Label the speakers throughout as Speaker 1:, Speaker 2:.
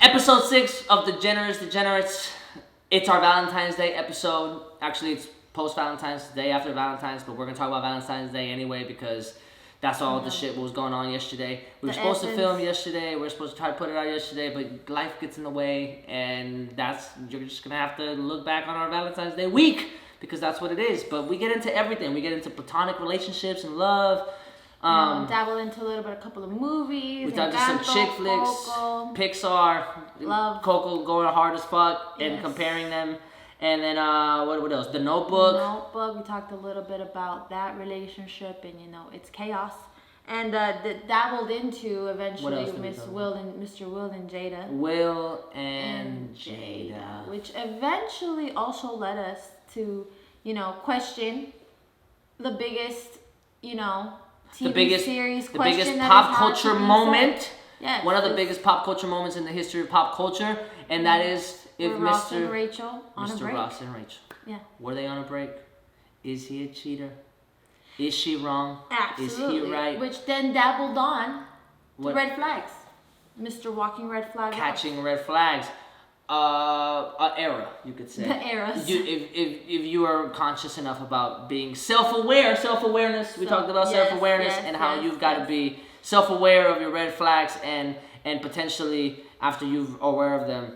Speaker 1: Episode 6 of Degenerates. It's our Valentine's Day episode. Actually, it's post-Valentine's Day, after Valentine's, but we're going to talk about Valentine's Day anyway because that's all the shit what was going on yesterday. We were supposed to film yesterday. We were supposed to try to put it out yesterday, but life gets in the way, and you're just going to have to look back on our Valentine's Day week because that's what it is. But we get into everything. We get into platonic relationships and love.
Speaker 2: Dabble into a couple of movies.
Speaker 1: We talked to some chick flicks,
Speaker 2: Coco,
Speaker 1: Pixar,
Speaker 2: Love,
Speaker 1: Coco going hard as fuck, and comparing them. And then what else? The Notebook.
Speaker 2: We talked a little bit about that relationship, and it's chaos. And dabbled into eventually Mr. Will and Jada.
Speaker 1: Will and Jada,
Speaker 2: which eventually also led us to question the biggest TV series,
Speaker 1: the biggest pop culture moment.
Speaker 2: Yes,
Speaker 1: one of the biggest pop culture moments in the history of pop culture, and that is if
Speaker 2: Ross and Rachel
Speaker 1: Mr. Ross and Rachel.
Speaker 2: Yeah.
Speaker 1: Were they on a break? Is he a cheater? Is she wrong?
Speaker 2: Absolutely.
Speaker 1: Is he right?
Speaker 2: Which then dabbled on the red flags. Mr. Walking Red Flag.
Speaker 1: Catching red flags. Era, you could say.
Speaker 2: The eras.
Speaker 1: If you are conscious enough about being self-awareness. We talked about self-awareness and how you've got to be self-aware of your red flags and potentially, after you're aware of them,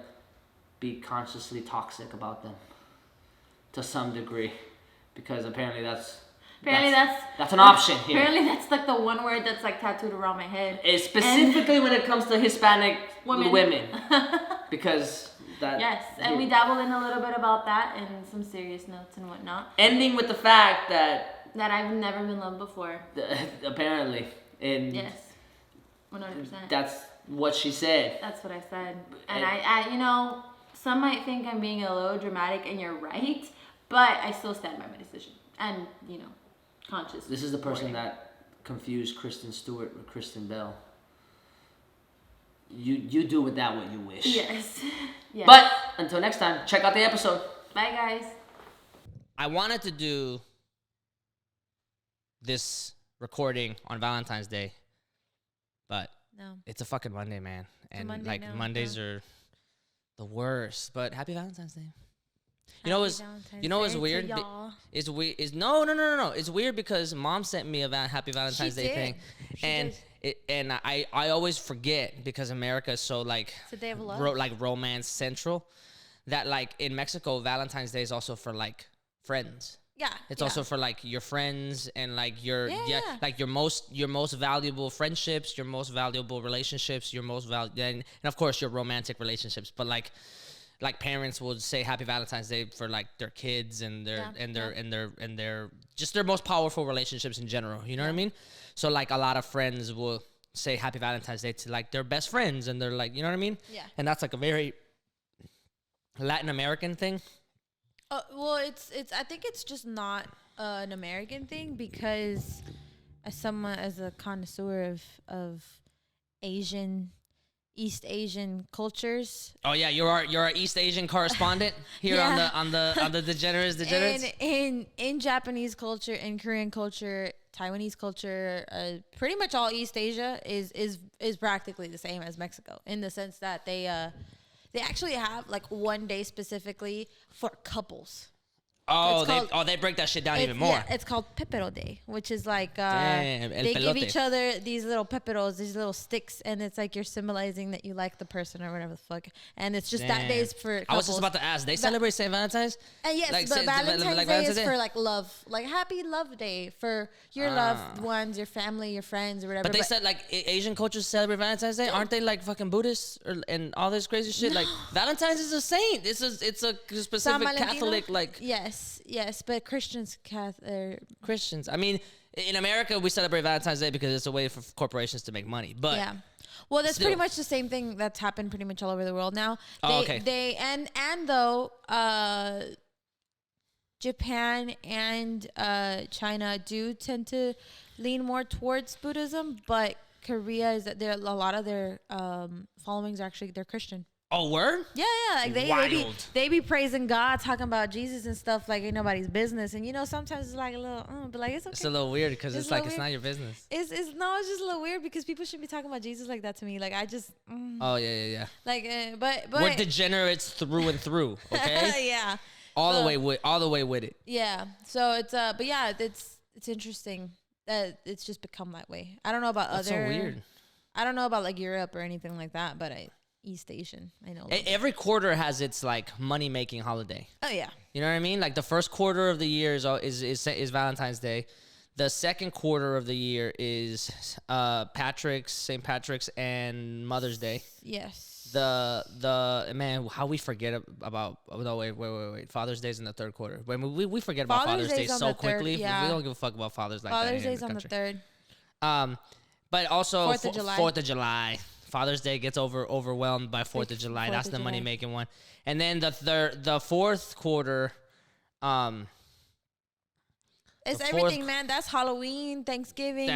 Speaker 1: be consciously toxic about them to some degree, because apparently that's an option here.
Speaker 2: Apparently that's like the one word that's like tattooed around my head.
Speaker 1: It's specifically when it comes to Hispanic women. Because and
Speaker 2: we dabbled in a little bit about that and some serious notes and whatnot.
Speaker 1: Ending with the fact that
Speaker 2: I've never been loved before.
Speaker 1: Apparently. And
Speaker 2: yes. 100%.
Speaker 1: That's what she said.
Speaker 2: That's what I said. And I some might think I'm being a little dramatic, and you're right, but I still stand by my decision. And, conscious.
Speaker 1: This is the person that confused Kristen Stewart with Kristen Bell. You do with that what you wish.
Speaker 2: Yes.
Speaker 1: But until next time, check out the episode.
Speaker 2: Bye, guys.
Speaker 3: I wanted to do this recording on Valentine's Day, but it's a fucking Monday, man. And Mondays are the worst. But happy Valentine's Day. You know what's weird? No. It's weird because Mom sent me a happy Valentine's Day thing, and I always forget because America is so like
Speaker 2: it's a day of love.
Speaker 3: Like romance central, that like in Mexico Valentine's Day is also for like friends.
Speaker 2: Yeah.
Speaker 3: It's also for like your friends and like your most valuable friendships, your most valuable relationships, and of course your romantic relationships, but like parents would say happy Valentine's Day for like their kids and their just their most powerful relationships in general. You know what I mean? So like a lot of friends will say happy Valentine's Day to like their best friends, and they're like, you know what I mean?
Speaker 2: Yeah.
Speaker 3: And that's like a very Latin American thing.
Speaker 4: Well, it's I think it's just not an American thing, because as a connoisseur of East Asian cultures.
Speaker 3: Oh yeah, you're our East Asian correspondent here on the Degenerates.
Speaker 4: In Japanese culture, in Korean culture, Taiwanese culture, pretty much all East Asia is practically the same as Mexico, in the sense that they actually have like one day specifically for couples.
Speaker 3: Oh, they break that shit down even more.
Speaker 4: Yeah, it's called Pepero Day, which is like they
Speaker 3: give
Speaker 4: each other these little peperos, these little sticks, and it's like you're symbolizing that you like the person or whatever the fuck. And it's just that day's for couples.
Speaker 3: I was just about to ask, they celebrate St. Valentine's?
Speaker 4: Yes, like, but Valentine's Day is for like love, like happy love day for your loved ones, your family, your friends, or whatever.
Speaker 3: But they said like Asian cultures celebrate Valentine's Day. Aren't they like fucking Buddhists and all this crazy shit? Like Valentine's is a saint. It's a specific Catholic like.
Speaker 4: Yes, but Christians.
Speaker 3: I mean, in America, we celebrate Valentine's Day because it's a way for corporations to make money. But
Speaker 4: yeah, well, that's pretty much the same thing that's happened pretty much all over the world now. Japan and China do tend to lean more towards Buddhism, but Korea is that a lot of their followings are actually they're Christian.
Speaker 3: Oh, word?
Speaker 4: Yeah, like they be praising God, talking about Jesus and stuff like ain't nobody's business. And sometimes it's like a little, but like it's okay.
Speaker 3: It's a little weird because it's like it's not your business.
Speaker 4: It's just a little weird because people shouldn't be talking about Jesus like that to me. Like I just.
Speaker 3: Oh yeah.
Speaker 4: Like, but
Speaker 3: we're degenerates through and through. Okay.
Speaker 4: Yeah.
Speaker 3: All the way with it.
Speaker 4: Yeah. So it's but yeah, it's interesting that it's just become that way. I don't know about
Speaker 3: That's so weird.
Speaker 4: I don't know about like Europe or anything like that, but East Asian, I know.
Speaker 3: Every quarter has its like money making holiday.
Speaker 4: Oh yeah.
Speaker 3: You know what I mean? Like the first quarter of the year is Valentine's Day. The second quarter of the year is St. Patrick's, and Mother's Day.
Speaker 4: Yes.
Speaker 3: The man, how we forget about wait. Father's Day's in the third quarter. We forget about Father's Day so quickly.
Speaker 4: Yeah.
Speaker 3: We don't give a fuck about fathers like
Speaker 4: Father's
Speaker 3: that.
Speaker 4: Day's on the third.
Speaker 3: But also
Speaker 4: 4th of July.
Speaker 3: Father's Day gets overwhelmed by 4th of July. That's the money making one. And then the fourth quarter,
Speaker 4: it's everything, man. That's Halloween, Thanksgiving,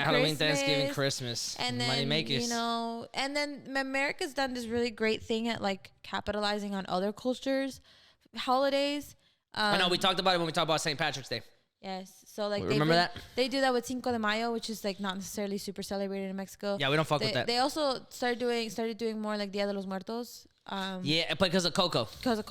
Speaker 3: Christmas,
Speaker 4: and then
Speaker 3: money makers.
Speaker 4: And then America's done this really great thing at like capitalizing on other cultures, holidays.
Speaker 3: I know we talked about it when we talked about St. Patrick's Day.
Speaker 4: Yes, so like
Speaker 3: remember that
Speaker 4: they do that with Cinco de Mayo, which is like not necessarily super celebrated in Mexico.
Speaker 3: Yeah, we don't fuck with that.
Speaker 4: They also started doing more like Dia de los Muertos.
Speaker 3: Yeah, because of Coco.
Speaker 4: Because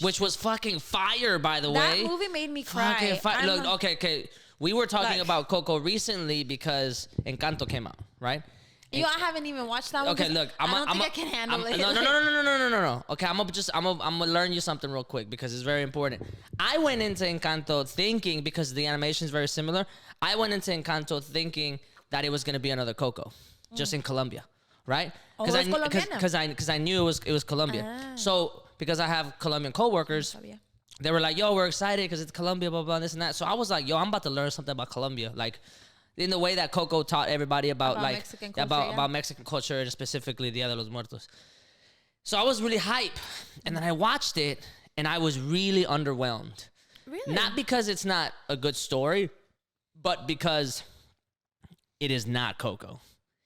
Speaker 3: which was fucking fire, by the way.
Speaker 4: That movie made me cry.
Speaker 3: Look, okay. We were talking about Coco recently because Encanto came out, right?
Speaker 4: I haven't even watched that one.
Speaker 3: Okay, look, I don't think I can handle it. No. Okay, I'm gonna learn you something real quick because it's very important. I went into Encanto thinking, because the animation is very similar, I went into Encanto thinking that it was gonna be another Coco, just in Colombia, right? Because I knew it was Colombia.
Speaker 4: Ah.
Speaker 3: So because I have Colombian coworkers, they were like, "Yo, we're excited because it's Colombia, blah blah, this and that." So I was like, "Yo, I'm about to learn something about Colombia, like." In the way that Coco taught everybody about
Speaker 4: Mexican culture,
Speaker 3: about Mexican culture and specifically Dia de los Muertos. So I was really hype, and then I watched it and I was really underwhelmed.
Speaker 4: Really?
Speaker 3: Not because it's not a good story, but because it is not Coco.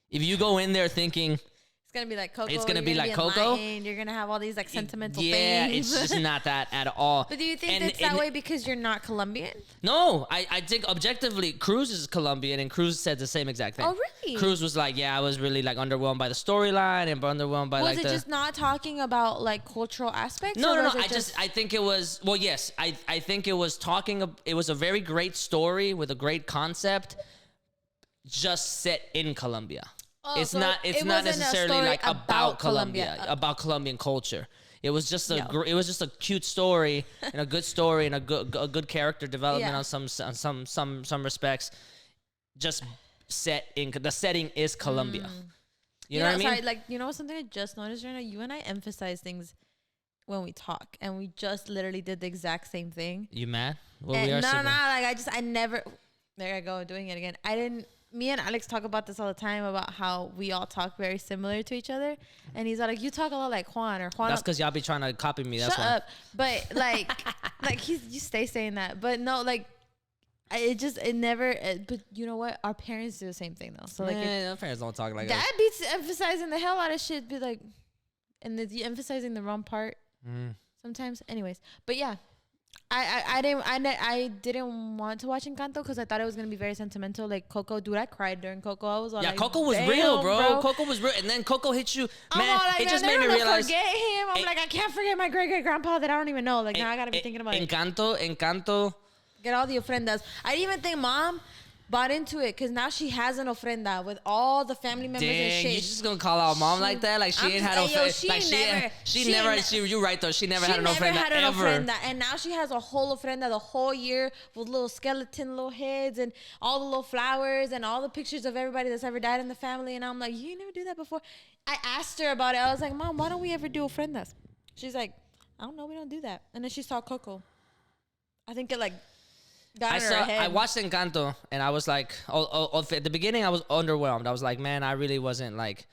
Speaker 3: If you go in there thinking
Speaker 4: it's gonna be like Coco,
Speaker 3: it's gonna be like Coco,
Speaker 4: you're gonna have all these like sentimental things.
Speaker 3: Yeah, it's just not that at all.
Speaker 4: But do you think it's that way because you're not Colombian?
Speaker 3: No, I think objectively, Cruz is Colombian, and Cruz said the same exact thing.
Speaker 4: Oh, really?
Speaker 3: Cruz was like, yeah, I was really like underwhelmed by the storyline and underwhelmed by
Speaker 4: was it just not talking about like cultural aspects?
Speaker 3: No. I think it was. Well, yes, I think it was talking. It was a very great story with a great concept, just set in Colombia.
Speaker 4: Oh,
Speaker 3: it's
Speaker 4: so
Speaker 3: not necessarily like about Colombia,
Speaker 4: Okay.
Speaker 3: about Colombian culture. It was just a cute story and a good story and a good character development on some respects. Just set in the setting is Colombia. You know what I mean?
Speaker 4: Sorry, like something I just noticed right now. You and I emphasize things when we talk, and we just literally did the exact same thing.
Speaker 3: You mad? Well,
Speaker 4: and
Speaker 3: we are.
Speaker 4: Like I never. There I go, doing it again. I didn't. Me and Alex talk about this all the time about how we all talk very similar to each other, and he's like, "You talk a lot like Juan or Juan."
Speaker 3: That's because y'all be trying to copy me. That's
Speaker 4: Shut up. But like, you stay saying that. But no, like, it never. But you know what? Our parents do the same thing though. So like,
Speaker 3: our parents don't talk like that.
Speaker 4: Dad beats emphasizing the hell out of shit. Be like, and you emphasizing the wrong part sometimes. Anyways, but yeah. I didn't want to watch Encanto because I thought it was gonna be very sentimental, like Coco. Dude, I cried during Coco. I was like,
Speaker 3: Coco was real, bro. Coco was real, and then Coco hit you, man. It just made me realize.
Speaker 4: Forget him. I'm like, I can't forget my great grandpa that I don't even know. Like now I gotta be thinking about
Speaker 3: Encanto.
Speaker 4: Get all the ofrendas. I didn't even think Mom bought into it because now she has an ofrenda with all the family members and shit.
Speaker 3: You just gonna call out Mom like that? Like she ain't had no ofrenda. You're right though. She never had an ofrenda ever.
Speaker 4: And now she has a whole ofrenda the whole year with little skeleton, little heads, and all the little flowers and all the pictures of everybody that's ever died in the family. And I'm like, you never do that before. I asked her about it. I was like, Mom, why don't we ever do ofrendas? She's like, I don't know, we don't do that. And then she saw Coco. I think it like. I
Speaker 3: watched Encanto and I was like, at the beginning I was underwhelmed. I was like, man, I really wasn't like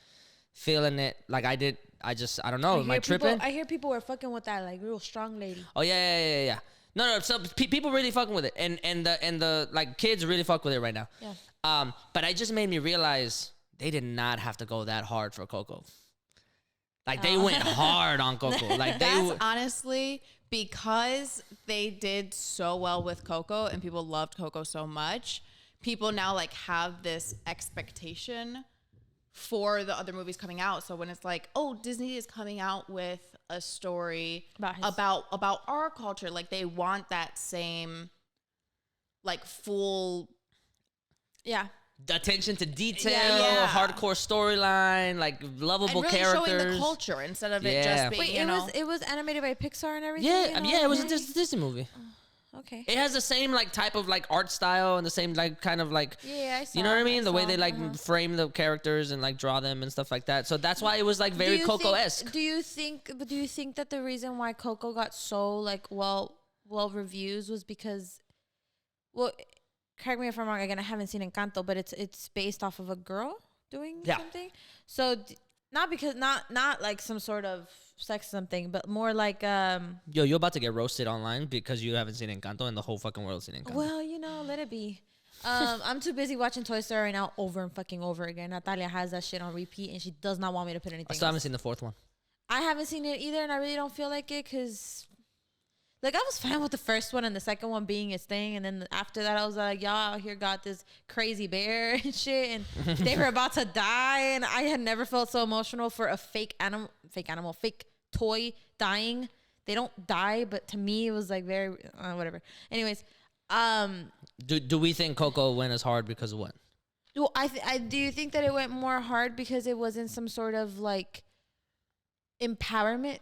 Speaker 3: feeling it like I did. I don't know. Am I tripping?
Speaker 4: I hear people were fucking with that like real strong lady.
Speaker 3: Oh yeah. No. So people really fucking with it, and the like kids really fuck with it right now.
Speaker 4: Yeah.
Speaker 3: But it just made me realize they did not have to go that hard for Coco. Like they went hard on Coco. Like
Speaker 5: That's honestly because they did so well with Coco and people loved Coco so much. People now like have this expectation for the other movies coming out. So when it's like, oh, Disney is coming out with a story about our culture, like they want that same like full
Speaker 3: attention to detail, hardcore storyline, like lovable
Speaker 5: and really
Speaker 3: characters,
Speaker 5: showing the culture instead of it just being.
Speaker 4: Wait, it was animated by Pixar and everything.
Speaker 3: Yeah, it was a Disney movie.
Speaker 4: Okay.
Speaker 3: It has the same like type of like art style and the same like kind of like
Speaker 4: I saw.
Speaker 3: You know what I mean? The way they like frame the characters and like draw them and stuff like that. So that's why it was like very Coco-esque.
Speaker 4: Do you think that the reason why Coco got so like well reviews was because, well, correct me if I'm wrong. Again, I haven't seen Encanto, but it's based off of a girl doing something. So not like some sort of sex something, but more like
Speaker 3: Yo, you're about to get roasted online because you haven't seen Encanto and the whole fucking world's seen Encanto.
Speaker 4: Well, let it be. I'm too busy watching Toy Story right now over and fucking over again. Natalia has that shit on repeat and she does not want me to put anything
Speaker 3: I still haven't
Speaker 4: else.
Speaker 3: seen the fourth one.
Speaker 4: I haven't seen it either, and I really don't feel like it because, like, I was fine with the first one and the second one being its thing, and then after that I was like, y'all out here got this crazy bear and shit, and they were about to die, and I had never felt so emotional for a fake toy dying. They don't die, but to me it was like very whatever. Anyways,
Speaker 3: do we think Coco went as hard because of what?
Speaker 4: well, I do you think that it went more hard because it wasn't some sort of like empowerment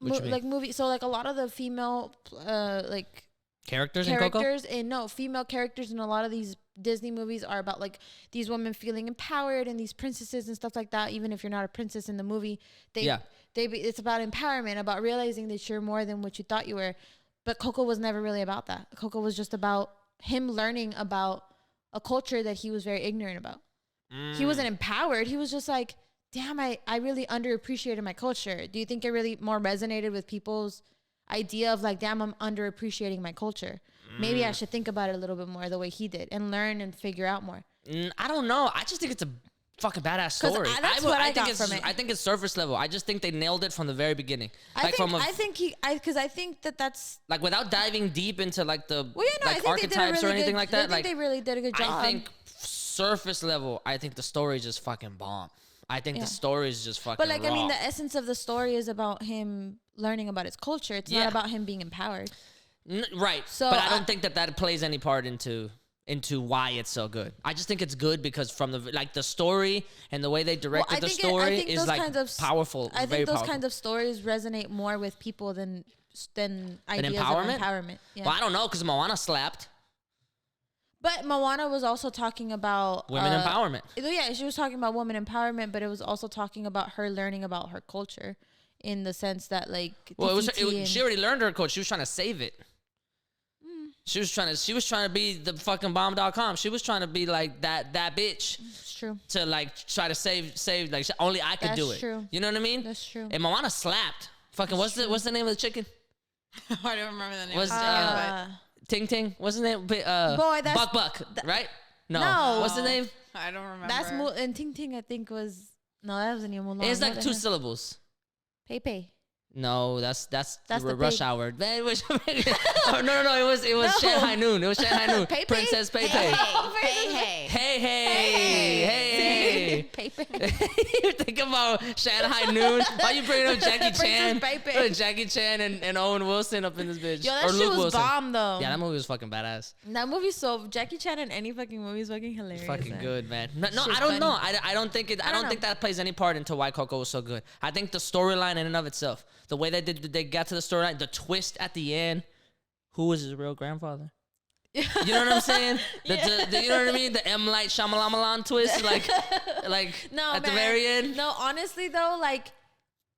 Speaker 4: like movie? So like a lot of the female like
Speaker 3: characters in Coco?
Speaker 4: Female characters in a lot of these Disney movies are about like these women feeling empowered and these princesses and stuff like that. Even if you're not a princess in the movie, it's about empowerment, about realizing that you're more than what you thought you were. But Coco was never really about that. Coco was just about him learning about a culture that he was very ignorant about. He wasn't empowered. He was just like, damn, I really underappreciated my culture. Do you think it really more resonated with people's idea of like, damn, I'm underappreciating my culture? Maybe I should think about it a little bit more the way he did and learn and figure out more.
Speaker 3: I don't know. I just think it's a fucking badass story.
Speaker 4: That's what I got from it.
Speaker 3: I think it's surface level. I just think they nailed it from the very beginning.
Speaker 4: I think that's
Speaker 3: like without diving deep into like the like
Speaker 4: I
Speaker 3: archetypes or anything like that.
Speaker 4: I think they really did a good job.
Speaker 3: I think surface level. I think the story is just fucking bomb. I think the story is just fucking.
Speaker 4: But like,
Speaker 3: raw.
Speaker 4: I mean, the essence of the story is about him learning about his culture. It's not about him being empowered.
Speaker 3: Right.
Speaker 4: So,
Speaker 3: but I don't think that plays any part into why it's so good. I just think it's good because from the story and the way they directed the story is like powerful.
Speaker 4: I think those kinds of stories resonate more with people than ideas of empowerment. Yeah.
Speaker 3: Well, I don't know because Moana slapped.
Speaker 4: But Moana was also talking about
Speaker 3: women empowerment.
Speaker 4: Yeah, she was talking about women empowerment, but it was also talking about her learning about her culture, in the sense that like.
Speaker 3: Well, she already learned her culture. She was trying to save it. She was trying to be the fucking bomb.com. She was trying to be like that bitch.
Speaker 4: It's true.
Speaker 3: To like try to save like only I could do it.
Speaker 4: That's true.
Speaker 3: You know what I mean?
Speaker 4: That's true.
Speaker 3: And Moana slapped. Fucking what's the name of the chicken?
Speaker 5: I don't remember the name.
Speaker 3: Was Ting Ting? What's the name?
Speaker 4: Boy, that's
Speaker 3: Buck, right?
Speaker 4: No.
Speaker 3: What's the name?
Speaker 5: I don't remember.
Speaker 4: That's and Ting Ting. I think was that wasn't even Mulan.
Speaker 3: It's like 2 syllables.
Speaker 4: Pepe.
Speaker 3: No, that's
Speaker 4: the
Speaker 3: Rush
Speaker 4: pig.
Speaker 3: Hour. Man, no, it was Shanghai Noon. It was Shanghai Noon.
Speaker 4: Pepe?
Speaker 3: Princess Pepe. Hey.
Speaker 4: Pepe.
Speaker 3: You think about Shanghai Noon? Why you bringing up Jackie Chan?
Speaker 4: Pepe.
Speaker 3: Jackie Chan and Owen Wilson up in this bitch.
Speaker 4: Yo, that
Speaker 3: or
Speaker 4: shit
Speaker 3: Luke
Speaker 4: was
Speaker 3: Wilson.
Speaker 4: bomb though.
Speaker 3: Yeah, that movie was fucking badass.
Speaker 4: That movie's Jackie Chan in any fucking movie is fucking hilarious.
Speaker 3: Fucking good, man. No,
Speaker 4: Shit's
Speaker 3: I don't know.
Speaker 4: funny.
Speaker 3: I don't think I don't think that plays any part into why Coco was so good. I think the storyline in and of itself, the way they got to the storyline, the twist at the end. Who was his real grandfather? You know what I'm saying? You know what I mean? The M. Light Shyamalan twist, like
Speaker 4: No,
Speaker 3: at
Speaker 4: man.
Speaker 3: the very end.
Speaker 4: No, honestly though, like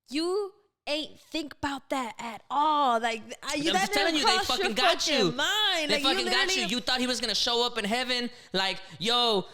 Speaker 4: you ain't think about that at all. Like
Speaker 3: I'm just telling you, they fucking got you.
Speaker 4: Mind.
Speaker 3: They
Speaker 4: like,
Speaker 3: fucking got you. You thought he was gonna show up in heaven, like yo,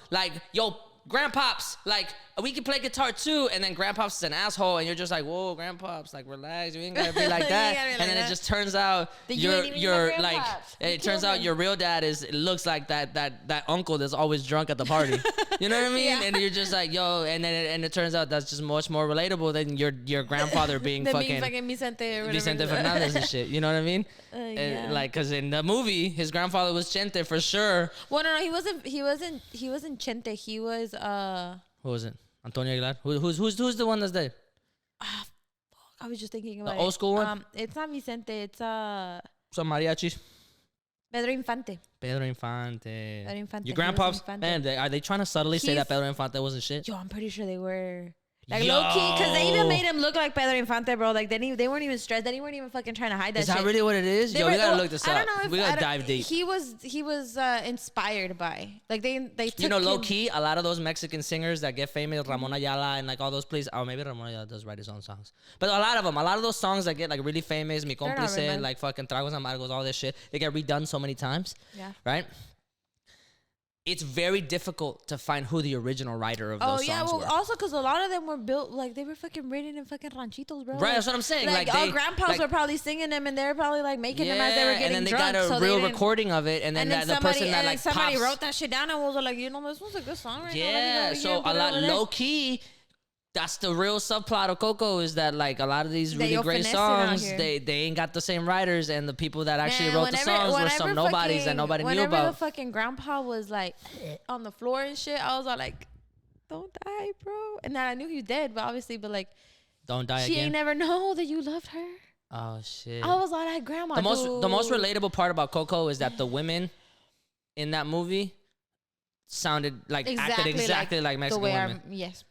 Speaker 3: grandpops, like we can play guitar too, and then grandpops is an asshole, and you're just like, whoa, grandpops, like relax, you ain't gotta be like that. And then it just turns out you're like, it turns out your real dad looks like that uncle that's always drunk at the party. You know what I mean? And you're just like, yo, and it turns out that's just much more relatable than your grandfather being fucking Vicente Fernandez and shit. You know what I mean? Like, cause in the movie, his grandfather was Chente for sure.
Speaker 4: Well, no, he wasn't Chente. He was
Speaker 3: Who was it? Antonio Aguilar. Who's the one that's dead?
Speaker 4: I was just thinking about
Speaker 3: the old school one.
Speaker 4: It's not Vicente. It's
Speaker 3: Some mariachis.
Speaker 4: Pedro Infante.
Speaker 3: Pedro Infante.
Speaker 4: Pedro Infante.
Speaker 3: Your grandpops, man, are they trying to subtly say that Pedro Infante wasn't shit?
Speaker 4: Yo, I'm pretty sure they were. Like low key, because they even made him look like Pedro Infante, bro. Like they weren't even stressed. They weren't even fucking trying to hide that.
Speaker 3: Is that really what it is? Yo, we gotta look this up.
Speaker 4: I don't know if
Speaker 3: we gotta dive deep.
Speaker 4: He was inspired by, like they took
Speaker 3: you know, low key, a lot of those Mexican singers that get famous, Ramon Ayala and like all those places. Oh, maybe Ramon Ayala does write his own songs, but a lot of those songs that get like really famous, Mi Cómplice, like fucking Tragos Amargos, all this shit, they get redone so many times. Yeah. Right. It's very difficult to find who the original writer of those songs were.
Speaker 4: Also because a lot of them were built, like, they were fucking written in fucking ranchitos, bro.
Speaker 3: Right, that's what I'm saying.
Speaker 4: Like our grandpas were probably singing them, and they were probably, like, making them as they were getting drunk.
Speaker 3: And then they got a real recording of it, and then the person that, like,
Speaker 4: somebody wrote that shit down and was like, you know, this was a good song right now.
Speaker 3: Yeah, so a lot low-key... That's the real subplot of Coco, is that like a lot of these really great songs, they ain't got the same writers, and the people that actually wrote the songs were some nobodies that nobody knew about.
Speaker 4: Whenever the fucking grandpa was like on the floor and shit, I was all like, don't die, bro. And then I knew he was dead, but like,
Speaker 3: don't die
Speaker 4: she
Speaker 3: again.
Speaker 4: ain't never know that you loved her.
Speaker 3: Oh shit.
Speaker 4: I was like, grandma.
Speaker 3: The most relatable part about Coco is that the women in that movie sounded like acted exactly like Mexican women.
Speaker 4: Yes.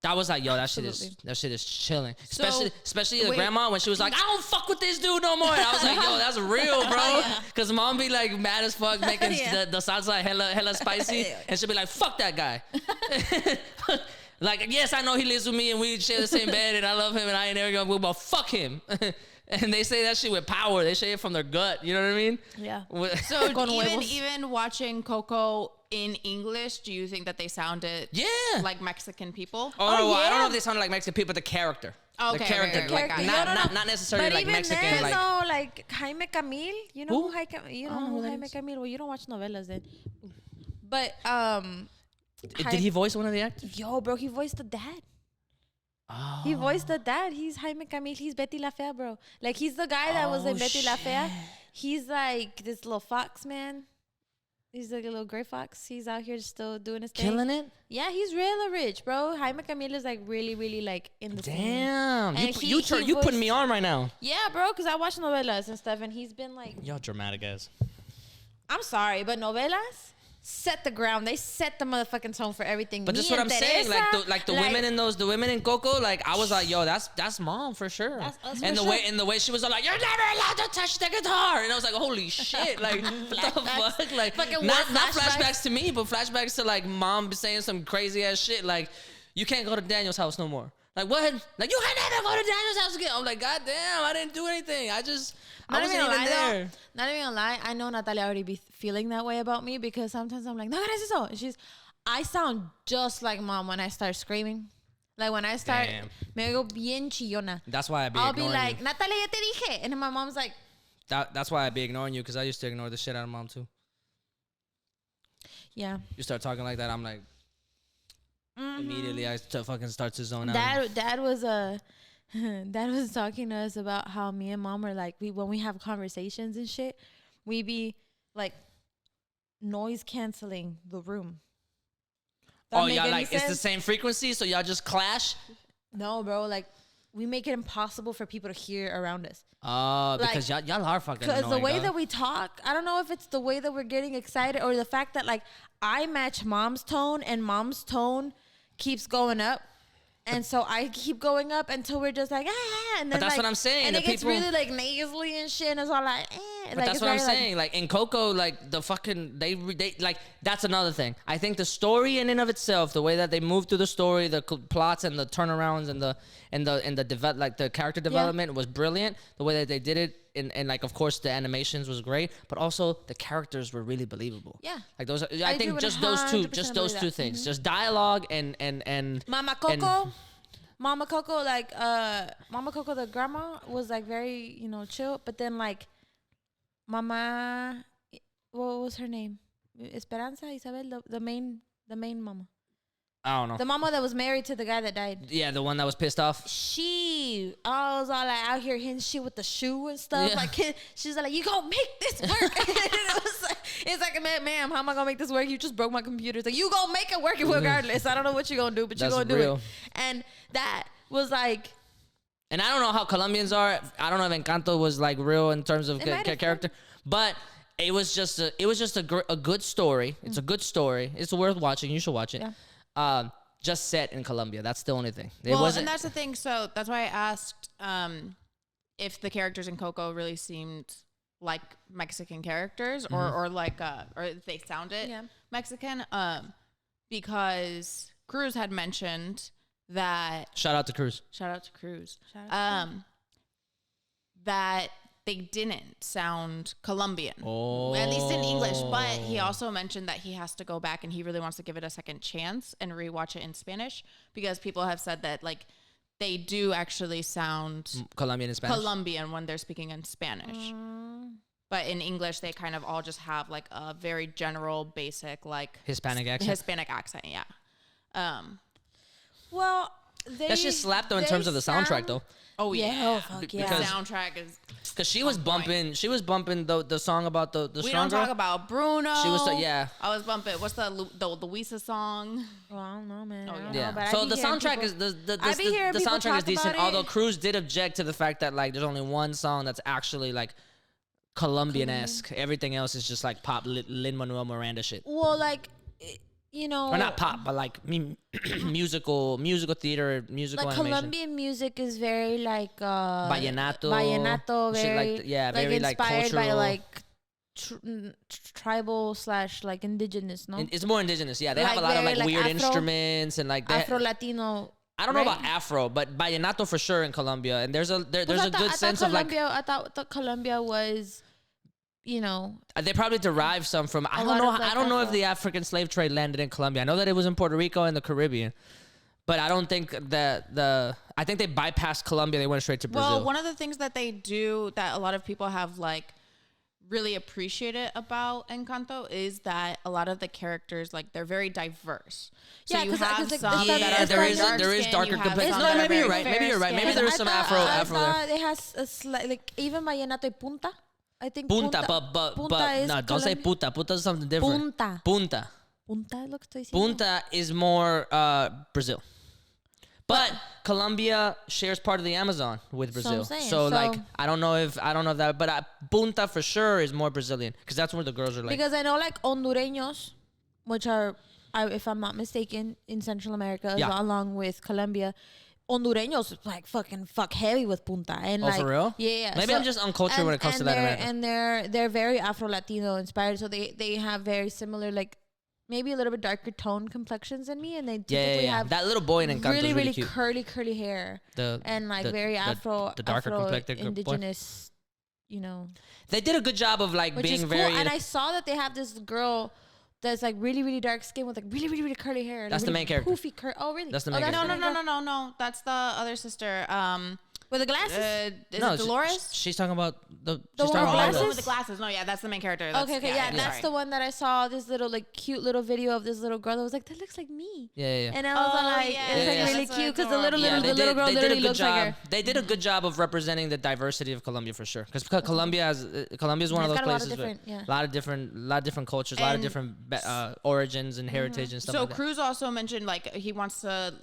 Speaker 3: That was like, yo, that shit is chilling. Especially the grandma when she was like, I don't fuck with this dude no more. And I was like, yo, that's real, bro. Cause mom be like mad as fuck making the salsa hella spicy, and she'll be like, fuck that guy. Like, yes, I know he lives with me and we share the same bed and I love him and I ain't never gonna move, but fuck him. And they say that shit with power. They say it from their gut. You know what I mean?
Speaker 4: Yeah.
Speaker 5: So even watching Coco in English, do you think that they sounded like Mexican people?
Speaker 3: Oh, I don't know if they sounded like Mexican people, but the character.
Speaker 5: Okay,
Speaker 3: the character,
Speaker 5: right.
Speaker 3: Not necessarily like Mexican.
Speaker 4: Then,
Speaker 3: like,
Speaker 4: no, like Jaime Camil. You know who Jaime Camil? Well, you don't watch novelas then. But
Speaker 3: did he voice one of the actors?
Speaker 4: Yo, bro, he voiced the dad.
Speaker 3: Oh.
Speaker 4: He voiced the dad. He's Jaime Camil. He's Betty La Fea, bro. Like, he's the guy that was in Betty La Fea. He's like this little fox, man. He's like a little gray fox. He's out here still doing his thing.
Speaker 3: Killing it?
Speaker 4: Yeah, he's really rich, bro. Jaime Camil is like really, really like in the
Speaker 3: Damn. You putting me on right now.
Speaker 4: Yeah, bro, because I watch novelas and stuff, and he's been like...
Speaker 3: Y'all dramatic ass.
Speaker 4: I'm sorry, but novelas set the ground. They set the motherfucking tone for everything.
Speaker 3: But that's what I'm saying. Like the women in Coco, like I was like, yo, that's mom for sure.
Speaker 4: That's us
Speaker 3: and
Speaker 4: for
Speaker 3: the way she was like, you're never allowed to touch the guitar, and I was like, holy shit, like what the fuck, like not flashbacks to me, but flashbacks to like mom saying some crazy ass shit, like you can't go to Daniel's house no more. Like what? Like you can never go to Daniel's house again. I'm like, god damn, I didn't do anything. I wasn't even there.
Speaker 4: Not even gonna lie, I know Natalia already be feeling that way about me because sometimes I'm like, no, ¿qué es eso? And I sound just like mom when I start screaming. Like when I start, me oigo bien chillona.
Speaker 3: That's why
Speaker 4: I'll be like, Natalia, ya te dije. And then my mom's like,
Speaker 3: that's why I be ignoring you, because I used to ignore the shit out of mom too.
Speaker 4: Yeah.
Speaker 3: You start talking like that, I'm like, immediately I fucking start to zone out.
Speaker 4: Dad was talking to us about how me and mom are like, when we have conversations and shit, we be like noise canceling the room.
Speaker 3: Oh, y'all like sense? It's the same frequency, so y'all just clash?
Speaker 4: No, bro, like we make it impossible for people to hear around us.
Speaker 3: Because y'all are fucking annoying.
Speaker 4: Because the way that we talk, I don't know if it's the way that we're getting excited or the fact that like I match mom's tone and mom's tone keeps going up. And so I keep going up until we're just like, and then
Speaker 3: but that's what I'm saying.
Speaker 4: And it gets really like nasally and shit, and it's all like,
Speaker 3: But like, that's what I'm saying. Like in Coco, like the fucking they like that's another thing. I think the story in and of itself, the way that they move through the story, the plots and the turnarounds and the character development was brilliant. The way that they did it and like of course the animations was great, but also the characters were really believable.
Speaker 4: Yeah.
Speaker 3: Like those, I
Speaker 4: I
Speaker 3: think
Speaker 4: do
Speaker 3: just those two,
Speaker 4: 100%
Speaker 3: just those
Speaker 4: believe
Speaker 3: two
Speaker 4: that.
Speaker 3: things, just dialogue and
Speaker 4: Mama Coco. Mama Coco, like Mama Coco, the grandma was like very, you know, chill. But then like Mama, what was her name? Esperanza Isabel, the main mama.
Speaker 3: I don't know.
Speaker 4: The mama that was married to the guy that died.
Speaker 3: Yeah, the one that was pissed off.
Speaker 4: I was all like out here hitting shit with the shoe and stuff.
Speaker 3: Yeah.
Speaker 4: Like she's like, you gonna make this work? It's like, ma'am, how am I gonna make this work? You just broke my computer. It's like, you gonna make it work regardless. I don't know what you're gonna do, but you're
Speaker 3: That's
Speaker 4: gonna do
Speaker 3: real.
Speaker 4: it. And that was like,
Speaker 3: And I don't know how Colombians are. I don't know if Encanto was like real in terms of
Speaker 4: It might have
Speaker 3: character, but it was just a good story. It's a good story. It's worth watching. You should watch it.
Speaker 4: Yeah.
Speaker 3: Just set in Colombia. That's the only thing. It
Speaker 5: Well,
Speaker 3: wasn't.
Speaker 5: and that's the thing. So that's why I asked if the characters in Coco really seemed like Mexican characters, or like or if they sounded
Speaker 4: Yeah.
Speaker 5: Mexican. Because Cruz had mentioned that.
Speaker 3: Shout out to Cruz.
Speaker 5: Shout out to Cruz.
Speaker 4: Shout out
Speaker 5: That they didn't sound Colombian.
Speaker 3: Oh.
Speaker 5: At least in English, but he also mentioned that he has to go back and he really wants to give it a second chance and rewatch it in Spanish, because people have said that like they do actually sound
Speaker 3: Colombian and Spanish.
Speaker 5: Colombian when they're speaking in Spanish. But in English, they kind of all just have like a very general, basic, like
Speaker 3: Hispanic accent.
Speaker 5: Hispanic accent, yeah.
Speaker 4: well, they
Speaker 3: That shit slapped though in terms of the soundtrack though.
Speaker 5: Oh
Speaker 4: Yeah,
Speaker 5: yeah.
Speaker 4: oh fuck
Speaker 5: The
Speaker 4: yeah.
Speaker 3: Because-
Speaker 5: soundtrack is.
Speaker 3: Cause she was bumping the song about the
Speaker 5: We
Speaker 3: strong
Speaker 5: don't talk
Speaker 3: girl.
Speaker 5: about Bruno.
Speaker 3: She was yeah.
Speaker 5: I was bumping. What's the Luisa song?
Speaker 4: Well, I don't know, man.
Speaker 5: Oh,
Speaker 4: I don't
Speaker 5: yeah.
Speaker 4: know, but I
Speaker 3: So
Speaker 4: be
Speaker 3: the
Speaker 4: hearing
Speaker 3: soundtrack
Speaker 4: people-
Speaker 3: is the
Speaker 4: I be hearing people
Speaker 3: soundtrack is
Speaker 4: talk
Speaker 3: decent.
Speaker 4: about it.
Speaker 3: Although Cruz did object to the fact that like there's only one song that's actually like Colombian-esque. Everything else is just like pop Lin Manuel Miranda shit.
Speaker 4: Well, like, you know,
Speaker 3: Or not pop, but like musical theater, musical
Speaker 4: like
Speaker 3: animation.
Speaker 4: Colombian music is very like
Speaker 3: Vallenato, shit
Speaker 4: very
Speaker 3: like yeah, very like
Speaker 4: inspired by
Speaker 3: cultural.
Speaker 4: like tribal / like indigenous, no?
Speaker 3: It's more indigenous, yeah. They have a
Speaker 4: Like
Speaker 3: lot of
Speaker 4: very,
Speaker 3: like
Speaker 4: like,
Speaker 3: weird
Speaker 4: Afro-
Speaker 3: instruments and like they,
Speaker 4: Afro Latino.
Speaker 3: I don't know
Speaker 4: right?
Speaker 3: about Afro, but vallenato for sure in Colombia, and there's a good sense of like
Speaker 4: I thought Colombia was, you know,
Speaker 3: they probably derived some from I
Speaker 4: A
Speaker 3: don't
Speaker 4: lot
Speaker 3: know
Speaker 4: of, like,
Speaker 3: I don't know if
Speaker 4: Afro.
Speaker 3: the African slave trade landed in Colombia. I know that it was in Puerto Rico and the Caribbean, but I don't think that I think they bypassed Colombia. They went straight to Brazil.
Speaker 5: Well, one of the things that they do that a lot of people have like really appreciated about Encanto is that a lot of the characters, like, they're very diverse. So
Speaker 4: Yeah,
Speaker 5: you
Speaker 4: 'cause
Speaker 5: have
Speaker 4: like,
Speaker 5: some
Speaker 4: yeah,
Speaker 5: that are
Speaker 3: there
Speaker 5: very
Speaker 3: is-
Speaker 5: dark
Speaker 3: there is
Speaker 5: skin,
Speaker 3: darker
Speaker 5: you have
Speaker 3: complexion.
Speaker 5: some
Speaker 3: No,
Speaker 5: that are
Speaker 3: maybe you're
Speaker 5: very
Speaker 3: right, maybe
Speaker 5: fair
Speaker 3: you're right. Maybe
Speaker 5: skin.
Speaker 3: there is some Afro
Speaker 4: I
Speaker 3: there.
Speaker 4: thought it has a slight, like even vallenato y punta. I think
Speaker 3: Punta,
Speaker 4: punta
Speaker 3: but
Speaker 4: is
Speaker 3: no, don't say
Speaker 4: Colombi-
Speaker 3: puta. Puta is something different.
Speaker 4: Punta.
Speaker 3: Punta.
Speaker 4: Punta es lo que estoy diciendo.
Speaker 3: Punta is more Brazil. But Colombia shares part of the Amazon with
Speaker 4: So I'm
Speaker 3: Brazil.
Speaker 4: saying,
Speaker 3: So
Speaker 4: so-
Speaker 3: like I don't know if that, but Punta for sure is more Brazilian because that's where the girls are like.
Speaker 4: Because I know like Hondureños, which are, if I'm not mistaken, in Central America,
Speaker 3: Yeah.
Speaker 4: along with Colombia, Hondureños like fuck heavy with punta and
Speaker 3: Oh,
Speaker 4: like
Speaker 3: for real?
Speaker 4: yeah.
Speaker 3: Maybe I'm just uncultured when it comes to Latin
Speaker 4: they're-
Speaker 3: America.
Speaker 4: And they're very Afro Latino inspired, so they have very similar like maybe a little bit darker tone complexions than me, and they typically have
Speaker 3: That little boy in Encanto
Speaker 4: really
Speaker 3: is really cute.
Speaker 4: curly hair
Speaker 3: The-
Speaker 4: and like
Speaker 3: the-
Speaker 4: very Afro
Speaker 3: the darker
Speaker 4: Afro
Speaker 3: complected boy.
Speaker 4: indigenous, you know.
Speaker 3: They did a good job of like
Speaker 4: Which
Speaker 3: being
Speaker 4: is cool.
Speaker 3: very.
Speaker 4: And I saw that they have this girl that's like really dark skin with like really curly hair. and
Speaker 3: That's the
Speaker 4: really
Speaker 3: main character.
Speaker 4: Poofy oh, really?
Speaker 3: That's the
Speaker 4: Oh,
Speaker 3: main
Speaker 5: No,
Speaker 3: character.
Speaker 5: no. That's the other sister.
Speaker 4: With the glasses?
Speaker 5: Is
Speaker 3: no,
Speaker 5: it Dolores?
Speaker 3: She's talking about the.
Speaker 4: The
Speaker 3: She's
Speaker 4: one
Speaker 3: talking
Speaker 4: with
Speaker 3: about
Speaker 5: Oh,
Speaker 3: all
Speaker 5: the
Speaker 3: the-
Speaker 5: one with the glasses. No, yeah, that's the main character. That's,
Speaker 4: okay, yeah, that's the one that I saw. This little like cute little video of this little girl that was like, that looks like me.
Speaker 3: Yeah.
Speaker 4: And I was
Speaker 5: Oh,
Speaker 4: like,
Speaker 5: yeah,
Speaker 4: it's like
Speaker 3: yeah,
Speaker 4: really
Speaker 5: that's
Speaker 4: cute because
Speaker 5: adorable.
Speaker 3: Yeah,
Speaker 4: the little girl
Speaker 3: they did a
Speaker 4: literally
Speaker 3: good
Speaker 4: looks
Speaker 3: job.
Speaker 4: like her.
Speaker 3: They did a good job of representing the diversity of Colombia for sure. Because Colombia is one of
Speaker 4: It's
Speaker 3: those
Speaker 4: got a lot of
Speaker 3: places with
Speaker 4: different- yeah.
Speaker 3: a lot of different cultures, a lot of
Speaker 5: And-
Speaker 3: different origins and heritage and stuff
Speaker 5: So
Speaker 3: like that.
Speaker 5: Cruz also mentioned like he wants to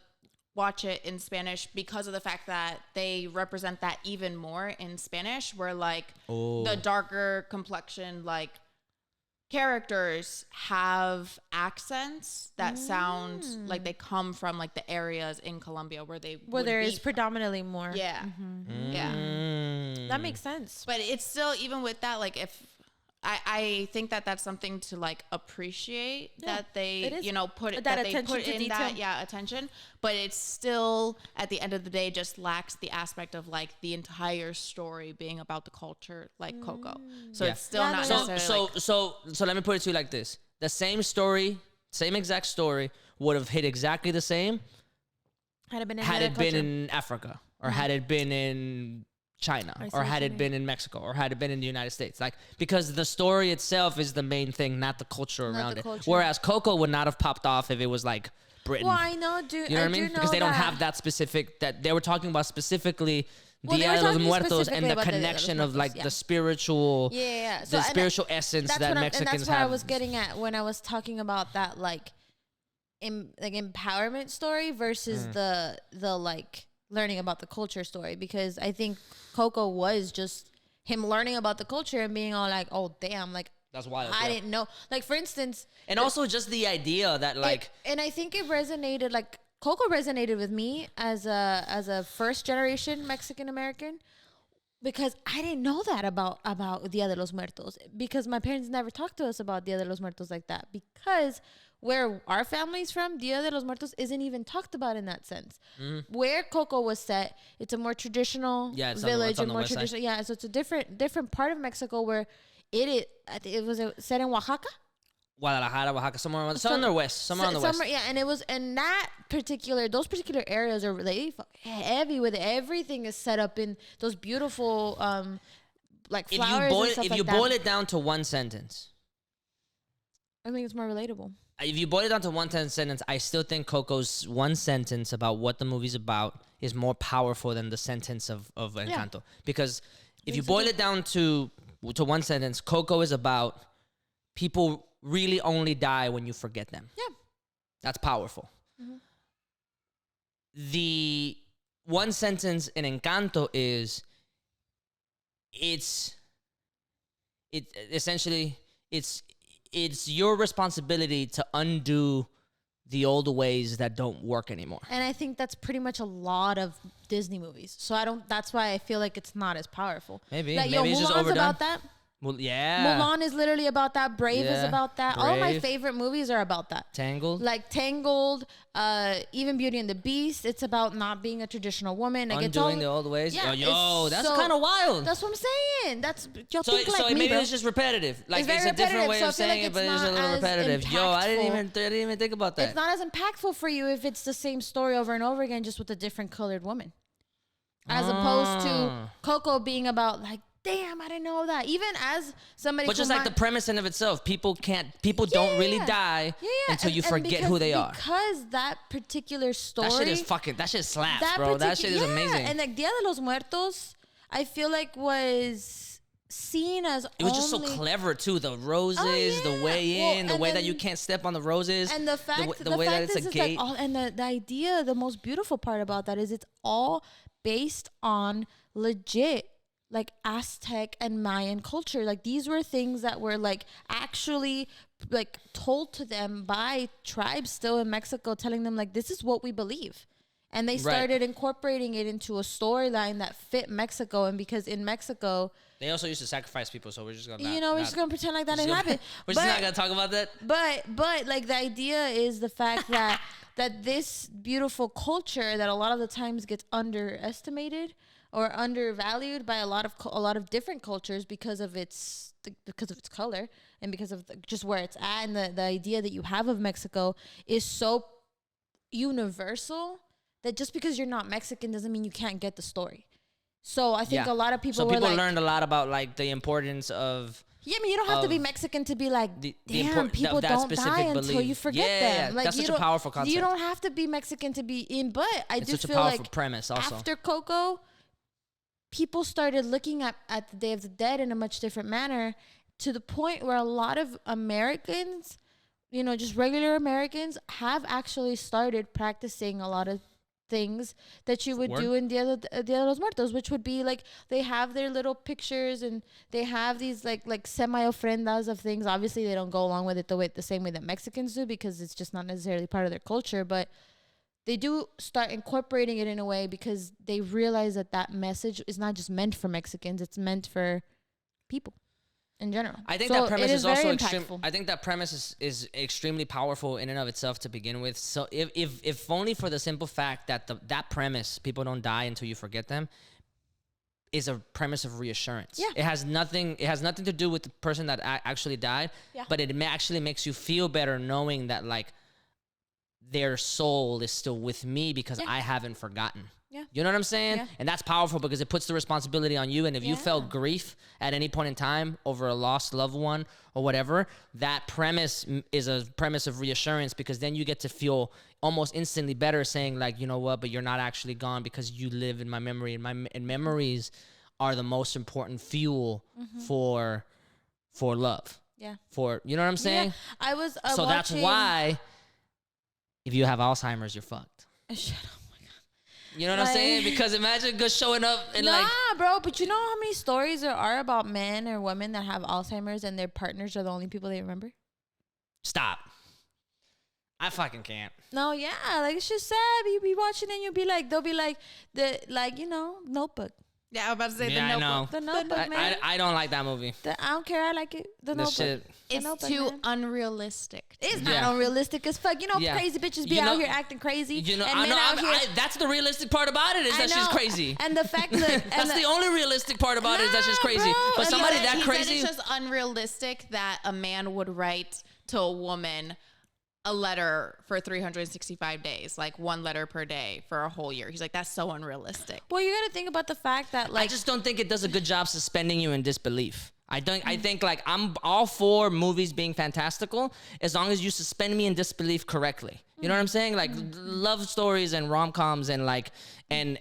Speaker 5: watch it in Spanish because of the fact that they represent that even more in Spanish, where like the darker complexion like characters have accents that sound like they come from like the areas in Colombia where they
Speaker 4: Where
Speaker 5: would
Speaker 4: there
Speaker 5: be
Speaker 4: is predominantly more.
Speaker 5: yeah. Yeah.
Speaker 3: Mm.
Speaker 4: That makes sense.
Speaker 5: But it's still, even with that, like if I think that that's something to like appreciate that they, you know, put it,
Speaker 4: That
Speaker 5: that they
Speaker 4: attention
Speaker 5: put
Speaker 4: to
Speaker 5: in
Speaker 4: detail.
Speaker 5: that, attention, but it's still at the end of the day just lacks the aspect of like the entire story being about the culture like Coco. So
Speaker 3: Yeah.
Speaker 5: it's still
Speaker 4: Yeah,
Speaker 5: not
Speaker 4: no,
Speaker 5: necessarily
Speaker 3: So let me put it to you like this: the same story, same exact story, would have hit exactly the same
Speaker 4: Had it been in
Speaker 3: had
Speaker 4: another
Speaker 3: it been
Speaker 4: culture.
Speaker 3: in Africa, or had it been in China,
Speaker 4: I see
Speaker 3: or
Speaker 4: what
Speaker 3: had
Speaker 4: you
Speaker 3: it
Speaker 4: mean.
Speaker 3: been in Mexico, or had it been in the United States. Like, because the story itself is the main thing, not the culture
Speaker 4: Not
Speaker 3: around
Speaker 4: the
Speaker 3: it.
Speaker 4: culture.
Speaker 3: Whereas Coco would not have popped off if it was like Britain.
Speaker 4: Well, I know,
Speaker 3: you know what I mean? Because they don't have that specific, that they were talking about specifically
Speaker 4: Well, they
Speaker 3: Dia
Speaker 4: were
Speaker 3: de los
Speaker 4: talking
Speaker 3: Muertos and
Speaker 4: specifically
Speaker 3: the
Speaker 4: about the Dia de los
Speaker 3: connection of
Speaker 4: Muertos,
Speaker 3: like
Speaker 4: yeah.
Speaker 3: the spiritual,
Speaker 4: Yeah.
Speaker 3: the spiritual essence that Mexicans
Speaker 4: and that's what
Speaker 3: have.
Speaker 4: I was getting at when I was talking about that, like, empowerment story versus the like learning about the culture story, because I think Coco was just him learning about the culture and being all like, oh damn, like
Speaker 3: That's wild.
Speaker 4: I
Speaker 3: yeah.
Speaker 4: didn't know. Like, for instance,
Speaker 3: And also just the idea that like,
Speaker 4: and I think it resonated, like Coco resonated with me as a first generation Mexican American, because I didn't know that about Dia de los Muertos, because my parents never talked to us about Dia de los Muertos like that, because where our family's from, Dia de los Muertos isn't even talked about in that sense. Where Coco was set, it's a more traditional
Speaker 3: It's
Speaker 4: village,
Speaker 3: on
Speaker 4: and
Speaker 3: the
Speaker 4: more
Speaker 3: west side.
Speaker 4: traditional. Yeah, so it's a different part of Mexico where it was set in Oaxaca.
Speaker 3: Guadalajara, Oaxaca, somewhere on the west, somewhere on the west.
Speaker 4: Yeah, and those particular areas are really heavy with it. Everything is set up in those beautiful like flowers and stuff
Speaker 3: If
Speaker 4: like
Speaker 3: you
Speaker 4: that.
Speaker 3: boil it down to one sentence,
Speaker 4: I think it's more relatable.
Speaker 3: if you boil it down to one sentence, I still think Coco's one sentence about what the movie's about is more powerful than the sentence of Encanto. Because if you boil it down to one sentence, Coco is about people really only die when you forget them.
Speaker 4: Yeah.
Speaker 3: That's powerful. The one sentence in Encanto is it's your responsibility to undo the old ways that don't work anymore.
Speaker 4: And I think that's pretty much a lot of Disney movies. So that's why I feel like it's not as powerful.
Speaker 3: Maybe
Speaker 4: Like,
Speaker 3: it's just
Speaker 4: Mulan's
Speaker 3: overdone.
Speaker 4: about that.
Speaker 3: Well, yeah.
Speaker 4: Mulan is literally about that. Brave is
Speaker 3: Yeah.
Speaker 4: about that. All of my
Speaker 3: Brave.
Speaker 4: favorite movies are about that.
Speaker 3: Tangled.
Speaker 4: Like Tangled, even Beauty and the Beast. It's about not being a traditional woman. Like, it's all,
Speaker 3: Undoing the old ways.
Speaker 4: Yeah,
Speaker 3: Yo,
Speaker 4: it's
Speaker 3: that's
Speaker 4: so-
Speaker 3: kind of wild.
Speaker 4: That's what I'm saying. That's y'all
Speaker 3: So,
Speaker 4: think like me,
Speaker 3: maybe
Speaker 4: bro.
Speaker 3: it's just repetitive. Like,
Speaker 4: It's
Speaker 3: it's,
Speaker 4: very
Speaker 3: a different
Speaker 4: repetitive,
Speaker 3: way
Speaker 4: so I
Speaker 3: of
Speaker 4: feel
Speaker 3: saying
Speaker 4: like
Speaker 3: it, but
Speaker 4: it's
Speaker 3: it's just a
Speaker 4: not
Speaker 3: little
Speaker 4: as
Speaker 3: repetitive. Yo, I didn't
Speaker 4: impactful.
Speaker 3: even think about that.
Speaker 4: It's not as impactful for you if it's the same story over and over again, just with a different colored woman, as opposed to Coco being about like, damn, I didn't know that. Even as somebody,
Speaker 3: But just like the premise in of itself, people don't really die until you forget who they are.
Speaker 4: Because that particular story,
Speaker 3: That shit slaps, bro. That shit is amazing.
Speaker 4: And like Dia de los Muertos, I feel like was seen as
Speaker 3: It was just so clever too. The roses, the way in, the
Speaker 4: and
Speaker 3: way that
Speaker 4: then-
Speaker 3: you can't step on the roses,
Speaker 4: And the fact,
Speaker 3: the way that it's a gate.
Speaker 4: and the idea, the most beautiful part about that is it's all based on legit, like Aztec and Mayan culture. Like, these were things that were like actually like told to them by tribes still in Mexico, telling them like, this is what we believe. And they started incorporating it into a storyline that fit Mexico. And because in Mexico,
Speaker 3: They also used to sacrifice people, so we're just gonna
Speaker 4: we're just gonna pretend like that didn't happen.
Speaker 3: We're just not gonna talk about that.
Speaker 4: But like, the idea is the fact that this beautiful culture that a lot of the times gets underestimated or undervalued by a lot of different cultures because of its color and because of just where it's at, and the idea that you have of Mexico is so universal that just because you're not Mexican doesn't mean you can't get the story. So I think a lot of people
Speaker 3: learned a lot about like the importance of.
Speaker 4: Yeah, I mean, you don't have to be Mexican to be like, damn, people
Speaker 3: that
Speaker 4: don't
Speaker 3: specific
Speaker 4: die until
Speaker 3: belief.
Speaker 4: you forget
Speaker 3: Yeah,
Speaker 4: them. Like,
Speaker 3: that's
Speaker 4: you
Speaker 3: such a
Speaker 4: don't-
Speaker 3: powerful concept.
Speaker 4: You don't have to be Mexican to be in, but I
Speaker 3: It's
Speaker 4: do
Speaker 3: such a
Speaker 4: feel
Speaker 3: powerful
Speaker 4: like
Speaker 3: premise also.
Speaker 4: after Coco, people started looking at the Day of the Dead in a much different manner, to the point where a lot of Americans, just regular Americans, have actually started practicing a lot of things that you would do in Dia de los Muertos, which would be like, they have their little pictures and they have these like semi-ofrendas of things. Obviously they don't go along with it the same way that Mexicans do, because it's just not necessarily part of their culture, but they do start incorporating it in a way because they realize that message is not just meant for Mexicans, it's meant for people. in general.
Speaker 3: I think
Speaker 4: So
Speaker 3: that premise
Speaker 4: it
Speaker 3: is
Speaker 4: very
Speaker 3: also extreme.
Speaker 4: impactful.
Speaker 3: I think that premise is extremely powerful in and of itself to begin with. So if only for the simple fact that that premise, people don't die until you forget them, is a premise of reassurance.
Speaker 4: Yeah.
Speaker 3: It has nothing to do with the person that actually died, but it actually makes you feel better knowing that like their soul is still with me because I haven't forgotten.
Speaker 4: Yeah.
Speaker 3: You know what I'm saying?
Speaker 4: Yeah.
Speaker 3: And that's powerful because it puts the responsibility on you. And if you felt grief at any point in time over a lost loved one or whatever, that premise is a premise of reassurance, because then you get to feel almost instantly better saying like, you know what, but you're not actually gone because you live in my memory, and memories are the most important fuel for love.
Speaker 4: Yeah.
Speaker 3: For, you know what I'm saying?
Speaker 4: I was
Speaker 3: So
Speaker 4: watching,
Speaker 3: that's why if you have Alzheimer's, you're fucked.
Speaker 4: Shut up.
Speaker 3: You know what I'm saying? Because imagine just showing up and like,
Speaker 4: bro, but you know how many stories there are about men or women that have Alzheimer's and their partners are the only people they remember?
Speaker 3: stop. I fucking can't.
Speaker 4: No, yeah, like it's just sad. You be watching and you'll be like, they'll be like Notebook.
Speaker 5: Yeah, I was about to say
Speaker 3: Yeah, I
Speaker 5: the
Speaker 3: know.
Speaker 5: Notebook.
Speaker 4: The Notebook, man.
Speaker 3: I don't like that movie.
Speaker 4: I don't care. I like it. The
Speaker 3: This
Speaker 4: Notebook.
Speaker 3: shit.
Speaker 4: The
Speaker 5: It's
Speaker 4: Notebook,
Speaker 5: too
Speaker 4: man.
Speaker 5: unrealistic.
Speaker 4: It's
Speaker 3: Yeah.
Speaker 4: not unrealistic as fuck. You know,
Speaker 3: Yeah.
Speaker 4: crazy bitches be
Speaker 3: You know-
Speaker 4: out here acting crazy.
Speaker 3: You know,
Speaker 4: and
Speaker 3: I
Speaker 4: men
Speaker 3: know.
Speaker 4: out here.
Speaker 3: That's the realistic part about it, is
Speaker 4: I
Speaker 3: that she's
Speaker 4: know.
Speaker 3: crazy.
Speaker 4: And the fact that
Speaker 3: That's the only realistic part about it, is that she's
Speaker 4: Nah,
Speaker 3: crazy.
Speaker 4: bro.
Speaker 3: But
Speaker 4: And
Speaker 3: somebody
Speaker 4: he
Speaker 3: that
Speaker 5: He
Speaker 3: crazy.
Speaker 5: said it's just unrealistic that a man would write to a woman a letter for 365 days, like one letter per day for a whole year. He's like, that's so unrealistic.
Speaker 4: well, you got to think about the fact that like
Speaker 3: I just don't think it does a good job suspending you in disbelief. I think like I'm all for movies being fantastical as long as you suspend me in disbelief correctly. You know what I'm saying? Like love stories and rom-coms and like and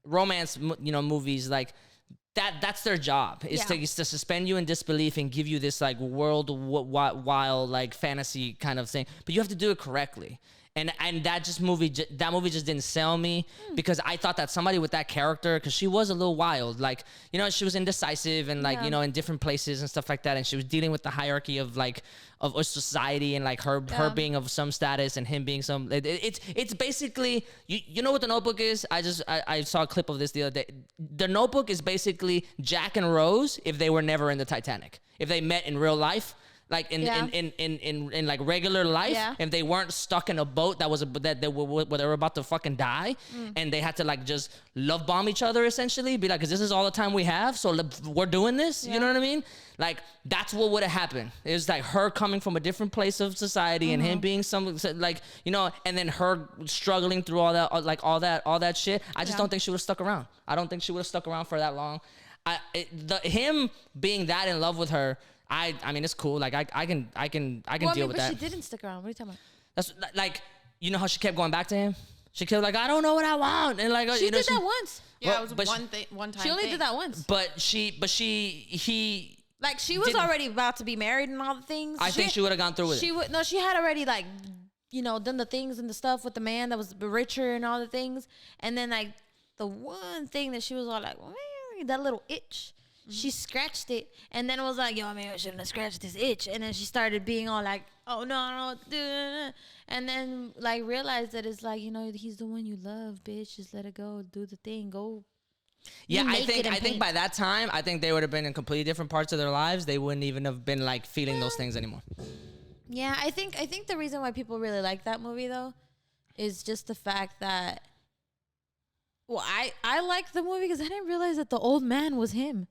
Speaker 3: romance, movies like that's their job is to suspend you in disbelief and give you this like wild like fantasy kind of thing, but you have to do it correctly. And that movie just didn't sell me because I thought that somebody with that character, because she was a little wild, like, she was indecisive and like, in different places and stuff like that. And she was dealing with the hierarchy of like, of society and like her being of some status and him being some, it's basically, you know what The Notebook is? I saw a clip of this the other day. The Notebook is basically Jack and Rose if they were never in the Titanic. If they met in real life, like in like regular life, if they weren't stuck in a boat that they were about to fucking die, and they had to like just love bomb each other essentially, be like, because this is all the time we have, so we're doing this. You know what I mean? Like that's what would have happened. It was like her coming from a different place of society and him being some like and then her struggling through all that all that shit. I just don't think she would have stuck around. I don't think she would have stuck around for that long. Him being that in love with her. I mean, it's cool. Like I can deal with that.
Speaker 4: She didn't stick around. What are you talking about?
Speaker 3: That's like, how she kept going back to him. She kept like, I don't know what I want, and like
Speaker 4: She did that once.
Speaker 5: Yeah,
Speaker 3: Well,
Speaker 5: it was
Speaker 3: but
Speaker 5: one time.
Speaker 4: She only did that once.
Speaker 3: He.
Speaker 4: Like she was
Speaker 3: didn't-
Speaker 4: already about to be married and all the things.
Speaker 3: I think she would have gone through with
Speaker 4: She
Speaker 3: it.
Speaker 4: would no. She had already like, done the things and the stuff with the man that was richer and all the things. And then like the one thing that she was all like, well, man, that little itch. She scratched it and then it was like, yo, maybe I shouldn't have scratched this itch. And then she started being all like, oh no, and then like realized that it's like, he's the one you love, bitch. Just let it go, do the thing, go.
Speaker 3: Yeah, I
Speaker 4: naked and
Speaker 3: think
Speaker 4: paint.
Speaker 3: by that time, I think they would have been in completely different parts of their lives. They wouldn't even have been like feeling those things anymore.
Speaker 4: Yeah, I think the reason why people really like that movie though is just the fact that, well, I like the movie because I didn't realize that the old man was him.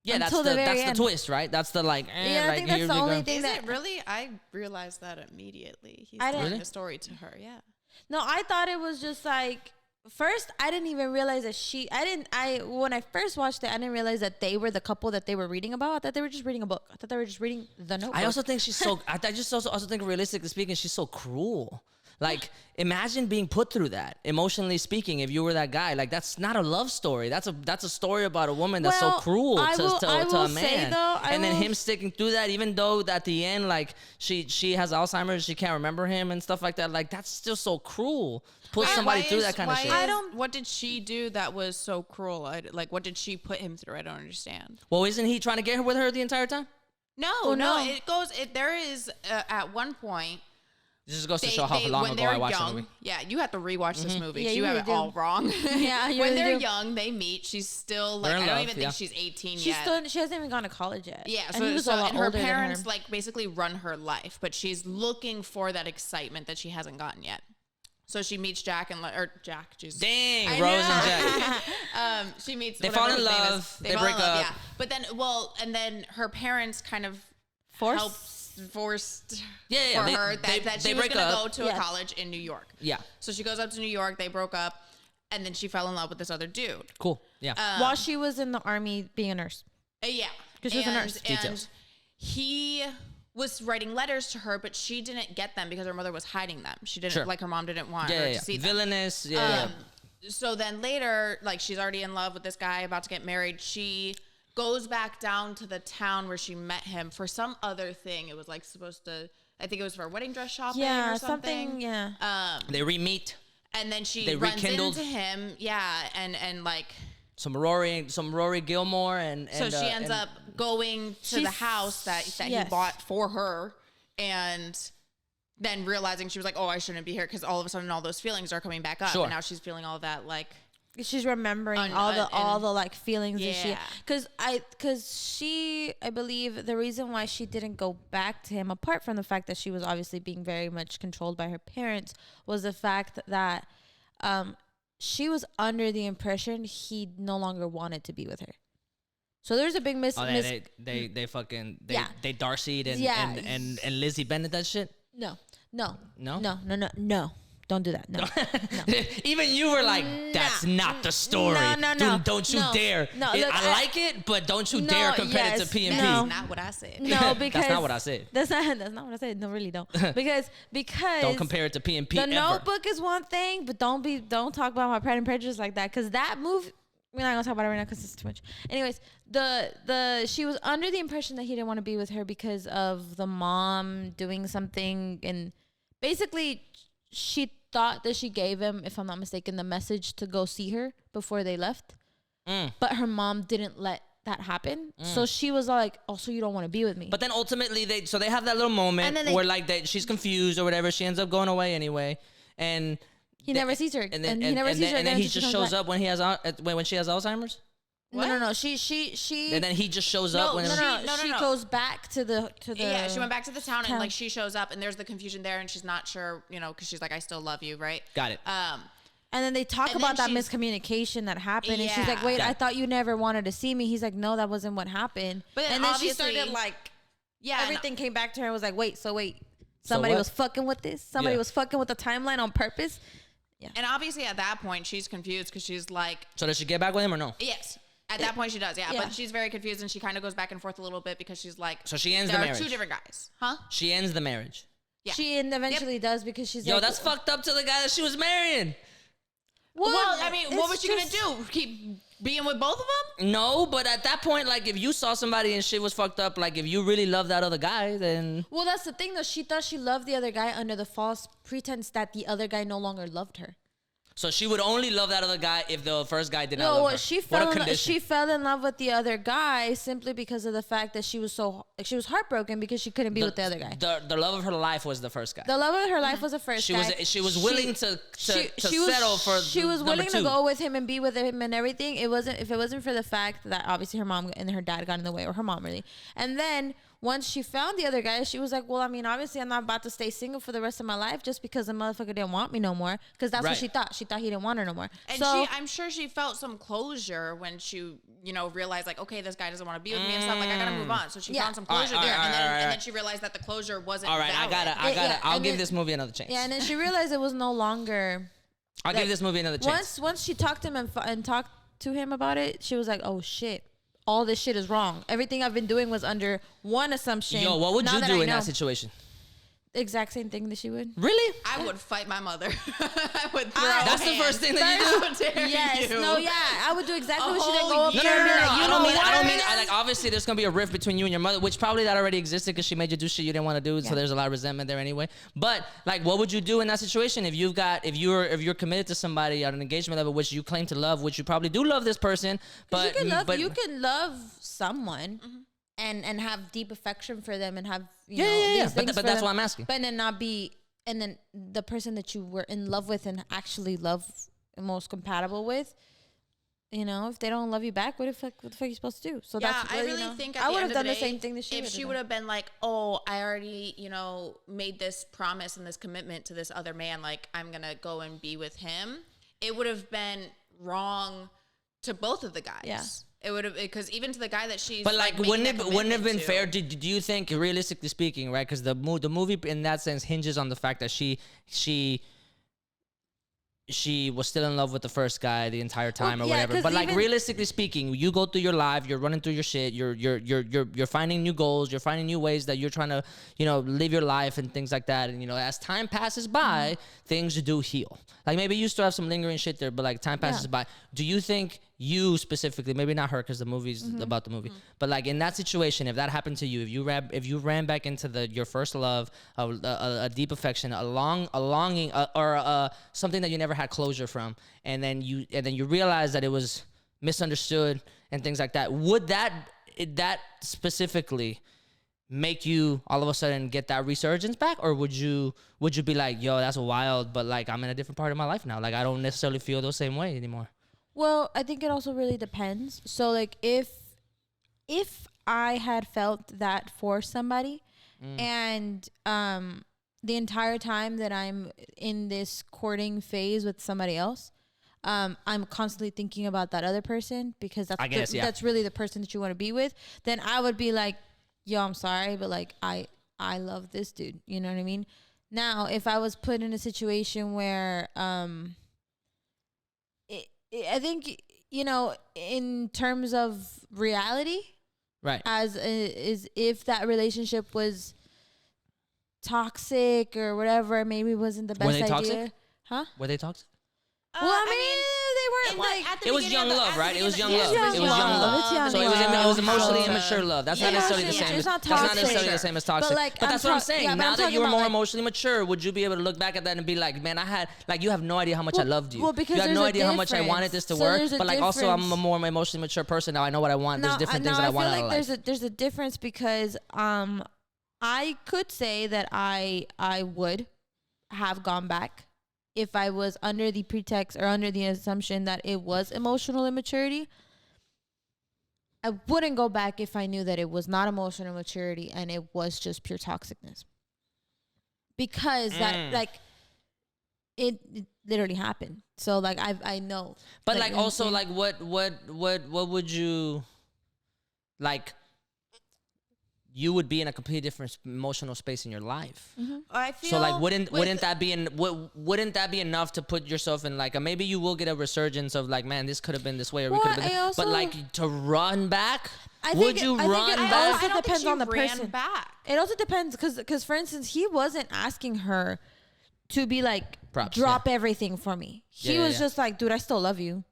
Speaker 3: Yeah,
Speaker 4: Until the very
Speaker 3: that's
Speaker 4: end.
Speaker 3: the twist, right? That's the like.
Speaker 4: Yeah, I
Speaker 3: like,
Speaker 4: think that's
Speaker 3: here
Speaker 4: the
Speaker 3: we
Speaker 4: only
Speaker 3: go.
Speaker 4: thing
Speaker 5: Is
Speaker 4: that
Speaker 5: it really? I realized that immediately. He's
Speaker 4: I
Speaker 5: telling
Speaker 3: didn't-
Speaker 5: the story to her. Yeah.
Speaker 4: No, I thought it was just like first I didn't even realize that when I first watched it, I didn't realize that they were the couple that they were reading about. I thought they were just reading a book. I thought they were just reading The Notebook.
Speaker 3: I also think she's so. I just also think, realistically speaking, she's so cruel. Like, imagine being put through that, emotionally speaking. If you were that guy, like that's not a love story. That's a story about a woman that's so
Speaker 4: Well,
Speaker 3: cruel
Speaker 4: I
Speaker 3: to
Speaker 4: will
Speaker 3: a
Speaker 4: say,
Speaker 3: man.
Speaker 4: though,
Speaker 3: and then him sticking through that, even though at the end, like she has Alzheimer's, she can't remember him and stuff like that. Like that's still so cruel. Put somebody through that kind of shit.
Speaker 5: What did she do that was so cruel? What did she put him through? I don't understand.
Speaker 3: Well, isn't he trying to get her with her the entire time?
Speaker 5: No,
Speaker 4: Oh,
Speaker 5: no.
Speaker 4: no.
Speaker 5: There is at one point.
Speaker 3: This just goes to show how long
Speaker 5: when
Speaker 3: ago I
Speaker 5: they're
Speaker 3: watched the
Speaker 5: young,
Speaker 3: movie.
Speaker 5: yeah, you have to rewatch this movie.
Speaker 4: Yeah,
Speaker 5: 'cause
Speaker 4: you
Speaker 5: you have
Speaker 4: really
Speaker 5: it
Speaker 4: do.
Speaker 5: all wrong.
Speaker 4: Yeah, you
Speaker 5: when
Speaker 4: really
Speaker 5: they're
Speaker 4: do.
Speaker 5: young, they meet. She's still like
Speaker 3: They're in
Speaker 5: I don't
Speaker 3: love,
Speaker 5: even
Speaker 3: yeah.
Speaker 5: think she's 18
Speaker 4: She's
Speaker 5: yet.
Speaker 4: still, she hasn't even gone to college yet.
Speaker 5: Yeah,
Speaker 4: and he was a lot
Speaker 5: and her
Speaker 4: older than
Speaker 5: parents
Speaker 4: her.
Speaker 5: like basically run her life, but she's looking for that excitement that she hasn't gotten yet. So she meets Jack or Jack, Jesus.
Speaker 3: Dang,
Speaker 5: I
Speaker 3: Rose
Speaker 5: know.
Speaker 3: and Jack.
Speaker 5: She meets.
Speaker 3: They
Speaker 5: whatever
Speaker 3: fall in
Speaker 5: his name is.
Speaker 3: love, they
Speaker 5: fall
Speaker 3: break
Speaker 5: in love,
Speaker 3: up.
Speaker 5: Yeah, but then and then her parents kind of forced
Speaker 3: Yeah,
Speaker 5: for
Speaker 3: they-
Speaker 5: her
Speaker 3: they-
Speaker 5: that
Speaker 3: they
Speaker 5: she was
Speaker 3: break
Speaker 5: going to
Speaker 3: up.
Speaker 5: go to
Speaker 4: Yeah.
Speaker 5: a college in New York.
Speaker 3: Yeah,
Speaker 5: So she goes up to New York. They broke up, and then she fell in love with this other dude.
Speaker 3: cool. Yeah.
Speaker 4: While she was in the army being a nurse.
Speaker 5: Yeah,
Speaker 4: 'Cause she was a nurse.
Speaker 5: And
Speaker 3: Details.
Speaker 5: he was writing letters to her, but she didn't get them because her mother was hiding them. She didn't
Speaker 3: Sure.
Speaker 5: like her mom didn't want
Speaker 3: yeah,
Speaker 5: her
Speaker 3: yeah,
Speaker 5: to see them.
Speaker 3: villainous. Yeah,
Speaker 5: So then later, like she's already in love with this guy, about to get married. She goes back down to the town where she met him for some other thing. It was like supposed to, I think it was for wedding dress shopping
Speaker 4: Yeah,
Speaker 5: or something.
Speaker 4: yeah.
Speaker 3: They re-meet.
Speaker 5: And then she
Speaker 3: They
Speaker 5: runs
Speaker 3: rekindled.
Speaker 5: into him. Yeah. And like,
Speaker 3: Some Rory Gilmore and
Speaker 5: so she ends
Speaker 3: and-
Speaker 5: up going to the
Speaker 4: She's-
Speaker 5: house that he
Speaker 4: yes.
Speaker 5: bought for her, and then realizing she was like, oh, I shouldn't be here, because all of a sudden all those feelings are coming back up.
Speaker 3: Sure.
Speaker 5: And now she's feeling all that like,
Speaker 4: She's remembering
Speaker 5: Un-
Speaker 4: all
Speaker 5: and-
Speaker 4: the like feelings that she,
Speaker 5: Yeah.
Speaker 4: because I believe the reason why she didn't go back to him, apart from the fact that she was obviously being very much controlled by her parents, was the fact that she was under the impression he no longer wanted to be with her. So there's a big
Speaker 3: they fucking
Speaker 4: Yeah.
Speaker 3: they Darcy and,
Speaker 4: Yeah.
Speaker 3: and Lizzie Bennett that shit.
Speaker 4: no. Don't do that. No.
Speaker 3: Even you were like, that's not the story.
Speaker 4: No.
Speaker 3: Don't you
Speaker 4: No.
Speaker 3: dare.
Speaker 4: No,
Speaker 3: I
Speaker 4: look,
Speaker 3: like it, but don't you
Speaker 4: No,
Speaker 3: dare compare it
Speaker 4: yes,
Speaker 3: to PMP.
Speaker 4: no.
Speaker 5: that's not what I said.
Speaker 4: No, because
Speaker 3: That's not what I said.
Speaker 4: That's not what I said. No, really don't. Because
Speaker 3: Don't compare it to PMP
Speaker 4: The
Speaker 3: ever.
Speaker 4: Notebook is one thing, but don't talk about my Pride and Prejudice like that, because that movie. We're not gonna talk about it right now because it's too much. Anyways, she was under the impression that he didn't want to be with her because of the mom doing something, and basically she thought that she gave him, if I'm not mistaken, the message to go see her before they left. But her mom didn't let that happen. So she was like, "Oh, so you don't want to be with me?"
Speaker 3: But then ultimately they have that little moment
Speaker 4: And then
Speaker 3: where like she's confused or whatever. She ends up going away anyway, and
Speaker 4: he never sees her,
Speaker 3: and then
Speaker 4: he never sees her
Speaker 3: and then
Speaker 4: again
Speaker 3: he
Speaker 4: until she
Speaker 3: just
Speaker 4: comes
Speaker 3: shows
Speaker 4: back.
Speaker 3: up when she has Alzheimer's.
Speaker 4: No. She.
Speaker 3: And then he just shows up when
Speaker 5: No.
Speaker 4: She goes back to the.
Speaker 5: Yeah, she went back to the town,
Speaker 4: town.
Speaker 5: and like she shows up, and there's the confusion there, and she's not sure, because she's like, I still love you, right?
Speaker 3: Got it.
Speaker 4: And then they talk
Speaker 5: And
Speaker 4: about that
Speaker 5: then she's-
Speaker 4: miscommunication that happened, and she's like,
Speaker 5: Yeah.
Speaker 4: "Wait,
Speaker 3: Got
Speaker 4: I
Speaker 3: it.
Speaker 4: thought you never wanted to see me." He's like, "No, that wasn't what happened."
Speaker 5: But then
Speaker 4: and then she
Speaker 5: obviously-
Speaker 4: started like,
Speaker 5: Yeah, and-
Speaker 4: everything came back to her and was like, "Wait, somebody
Speaker 3: what?
Speaker 4: was fucking with this. Somebody
Speaker 3: Yeah.
Speaker 4: was fucking with the timeline on purpose."
Speaker 5: And obviously at that point she's confused because she's like,
Speaker 3: So does she get back with him or no?
Speaker 5: yes. At that point she does, yeah.
Speaker 4: Yeah.
Speaker 5: But she's very confused, and she kind of goes back and forth a little bit because she's like,
Speaker 3: So she ends
Speaker 5: there
Speaker 3: the
Speaker 5: are
Speaker 3: marriage.
Speaker 5: two different guys, huh?
Speaker 3: She ends the marriage.
Speaker 5: Yeah.
Speaker 4: She eventually does, because she's
Speaker 3: Yo,
Speaker 4: like,
Speaker 3: that's fucked up to the guy that she was marrying.
Speaker 5: Well, I mean, what was
Speaker 4: it's
Speaker 5: she
Speaker 4: just-
Speaker 5: gonna do? Keep being with both of them?
Speaker 3: No, but at that point, like if you saw somebody and shit was fucked up, like if you really love that other guy, then
Speaker 4: Well, that's the thing though. She thought she loved the other guy under the false pretense that the other guy no longer loved her.
Speaker 3: so she would only love that other guy if the first guy did not
Speaker 4: No,
Speaker 3: love
Speaker 4: well,
Speaker 3: her.
Speaker 4: she
Speaker 3: What a
Speaker 4: fell
Speaker 3: condition.
Speaker 4: she fell in love with the other guy simply because of the fact that she was heartbroken because she couldn't be with the other guy.
Speaker 3: The love of her life was the first guy.
Speaker 4: The love of her life was the first
Speaker 3: She
Speaker 4: guy.
Speaker 3: was willing to settle for
Speaker 4: She was
Speaker 3: number
Speaker 4: willing
Speaker 3: two.
Speaker 4: to go with him and be with him and everything. If it wasn't for the fact that obviously her mom and her dad got in the way, or her mom really. And then once she found the other guy, she was like, well, I mean, obviously I'm not about to stay single for the rest of my life just because the motherfucker didn't want me no more. Because that's
Speaker 3: Right.
Speaker 4: what she thought. She thought he didn't want her no more.
Speaker 5: And
Speaker 4: so
Speaker 5: I'm sure she felt some closure when she, realized like, okay, this guy doesn't want to be with me and stuff. Like, I gotta move on. So she
Speaker 4: Yeah.
Speaker 5: found some closure there,
Speaker 3: Alright,
Speaker 5: and then
Speaker 3: alright.
Speaker 5: and then she realized that the closure wasn't.
Speaker 3: All right,
Speaker 5: valid.
Speaker 3: I'll
Speaker 4: and
Speaker 3: give
Speaker 4: then-
Speaker 3: this movie another chance.
Speaker 4: yeah, and then she realized it was no longer.
Speaker 3: I'll give this movie another chance.
Speaker 4: Once she talked to him and talked to him about it, she was like, "Oh shit, all this shit is wrong. Everything I've been doing was under one assumption."
Speaker 3: Yo, what would
Speaker 4: Now
Speaker 3: you
Speaker 4: I
Speaker 3: do in
Speaker 4: know."
Speaker 3: that situation?
Speaker 4: Exact same thing that she would.
Speaker 3: Really?
Speaker 5: I would fight my mother. I would throw
Speaker 3: That's the
Speaker 5: hands.
Speaker 3: first thing that you do?
Speaker 5: How dare
Speaker 4: Yes,
Speaker 5: you?
Speaker 4: no, yeah, I would do exactly
Speaker 5: A
Speaker 4: what she did.
Speaker 5: whole
Speaker 4: Go up
Speaker 5: year.
Speaker 4: there and be like,
Speaker 3: I
Speaker 4: "You
Speaker 3: don't
Speaker 4: know
Speaker 3: mean.
Speaker 4: what?"
Speaker 3: I don't mean. Like obviously, there's gonna be a rift between you and your mother, which probably that already existed because she made you do shit you didn't want to do. So there's a lot of resentment there anyway. But like, what would you do in that situation if if you're committed to somebody at an engagement level, which you claim to love, which you probably do love this person, but
Speaker 4: you can love someone. And have deep affection for them and have
Speaker 3: Yeah.
Speaker 4: these
Speaker 3: But
Speaker 4: things
Speaker 3: but
Speaker 4: for
Speaker 3: that's
Speaker 4: them,
Speaker 3: why I'm asking.
Speaker 4: But then not be and then the person that you were in love with and actually love and most compatible with, you know, if they don't love you back, what the fuck are you supposed to do? So
Speaker 5: Yeah,
Speaker 4: that's
Speaker 5: I
Speaker 4: really,
Speaker 5: really
Speaker 4: you know,
Speaker 5: think at
Speaker 4: I
Speaker 5: the
Speaker 4: would
Speaker 5: end
Speaker 4: have
Speaker 5: of
Speaker 4: done
Speaker 5: the
Speaker 4: the
Speaker 5: day,
Speaker 4: same thing that she
Speaker 5: if she would have been like, oh, I already, you know, made this promise and this commitment to this other man, like I'm gonna go and be with him, it would have been wrong to both of the guys.
Speaker 4: Yeah.
Speaker 5: It would have, because even to the guy that she's
Speaker 3: But like,
Speaker 5: making
Speaker 3: wouldn't
Speaker 5: that
Speaker 3: it have been
Speaker 5: commitment
Speaker 3: fair?
Speaker 5: to.
Speaker 3: Do you think, realistically speaking, right? Because the movie in that sense hinges on the fact that she was still in love with the first guy the entire time,
Speaker 4: Well,
Speaker 3: or
Speaker 4: yeah,
Speaker 3: whatever.
Speaker 4: 'cause
Speaker 3: But like,
Speaker 4: even-
Speaker 3: realistically speaking, you go through your life, you're running through your shit, you're finding new goals, you're finding new ways that you're trying to, you know, live your life and things like that. And you know, as time passes by, things do heal. Like maybe you still have some lingering shit there, but like time passes by. Do you think you specifically, maybe not her because the movie's about the movie, but like in that situation, if that happened to you, if you ran back into your first love, a deep affection, a longing, or something that you never had closure from, and then you realize that it was misunderstood and things like that, would that specifically make you all of a sudden get that resurgence back, or would you be like, yo, that's wild, but like I'm in a different part of my life now, like I don't necessarily feel the same way anymore?
Speaker 4: Well, I think it also really depends. So like if I had felt that for somebody and the entire time that I'm in this courting phase with somebody else, I'm constantly thinking about that other person because that's really the person that you want to be with, then I would be like, yo, I'm sorry, but like I love this dude. You know what I mean? Now, if I was put in a situation where I think, you know, in terms of reality,
Speaker 3: Right.
Speaker 4: is if that relationship was toxic or whatever, maybe wasn't the best
Speaker 3: Were they
Speaker 4: idea.
Speaker 3: toxic?
Speaker 4: Huh?
Speaker 3: Were they toxic?
Speaker 4: Well, I mean, they weren't like.
Speaker 3: It was young love, right? It was young love.
Speaker 4: It was young love. It's young
Speaker 3: So it
Speaker 4: love.
Speaker 3: was emotionally
Speaker 4: Yeah.
Speaker 3: immature love. That's not necessarily the same.
Speaker 4: It's not
Speaker 3: That's not
Speaker 4: toxic.
Speaker 3: necessarily the same as toxic.
Speaker 4: But, like,
Speaker 3: But that's what I'm saying.
Speaker 4: yeah, but
Speaker 3: Now
Speaker 4: I'm
Speaker 3: that
Speaker 4: talking
Speaker 3: you were
Speaker 4: about,
Speaker 3: more
Speaker 4: like-
Speaker 3: emotionally mature, would you be able to look back at that and be like, man, you have no idea how much I loved you.
Speaker 4: well, because
Speaker 3: you have
Speaker 4: there's
Speaker 3: no
Speaker 4: a
Speaker 3: idea how much I
Speaker 4: difference.
Speaker 3: wanted this to
Speaker 4: So
Speaker 3: work.
Speaker 4: there's a
Speaker 3: But like also, I'm a
Speaker 4: difference.
Speaker 3: more emotionally mature person now. I know what I want. There's different things that I want out of life.
Speaker 4: There's a difference because I could say that I would have gone back if I was under the pretext or under the assumption that it was emotional immaturity. I wouldn't go back if I knew that it was not emotional immaturity and it was just pure toxicness. Because that like it literally happened. So like I know.
Speaker 3: But like
Speaker 4: you know
Speaker 3: also
Speaker 4: what I'm saying?
Speaker 3: like what would you like? You would be in a completely different emotional space in your life.
Speaker 5: I feel
Speaker 3: So like,
Speaker 5: with-
Speaker 3: wouldn't that be enough to put yourself in like maybe you will get a resurgence of like, man, this could have been this way or we
Speaker 4: Well,
Speaker 3: could have been.
Speaker 4: I
Speaker 3: But
Speaker 4: also-
Speaker 3: like to run back,
Speaker 4: I
Speaker 3: would
Speaker 4: think
Speaker 3: you
Speaker 4: I think
Speaker 3: run
Speaker 4: it
Speaker 3: back?
Speaker 4: also
Speaker 5: I don't think
Speaker 4: depends
Speaker 5: she
Speaker 4: on the
Speaker 5: ran
Speaker 4: person.
Speaker 5: back.
Speaker 4: It also depends because for instance, he wasn't asking her to be like
Speaker 3: Props,
Speaker 4: drop everything for me. He
Speaker 3: Yeah,
Speaker 4: was
Speaker 3: yeah.
Speaker 4: just like, dude, I still love you.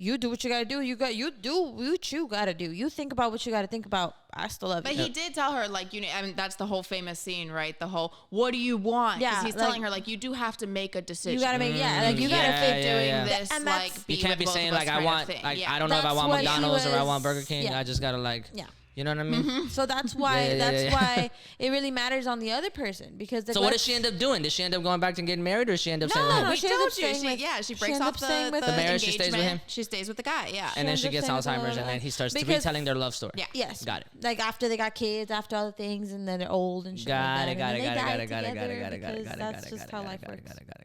Speaker 4: You do what you gotta do. You do what you gotta do. You think about what you gotta think about. I still love
Speaker 5: But
Speaker 4: you.
Speaker 5: he did tell her, like, you know, I mean, that's the whole famous scene, right? The whole, what do you want?
Speaker 4: Yeah,
Speaker 5: He's
Speaker 4: like-
Speaker 5: telling her, like, you do have to make a decision.
Speaker 4: You gotta make like you gotta
Speaker 3: Yeah,
Speaker 4: fit
Speaker 3: yeah,
Speaker 5: doing
Speaker 3: yeah.
Speaker 5: this,
Speaker 4: And
Speaker 5: like,
Speaker 4: that's-
Speaker 5: be
Speaker 3: You can't
Speaker 5: with
Speaker 3: be
Speaker 5: both
Speaker 3: saying
Speaker 5: of us
Speaker 3: like I
Speaker 5: kind of
Speaker 3: want
Speaker 5: thing.
Speaker 3: like
Speaker 5: Yeah.
Speaker 3: I don't know if I
Speaker 4: That's
Speaker 3: want
Speaker 4: what he
Speaker 3: McDonald's or I
Speaker 4: was-
Speaker 3: want Burger King.
Speaker 4: yeah.
Speaker 3: I just gotta like
Speaker 4: Yeah.
Speaker 3: You know what I mean?
Speaker 4: So that's why
Speaker 3: Yeah.
Speaker 4: why it really matters on the other person because
Speaker 3: So what did she end up doing? Did she end up going back and getting married, or did she end up staying with
Speaker 4: no,
Speaker 3: him?
Speaker 4: no,
Speaker 5: We
Speaker 4: she ends
Speaker 5: told
Speaker 4: up
Speaker 5: you.
Speaker 4: staying with-
Speaker 5: She
Speaker 4: she
Speaker 5: breaks
Speaker 4: ends
Speaker 5: off
Speaker 4: up staying with
Speaker 5: the
Speaker 4: the
Speaker 3: marriage, she stays with
Speaker 5: engagement.
Speaker 3: him?
Speaker 5: She stays with the guy, yeah.
Speaker 3: And then
Speaker 4: ends
Speaker 3: she
Speaker 4: up
Speaker 3: gets
Speaker 4: staying with
Speaker 3: Alzheimer's,
Speaker 4: the-
Speaker 3: and then he starts
Speaker 4: because-
Speaker 3: retelling their love story.
Speaker 5: Yeah.
Speaker 4: Yes.
Speaker 3: Got it.
Speaker 4: Like after they got kids, after all the things, and then they're old and shit
Speaker 3: Got
Speaker 4: like
Speaker 3: it,
Speaker 4: that.
Speaker 3: got it,
Speaker 4: and then
Speaker 3: got it,
Speaker 4: they
Speaker 3: got
Speaker 4: died
Speaker 3: it, got it, got it,
Speaker 4: together
Speaker 3: got it, got it,
Speaker 4: because
Speaker 3: got it,
Speaker 4: that's
Speaker 3: got it,
Speaker 4: just
Speaker 3: got
Speaker 4: how
Speaker 3: it,
Speaker 4: life
Speaker 3: got it,
Speaker 4: works.
Speaker 3: got it, got it.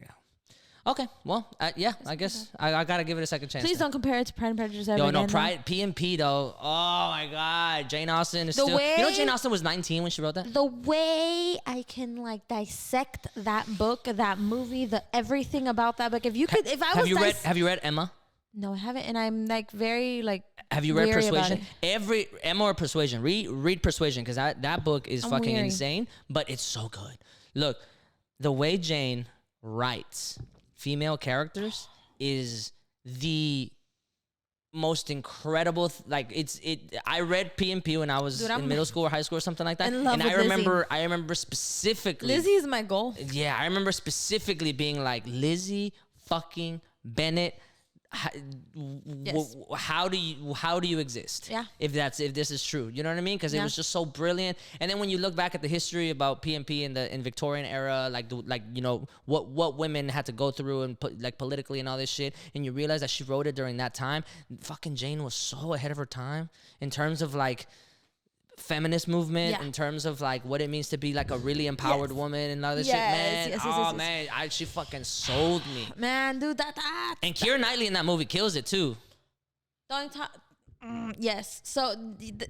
Speaker 3: Okay, well, yeah, I guess I gotta give it a second chance.
Speaker 4: Please
Speaker 3: then.
Speaker 4: don't compare it to Pride and Prejudice ever
Speaker 3: Yo,
Speaker 4: again.
Speaker 3: no,
Speaker 4: though.
Speaker 3: Pride, P&P though. Oh my God, Jane Austen is
Speaker 4: The
Speaker 3: still. You know,
Speaker 4: way-
Speaker 3: Jane Austen was 19 when she wrote that.
Speaker 4: The way I can like dissect that book, that movie, the everything about that book. If you could, if I was
Speaker 3: Have you read Emma?
Speaker 4: No, I haven't, and I'm like very like.
Speaker 3: Have you read
Speaker 4: weary about
Speaker 3: Persuasion?
Speaker 4: it.
Speaker 3: Emma or Persuasion. Read Persuasion because that book is
Speaker 4: I'm
Speaker 3: fucking
Speaker 4: weary.
Speaker 3: insane, but it's so good. Look, the way Jane writes female characters is the most incredible. I read P&P when I was
Speaker 4: Dude,
Speaker 3: in
Speaker 4: I'm
Speaker 3: middle school or high school or something like that,
Speaker 4: in love
Speaker 3: and
Speaker 4: with
Speaker 3: I remember specifically.
Speaker 4: Lizzie is my goal.
Speaker 3: Yeah, I remember specifically being like, Lizzie fucking Bennett,
Speaker 4: Yes.
Speaker 3: how do you exist?
Speaker 4: Yeah.
Speaker 3: If this is true, you know what I mean? Because it
Speaker 4: Yeah.
Speaker 3: was just so brilliant. And then when you look back at the history about PMP in Victorian era, like you know what women had to go through and like politically and all this shit, and you realize that she wrote it during that time. Fucking Jane was so ahead of her time in terms of like feminist movement,
Speaker 4: Yeah.
Speaker 3: in terms of like what it means to be like a really empowered woman and all this shit, man.
Speaker 4: Yes.
Speaker 3: Man, she fucking sold me.
Speaker 4: Man, dude, that.
Speaker 3: And Keira Knightley in that movie kills it too.
Speaker 4: Don't talk. Yes. So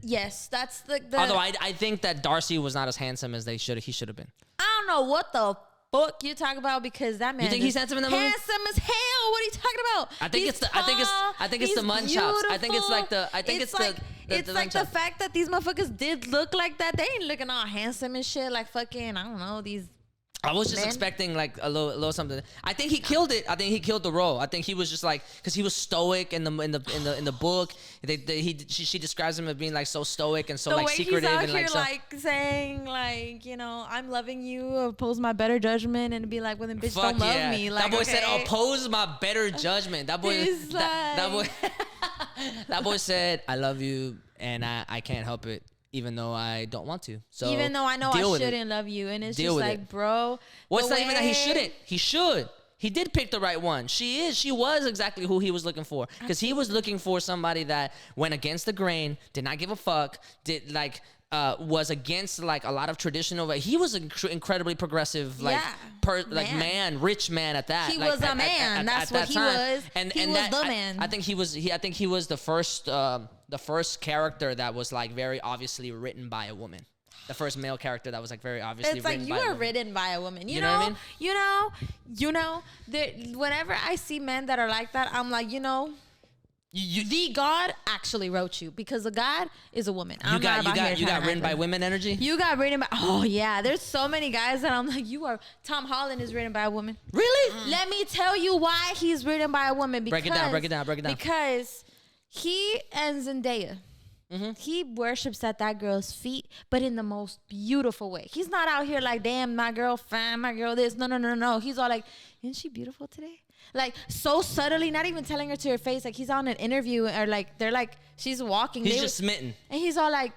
Speaker 4: yes, that's the.
Speaker 3: Although I think that Darcy was not as handsome as he should have been.
Speaker 4: I don't know what the fuck you talk about because that man.
Speaker 3: You think he's handsome in the movie?
Speaker 4: Handsome as hell. What are you talking about?
Speaker 3: I think it's the mud chops. I think it's like the
Speaker 4: the fact that these motherfuckers did look like that. They ain't looking all handsome and shit like fucking, I don't know, these.
Speaker 3: I was just expecting like a little something. I think he killed it. I think he killed the role. I think he was just like, because he was stoic in the book. She describes him as being like so stoic and so
Speaker 4: The
Speaker 3: like
Speaker 4: way
Speaker 3: secretive
Speaker 4: he's out
Speaker 3: and
Speaker 4: here
Speaker 3: like so.
Speaker 4: like saying like, you know, I'm loving you, oppose my better judgment, and be like, well then bitch
Speaker 3: Fuck
Speaker 4: don't love
Speaker 3: yeah.
Speaker 4: me. Like,
Speaker 3: that boy
Speaker 4: okay.
Speaker 3: said, oppose my better judgment. That boy,
Speaker 4: He's
Speaker 3: that boy,
Speaker 4: like-
Speaker 3: that boy said, I love you, and I can't help it, even though I don't want to. So
Speaker 4: even though I know
Speaker 3: deal
Speaker 4: I
Speaker 3: with it.
Speaker 4: shouldn't love you, and it's
Speaker 3: Deal
Speaker 4: just
Speaker 3: with
Speaker 4: like,
Speaker 3: it.
Speaker 4: bro.
Speaker 3: Well, it's
Speaker 4: the
Speaker 3: not even that he
Speaker 4: way-
Speaker 3: shouldn't. He should. He did pick the right one. She was exactly who he was looking for. Because he was looking for somebody that went against the grain, did not give a fuck, did like was against like a lot of traditional. Like, he was incredibly progressive, like
Speaker 4: man.
Speaker 3: rich man at that.
Speaker 4: He
Speaker 3: like,
Speaker 4: was a man. That's what he was. He was the man.
Speaker 3: I think he was the first character that was like very obviously written by a woman. The first male character that was like very obviously
Speaker 4: It's like
Speaker 3: written
Speaker 4: you
Speaker 3: by a
Speaker 4: are
Speaker 3: woman.
Speaker 4: written by a woman. You
Speaker 3: You
Speaker 4: know,
Speaker 3: know what I mean?
Speaker 4: You know. Whenever I see men that are like that, I'm like, you know, the God actually wrote you because the God is a woman.
Speaker 3: You got written by
Speaker 4: women.
Speaker 3: women energy.
Speaker 4: You got written by. Oh yeah, there's so many guys that I'm like, you are. Tom Holland is written by a woman.
Speaker 3: Really?
Speaker 4: Let me tell you why he's written by a woman. Because,
Speaker 3: Break it down.
Speaker 4: Because he and Zendaya. He worships at that girl's feet, but in the most beautiful way. He's not out here like, damn, my girl fine, my girl this. No. He's all like, isn't she beautiful today? Like, so subtly, not even telling her to her face. Like, he's on an interview or like, they're like, she's walking.
Speaker 3: He's just smitten.
Speaker 4: And he's all like,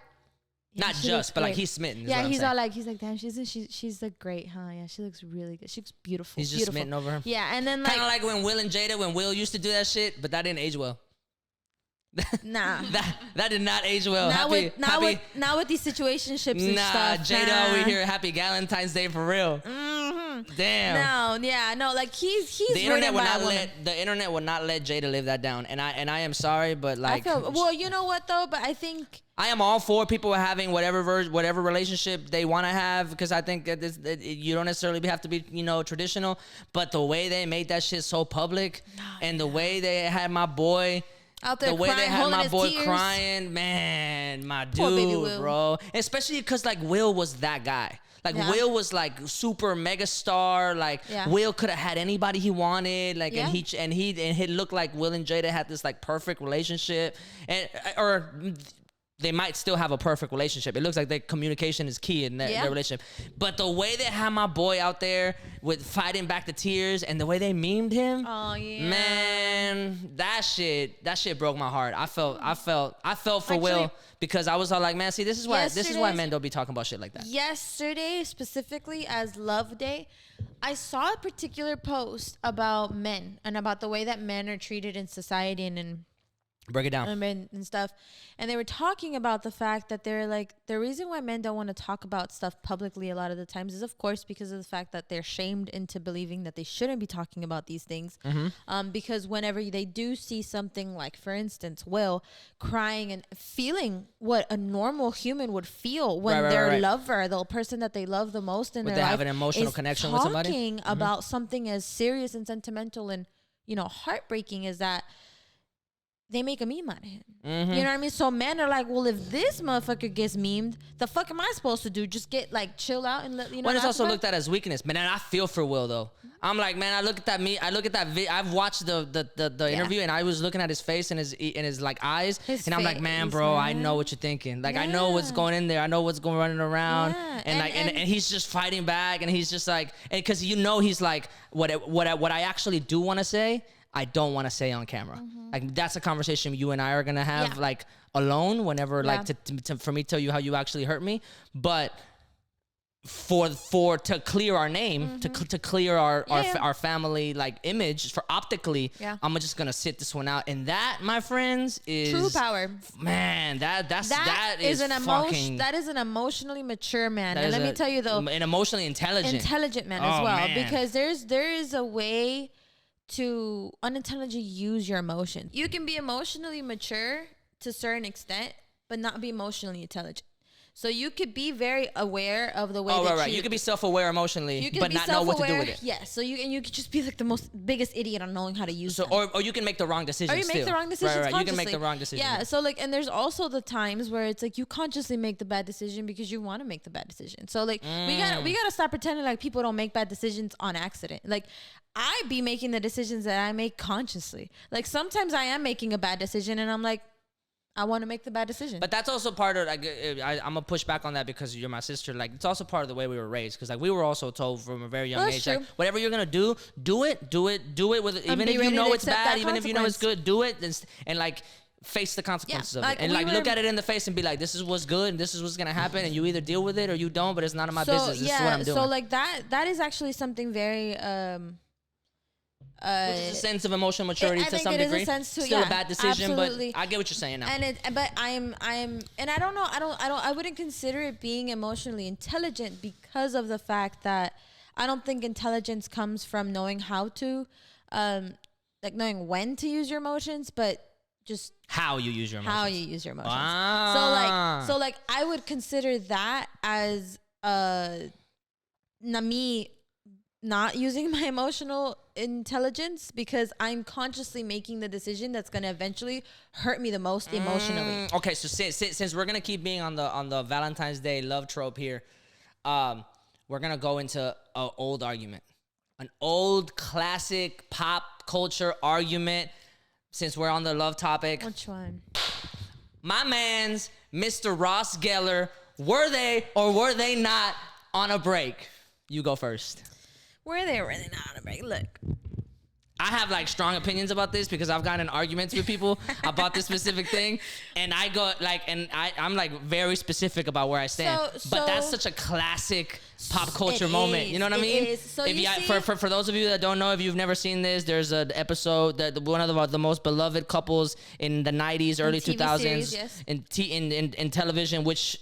Speaker 4: yeah,
Speaker 3: Not
Speaker 4: she
Speaker 3: just,
Speaker 4: looks
Speaker 3: but like
Speaker 4: great.
Speaker 3: he's smitten. Is
Speaker 4: Yeah,
Speaker 3: what I'm
Speaker 4: he's
Speaker 3: saying.
Speaker 4: all like, he's like, damn, she's like great, huh? Yeah, she looks really good. She looks beautiful.
Speaker 3: He's just
Speaker 4: beautiful.
Speaker 3: smitten over her.
Speaker 4: Yeah, and then
Speaker 3: Kind of
Speaker 4: like,
Speaker 3: like when Will and Jada, when Will used to do that shit, but that didn't age well.
Speaker 4: nah.
Speaker 3: That did not age well.
Speaker 4: Not with these situationships and
Speaker 3: Nah,
Speaker 4: stuff.
Speaker 3: Jada over here, happy Valentine's Day for real. Damn.
Speaker 4: No, like he's
Speaker 3: The internet
Speaker 4: written
Speaker 3: would
Speaker 4: by a
Speaker 3: not
Speaker 4: woman.
Speaker 3: the internet would not let Jada live that down, and I am sorry, but like
Speaker 4: Well, you know what though? But I think
Speaker 3: I am all for people having whatever relationship they want to have, because I think that you don't necessarily have to be, you know, traditional, but the way they made that shit so public, and the way they had my boy
Speaker 4: out there
Speaker 3: the way
Speaker 4: crying,
Speaker 3: they had
Speaker 4: holding
Speaker 3: my
Speaker 4: his
Speaker 3: boy
Speaker 4: tears.
Speaker 3: crying, man, my
Speaker 4: Poor baby
Speaker 3: dude,
Speaker 4: Will.
Speaker 3: bro. Especially because like Will was that guy. Like
Speaker 4: Yeah.
Speaker 3: Will was like super mega star. Like
Speaker 4: Yeah.
Speaker 3: Will could have had anybody he wanted. Like
Speaker 4: Yeah.
Speaker 3: and he looked like Will and Jada had this like perfect relationship, and or they might still have a perfect relationship. It looks like their communication is key in their relationship. But the way they had my boy out there with fighting back the tears, and the way they memed him,
Speaker 4: Oh yeah.
Speaker 3: man, that shit broke my heart. I felt for
Speaker 4: Actually,
Speaker 3: Will, because I was all like, man, see, this is why
Speaker 4: yesterday's-
Speaker 3: men don't be talking about shit like that.
Speaker 4: Yesterday, specifically as Love Day, I saw a particular post about men and about the way that men are treated in society and
Speaker 3: Break it down.
Speaker 4: and stuff, and they were talking about the fact that they're like, the reason why men don't want to talk about stuff publicly a lot of the times is of course because of the fact that they're shamed into believing that they shouldn't be talking about these things. Because whenever they do see something, like for instance Will crying and feeling what a normal human would feel when their lover, the person that they love the most in
Speaker 3: Would
Speaker 4: their
Speaker 3: they
Speaker 4: life,
Speaker 3: have an emotional
Speaker 4: is
Speaker 3: connection with somebody?
Speaker 4: talking about something as serious and sentimental and, you know, heartbreaking as that, they make a meme out of him. You know what I mean? So men are like, well, if this motherfucker gets memed, the fuck am I supposed to do? Just get like chill out and let, you know.
Speaker 3: When it's
Speaker 4: laugh
Speaker 3: also
Speaker 4: about it?
Speaker 3: looked at as weakness. Man, and I feel for Will though. I'm like, man, I look at that I've watched the interview, and I was looking at his face and his like eyes, and I'm like, man, bro, I know what you're thinking. Like, I know what's going in there. I know what's going running around, and he's just fighting back, and he's just like, and because he's like, what I actually do want to say, I don't want to say on camera. Like, that's a conversation you and I are gonna have like alone whenever like for me to tell you how you actually hurt me, but. To clear our name, to clear our family like image for optically, I'm just gonna sit this one out, and that, my friends, is
Speaker 4: true power.
Speaker 3: Man, that is
Speaker 4: an
Speaker 3: fucking.
Speaker 4: That is an emotionally mature man, and let me tell you though,
Speaker 3: an emotionally intelligent
Speaker 4: man as well,
Speaker 3: man.
Speaker 4: because there is a way to unintelligently use your emotions. You can be emotionally mature to a certain extent, but not be emotionally intelligent. So you could be very aware of the way.
Speaker 3: Oh, right. You could be self-aware emotionally, but not know what to do with it.
Speaker 4: Yeah. So you could just be like the biggest idiot on knowing how to use them.
Speaker 3: Or you can make the wrong decisions.
Speaker 4: Or you make the wrong decisions.
Speaker 3: Right. You can make the wrong decision.
Speaker 4: Yeah. So like, and there's also the times where it's like you consciously make the bad decision because you want to make the bad decision. So like we gotta stop pretending like people don't make bad decisions on accident. Like, I be making the decisions that I make consciously. Like, sometimes I am making a bad decision and I'm like, I want to make the bad decision.
Speaker 3: But that's also part of, like, I'm going to push back on that because you're my sister. Like, it's also part of the way we were raised. Because, like, we were also told from a very young age, like, whatever you're going to do it with, even if you know it's bad, even if you know it's good, do it. And like, face the consequences of it. And, like, look at it in the face and be like, this is what's good and this is what's going to happen. And you either deal with it or you don't, but it's none of my business. This is what I'm doing.
Speaker 4: So, like, that is actually something very...
Speaker 3: which is a sense of emotional maturity to some degree. Still a bad decision, absolutely. But I get what you're saying now.
Speaker 4: But I'm, and I don't know. I wouldn't consider it being emotionally intelligent because of the fact that I don't think intelligence comes from knowing how to, like knowing when to use your emotions, but just
Speaker 3: how you use your emotions.
Speaker 4: How you use your emotions. So like I would consider that as me not using my emotional intelligence because I'm consciously making the decision that's going to eventually hurt me the most emotionally.
Speaker 3: Okay, so since we're going to keep being on the Valentine's Day love trope here, we're going to go into an old argument. An old classic pop culture argument since we're on the love topic.
Speaker 4: Which one?
Speaker 3: My man's Mr. Ross Geller, were they or were they not on a break? You go first.
Speaker 4: Were they not on a break? Look.
Speaker 3: I have like strong opinions about this because I've gotten in arguments with people about this specific thing, and I go like, and I'm like very specific about where I stand. But that's such a classic pop culture moment. You know what I mean?
Speaker 4: Is. So
Speaker 3: for those of you that don't know, if you've never seen this, there's an episode that one of the most beloved couples in the 90s, early 2000s
Speaker 4: series, yes.
Speaker 3: in television, which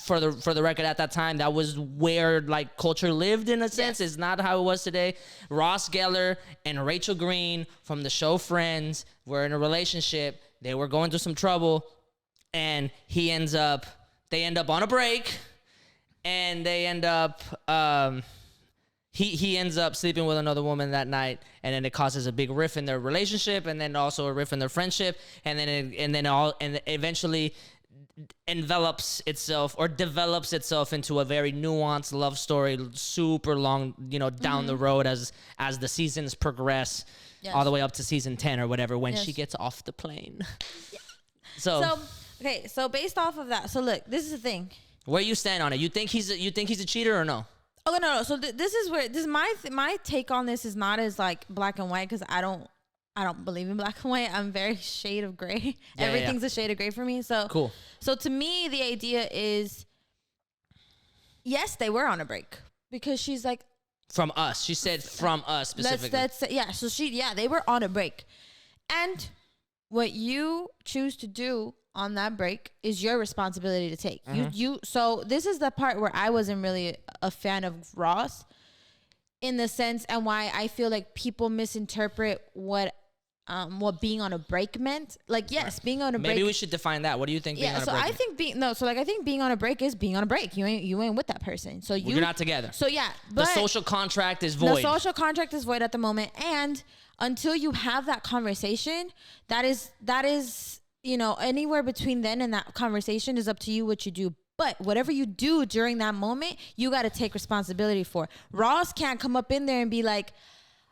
Speaker 3: for the record at that time, that was where like culture lived in a sense. It's not how it was today. Ross Geller and Rachel Green from the show Friends were in a relationship. They were going through some trouble, and they end up on a break, and they end up he ends up sleeping with another woman that night, and then it causes a big rift in their relationship, and then also a rift in their friendship, and then eventually develops itself into a very nuanced love story, super long, down the road as the seasons progress, all the way up to season 10 or whatever, when she gets off the plane. So
Speaker 4: based off of that, so look, this is the thing.
Speaker 3: Where you stand on it? You think he's a cheater or no?
Speaker 4: Oh no. So this is my take on this is not as like black and white, because I don't believe in black and white. I'm very shade of gray. Everything's a shade of gray for me. So
Speaker 3: cool.
Speaker 4: So to me, the idea is, yes, they were on a break because she's like,
Speaker 3: from us. She said from us specifically.
Speaker 4: So they were on a break, and what you choose to do on that break is your responsibility to take. So this is the part where I wasn't really a fan of Ross, in the sense, and why I feel like people misinterpret what being on a break meant. Like, yes, being on a break.
Speaker 3: Maybe we should define that. What do you think being on a break?
Speaker 4: I think being on a break is being on a break. You ain't with that person. So you're
Speaker 3: not together.
Speaker 4: So yeah,
Speaker 3: but the social contract is void.
Speaker 4: The social contract is void at the moment, and until you have that conversation, that is anywhere between then and that conversation is up to you what you do But whatever you do during that moment, you got to take responsibility for. Ross can't come up in there and be like,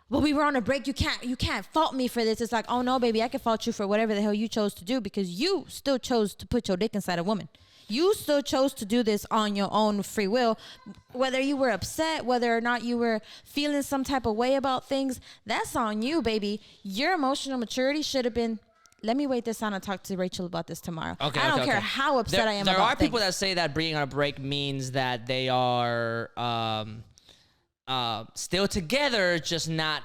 Speaker 4: well, we were on a break. You can't fault me for this. It's like, oh no, baby, I can fault you for whatever the hell you chose to do, because you still chose to put your dick inside a woman. You still chose to do this on your own free will. Whether you were upset, whether or not you were feeling some type of way about things, that's on you, baby. Your emotional maturity should have been, let me wait this out and talk to Rachel about this tomorrow. I don't care how upset I am about things.
Speaker 3: There are people that say that being on a break means that they are still together, just not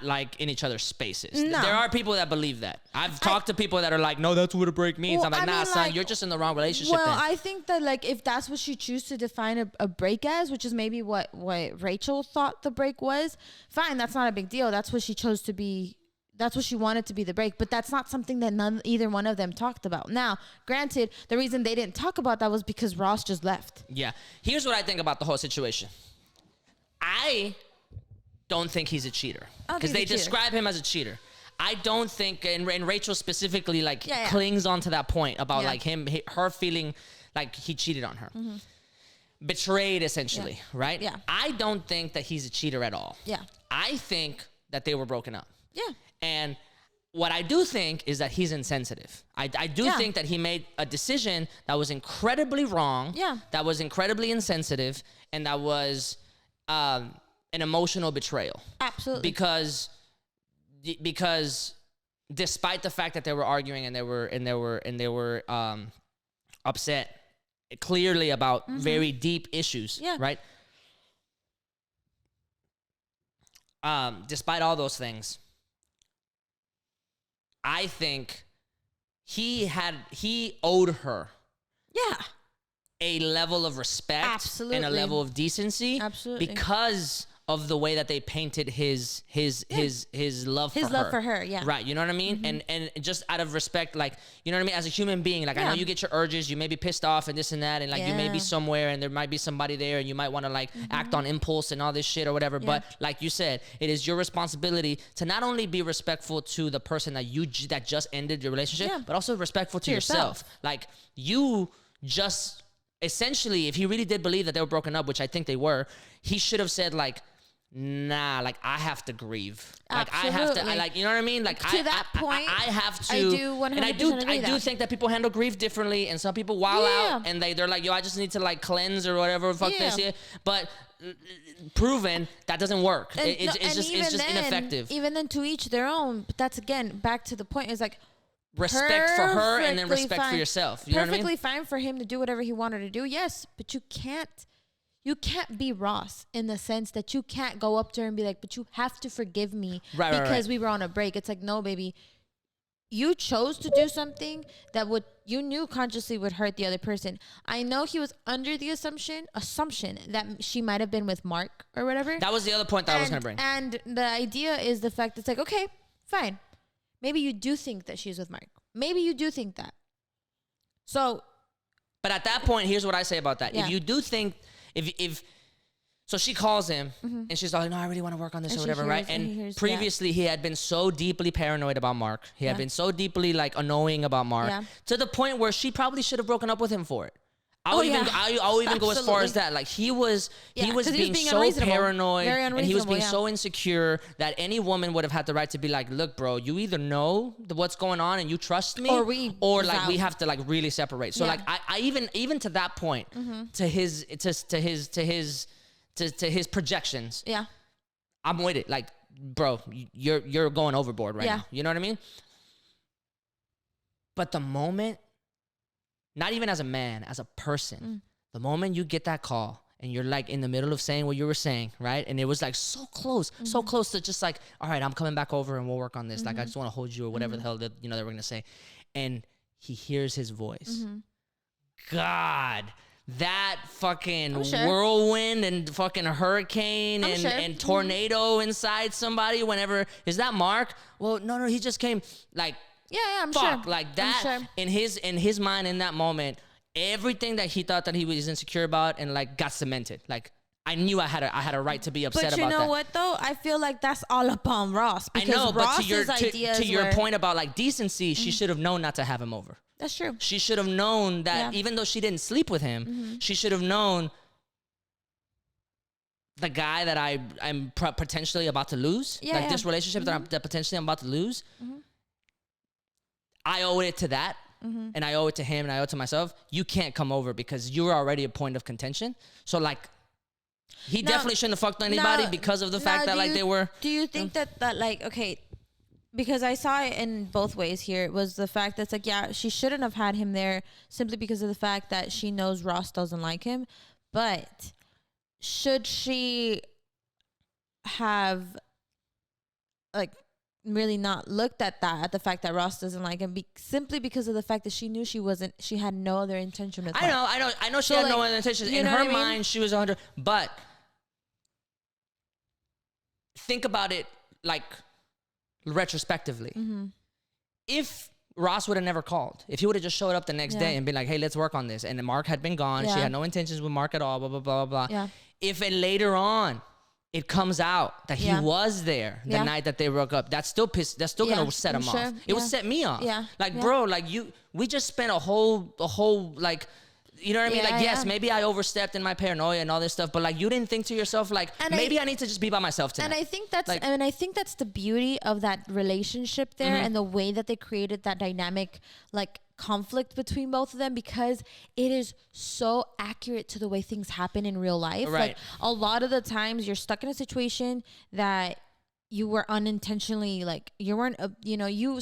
Speaker 3: like in each other's spaces.
Speaker 4: No.
Speaker 3: There are people that believe that. I've talked to people that are like, no, that's what a break means.
Speaker 4: Well,
Speaker 3: I'm like, nah, son,
Speaker 4: like,
Speaker 3: you're just in the wrong relationship.
Speaker 4: Well,
Speaker 3: then.
Speaker 4: I think that like if that's what you choose to define a break as, which is maybe what Rachel thought the break was, fine, that's not a big deal. That's what she chose to be. That's what she wanted to be the break, but that's not something that either one of them talked about. Now, granted, the reason they didn't talk about that was because Ross just left.
Speaker 3: Yeah. Here's what I think about the whole situation. I don't think he's a cheater, because they describe him as a cheater. I don't think, and Rachel specifically clings onto that point about like her feeling like he cheated on her. Mm-hmm. Betrayed, essentially, right?
Speaker 4: Yeah.
Speaker 3: I don't think that he's a cheater at all.
Speaker 4: Yeah.
Speaker 3: I think that they were broken up.
Speaker 4: Yeah.
Speaker 3: And what I do think is that he's insensitive. I do think that he made a decision that was incredibly wrong, that was incredibly insensitive, and that was an emotional betrayal.
Speaker 4: Absolutely.
Speaker 3: Because despite the fact that they were arguing and they were upset clearly about very deep issues, right? Despite all those things, I think he owed her a level of respect and a level of decency, because of the way that they painted his love for her. Right, you know what I mean? And just out of respect, like, you know what I mean, as a human being, like, I know you get your urges, you may be pissed off and this and that, and like you may be somewhere and there might be somebody there and you might want to like act on impulse and all this shit or whatever, but like you said, it is your responsibility to not only be respectful to the person that just ended your relationship, but also respectful to yourself. Like, you just essentially, if he really did believe that they were broken up, which I think they were, he should have said like, nah, like, I have to grieve. Like,
Speaker 4: Absolutely.
Speaker 3: I have to, like, you know what I mean? Like,
Speaker 4: to that point,
Speaker 3: I have to.
Speaker 4: I do 100%
Speaker 3: and I
Speaker 4: agree
Speaker 3: do think that people handle grief differently, and some people wild out, and they're like, yo, I just need to like cleanse or whatever. Fuck this shit. But proven that doesn't work. It's just ineffective.
Speaker 4: Even then, to each their own. But that's again back to the point. Is like
Speaker 3: respect for her and then respect for yourself. You know what I mean?
Speaker 4: Perfectly fine for him to do whatever he wanted to do. Yes, but you can't be Ross in the sense that you can't go up to her and be like, but you have to forgive me because we were on a break. It's like, no, baby, you chose to do something that you knew consciously would hurt the other person. I know he was under the assumption that she might have been with Mark or whatever.
Speaker 3: That was the other point that I was going to bring.
Speaker 4: And the idea is the fact it's like, okay, fine. Maybe you do think that she's with Mark. Maybe you do think that. So.
Speaker 3: But at that point, here's what I say about that. If you do think, so she calls him and she's like, no, I really want to work on this or whatever, right? And previously he had been so deeply paranoid about Mark. He had been so deeply like annoying about Mark to the point where she probably should have broken up with him for it. I'll even go as far as that. Like, he was being so paranoid and he was being so insecure that any woman would have had the right to be like, look, bro, you either know what's going on and you trust me, or like we have to like really separate. So like I even to that point, to his projections, I'm with it. Like, bro, you're going overboard right now. You know what I mean? But the moment, not even as a man, as a person, the moment you get that call and you're like in the middle of saying what you were saying, right? And it was like so close to just like, all right, I'm coming back over and we'll work on this. Like, I just want to hold you or whatever the hell that, they were going to say. And he hears his voice. God, that fucking whirlwind and fucking hurricane and tornado inside somebody whenever, is that Mark? Well, no, he just came like,
Speaker 4: I'm sure.
Speaker 3: Like that in his mind in that moment, everything that he thought that he was insecure about and like got cemented. Like, I knew I had a right to be upset about that.
Speaker 4: But you know what though? I feel like that's all upon Ross. Because
Speaker 3: I know, but
Speaker 4: to your
Speaker 3: point about like decency, she should have known not to have him over.
Speaker 4: That's true.
Speaker 3: She should have known that
Speaker 4: Yeah.
Speaker 3: even though she didn't sleep with him, she should have known the guy that I'm potentially about to lose,
Speaker 4: Yeah,
Speaker 3: this relationship that potentially I'm about to lose, I owe it to that, and I owe it to him, and I owe it to myself. You can't come over because you were already a point of contention. So like, he definitely shouldn't have fucked anybody because of the fact that like they were.
Speaker 4: Do you think that like, okay, because I saw it in both ways here. It was the fact that's like, yeah, she shouldn't have had him there simply because of the fact that she knows Ross doesn't like him, but should she have like really not looked at the fact that Ross doesn't like him simply because of the fact that she knew she had no other intention with him.
Speaker 3: I know she
Speaker 4: So,
Speaker 3: had
Speaker 4: like,
Speaker 3: no other intentions.
Speaker 4: you
Speaker 3: In
Speaker 4: know
Speaker 3: her
Speaker 4: what I mean?
Speaker 3: mind, she was 100. But think about it like retrospectively. If Ross would have never called, if he would have just showed up the next day and been like, hey, let's work on this, and then Mark had been gone, she had no intentions with Mark at all, blah, blah, blah, blah, blah.
Speaker 4: Yeah.
Speaker 3: If it later on it comes out that he was there the night that they broke up, that's still gonna set him off. It would set me off.
Speaker 4: Yeah.
Speaker 3: Like,
Speaker 4: Yeah.
Speaker 3: bro, like we just spent a whole like, you know what I mean?
Speaker 4: Yeah,
Speaker 3: Like, yes,
Speaker 4: yeah.
Speaker 3: maybe I overstepped in my paranoia and all this stuff, but like, you didn't think to yourself, like,
Speaker 4: And
Speaker 3: maybe I need to just be by myself tonight.
Speaker 4: And I think that's
Speaker 3: Like-
Speaker 4: I think that's the beauty of that relationship there and the way that they created that dynamic like conflict between both of them, because it is so accurate to the way things happen in real life.
Speaker 3: Right.
Speaker 4: Like a lot of the times you're stuck in a situation that you were unintentionally, like you weren't,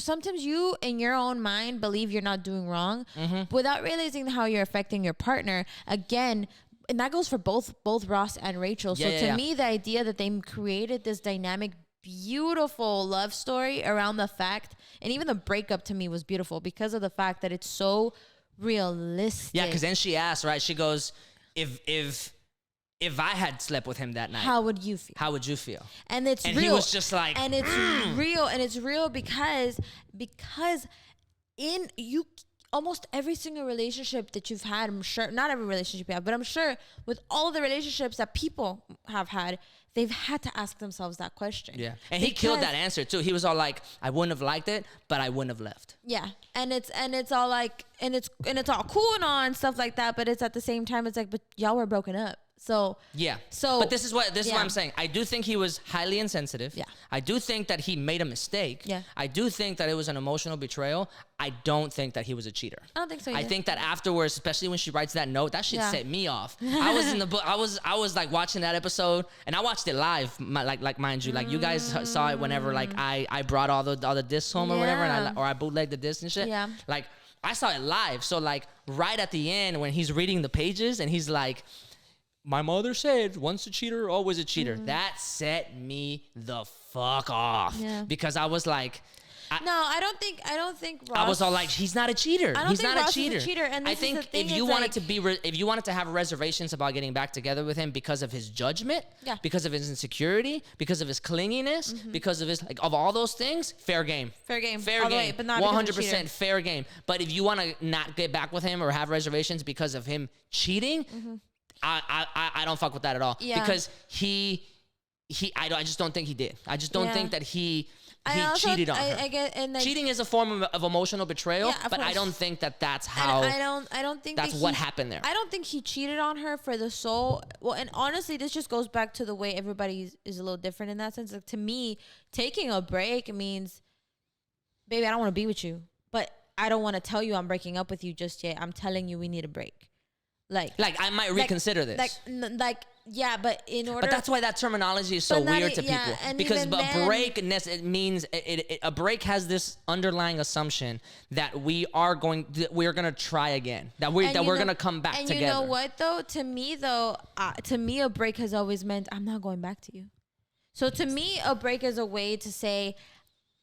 Speaker 4: sometimes you in your own mind believe you're not doing wrong without realizing how you're affecting your partner. Again, and that goes for both Ross and Rachel. So to me, the idea that they created this dynamic, beautiful love story around the fact, and even the breakup to me was beautiful because of the fact that it's so realistic.
Speaker 3: Yeah, because then she asked, right? She goes, if I had slept with him that night,
Speaker 4: how would you feel?
Speaker 3: how would you feel?
Speaker 4: And it's
Speaker 3: And
Speaker 4: real.
Speaker 3: he was just like,
Speaker 4: and it's real because in you almost every single relationship that you've had, I'm sure, not every relationship you have, but I'm sure with all the relationships that people have had, they've had to ask themselves that question.
Speaker 3: yeah. And he killed that answer too. He was all like, I wouldn't have liked it, but I wouldn't have left.
Speaker 4: Yeah, and it's all like, and it's all cool and all and stuff like that, but it's at the same time, it's like, but y'all were broken up. So
Speaker 3: Yeah.
Speaker 4: So-
Speaker 3: but this is what
Speaker 4: yeah.
Speaker 3: I'm saying. I do think he was highly insensitive.
Speaker 4: Yeah.
Speaker 3: I do think that he made a mistake.
Speaker 4: Yeah.
Speaker 3: I do think that it was an emotional betrayal. I don't think that he was a cheater.
Speaker 4: I don't think so
Speaker 3: I
Speaker 4: either.
Speaker 3: think that afterwards, especially when she writes that note, that shit
Speaker 4: Yeah.
Speaker 3: set me off. I was in the book. I was like watching that episode, and I watched it live. Like mind you, like you guys saw it whenever like I brought all the discs home or whatever, and I bootlegged the discs and shit.
Speaker 4: Yeah.
Speaker 3: Like I saw it live. So like right at the end when he's reading the pages and he's like, my mother said, once a cheater, always a cheater. That set me the fuck off.
Speaker 4: Yeah.
Speaker 3: Because I was like,
Speaker 4: no, I don't think Ross,
Speaker 3: I was all like, he's not a cheater.
Speaker 4: I don't
Speaker 3: He's
Speaker 4: think
Speaker 3: not
Speaker 4: Ross
Speaker 3: a
Speaker 4: is a
Speaker 3: cheater.
Speaker 4: cheater, and
Speaker 3: I
Speaker 4: this is
Speaker 3: think
Speaker 4: the thing,
Speaker 3: if you
Speaker 4: it's
Speaker 3: wanted
Speaker 4: like-
Speaker 3: to be, if you wanted to have reservations about getting back together with him because of his judgment,
Speaker 4: Yeah.
Speaker 3: because of his insecurity, because of his clinginess, because of his of all those things, fair game.
Speaker 4: Fair game.
Speaker 3: Fair
Speaker 4: All the
Speaker 3: game.
Speaker 4: way, but not because of
Speaker 3: 100% fair game. But if you want to not get back with him or have reservations because of him cheating, I don't fuck with that at all.
Speaker 4: Yeah.
Speaker 3: Because I just don't think he did. I just don't
Speaker 4: Yeah.
Speaker 3: think that he
Speaker 4: I also-
Speaker 3: cheated on her.
Speaker 4: I get, and like,
Speaker 3: Cheating is a form of emotional betrayal,
Speaker 4: Yeah, of
Speaker 3: but I
Speaker 4: course.
Speaker 3: don't think that that's
Speaker 4: and
Speaker 3: how.
Speaker 4: I don't think
Speaker 3: that's
Speaker 4: that
Speaker 3: what happened there.
Speaker 4: I don't think he cheated on her for the soul. Well, and honestly, this just goes back to the way everybody is a little different in that sense. Like, to me, taking a break means, baby, I don't want to be with you, but I don't want to tell you I'm breaking up with you just yet. I'm telling you we need a break. Like
Speaker 3: I might reconsider this.
Speaker 4: Yeah, but in order.
Speaker 3: But that's why that terminology is so
Speaker 4: But not
Speaker 3: weird
Speaker 4: e-
Speaker 3: to
Speaker 4: yeah,
Speaker 3: people.
Speaker 4: and
Speaker 3: Because
Speaker 4: even
Speaker 3: a
Speaker 4: then-
Speaker 3: break, it means a break has this underlying assumption that we're going to try again. That we're going to come back
Speaker 4: and
Speaker 3: together.
Speaker 4: you know what though? To me, a break has always meant I'm not going back to you. So to me, a break is a way to say,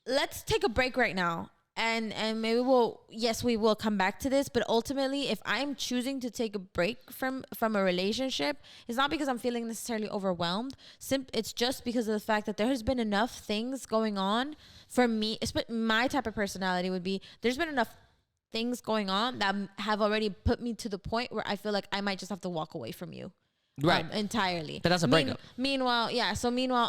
Speaker 4: let's take a break right now. And maybe we will come back to this, but ultimately, if I'm choosing to take a break from a relationship, it's not because I'm feeling necessarily overwhelmed. It's just because of the fact that there has been enough things going on for me. My type of personality would be, there's been enough things going on that have already put me to the point where I feel like I might just have to walk away from you.
Speaker 3: Right.
Speaker 4: Entirely.
Speaker 3: But that's a breakup.
Speaker 4: Meanwhile,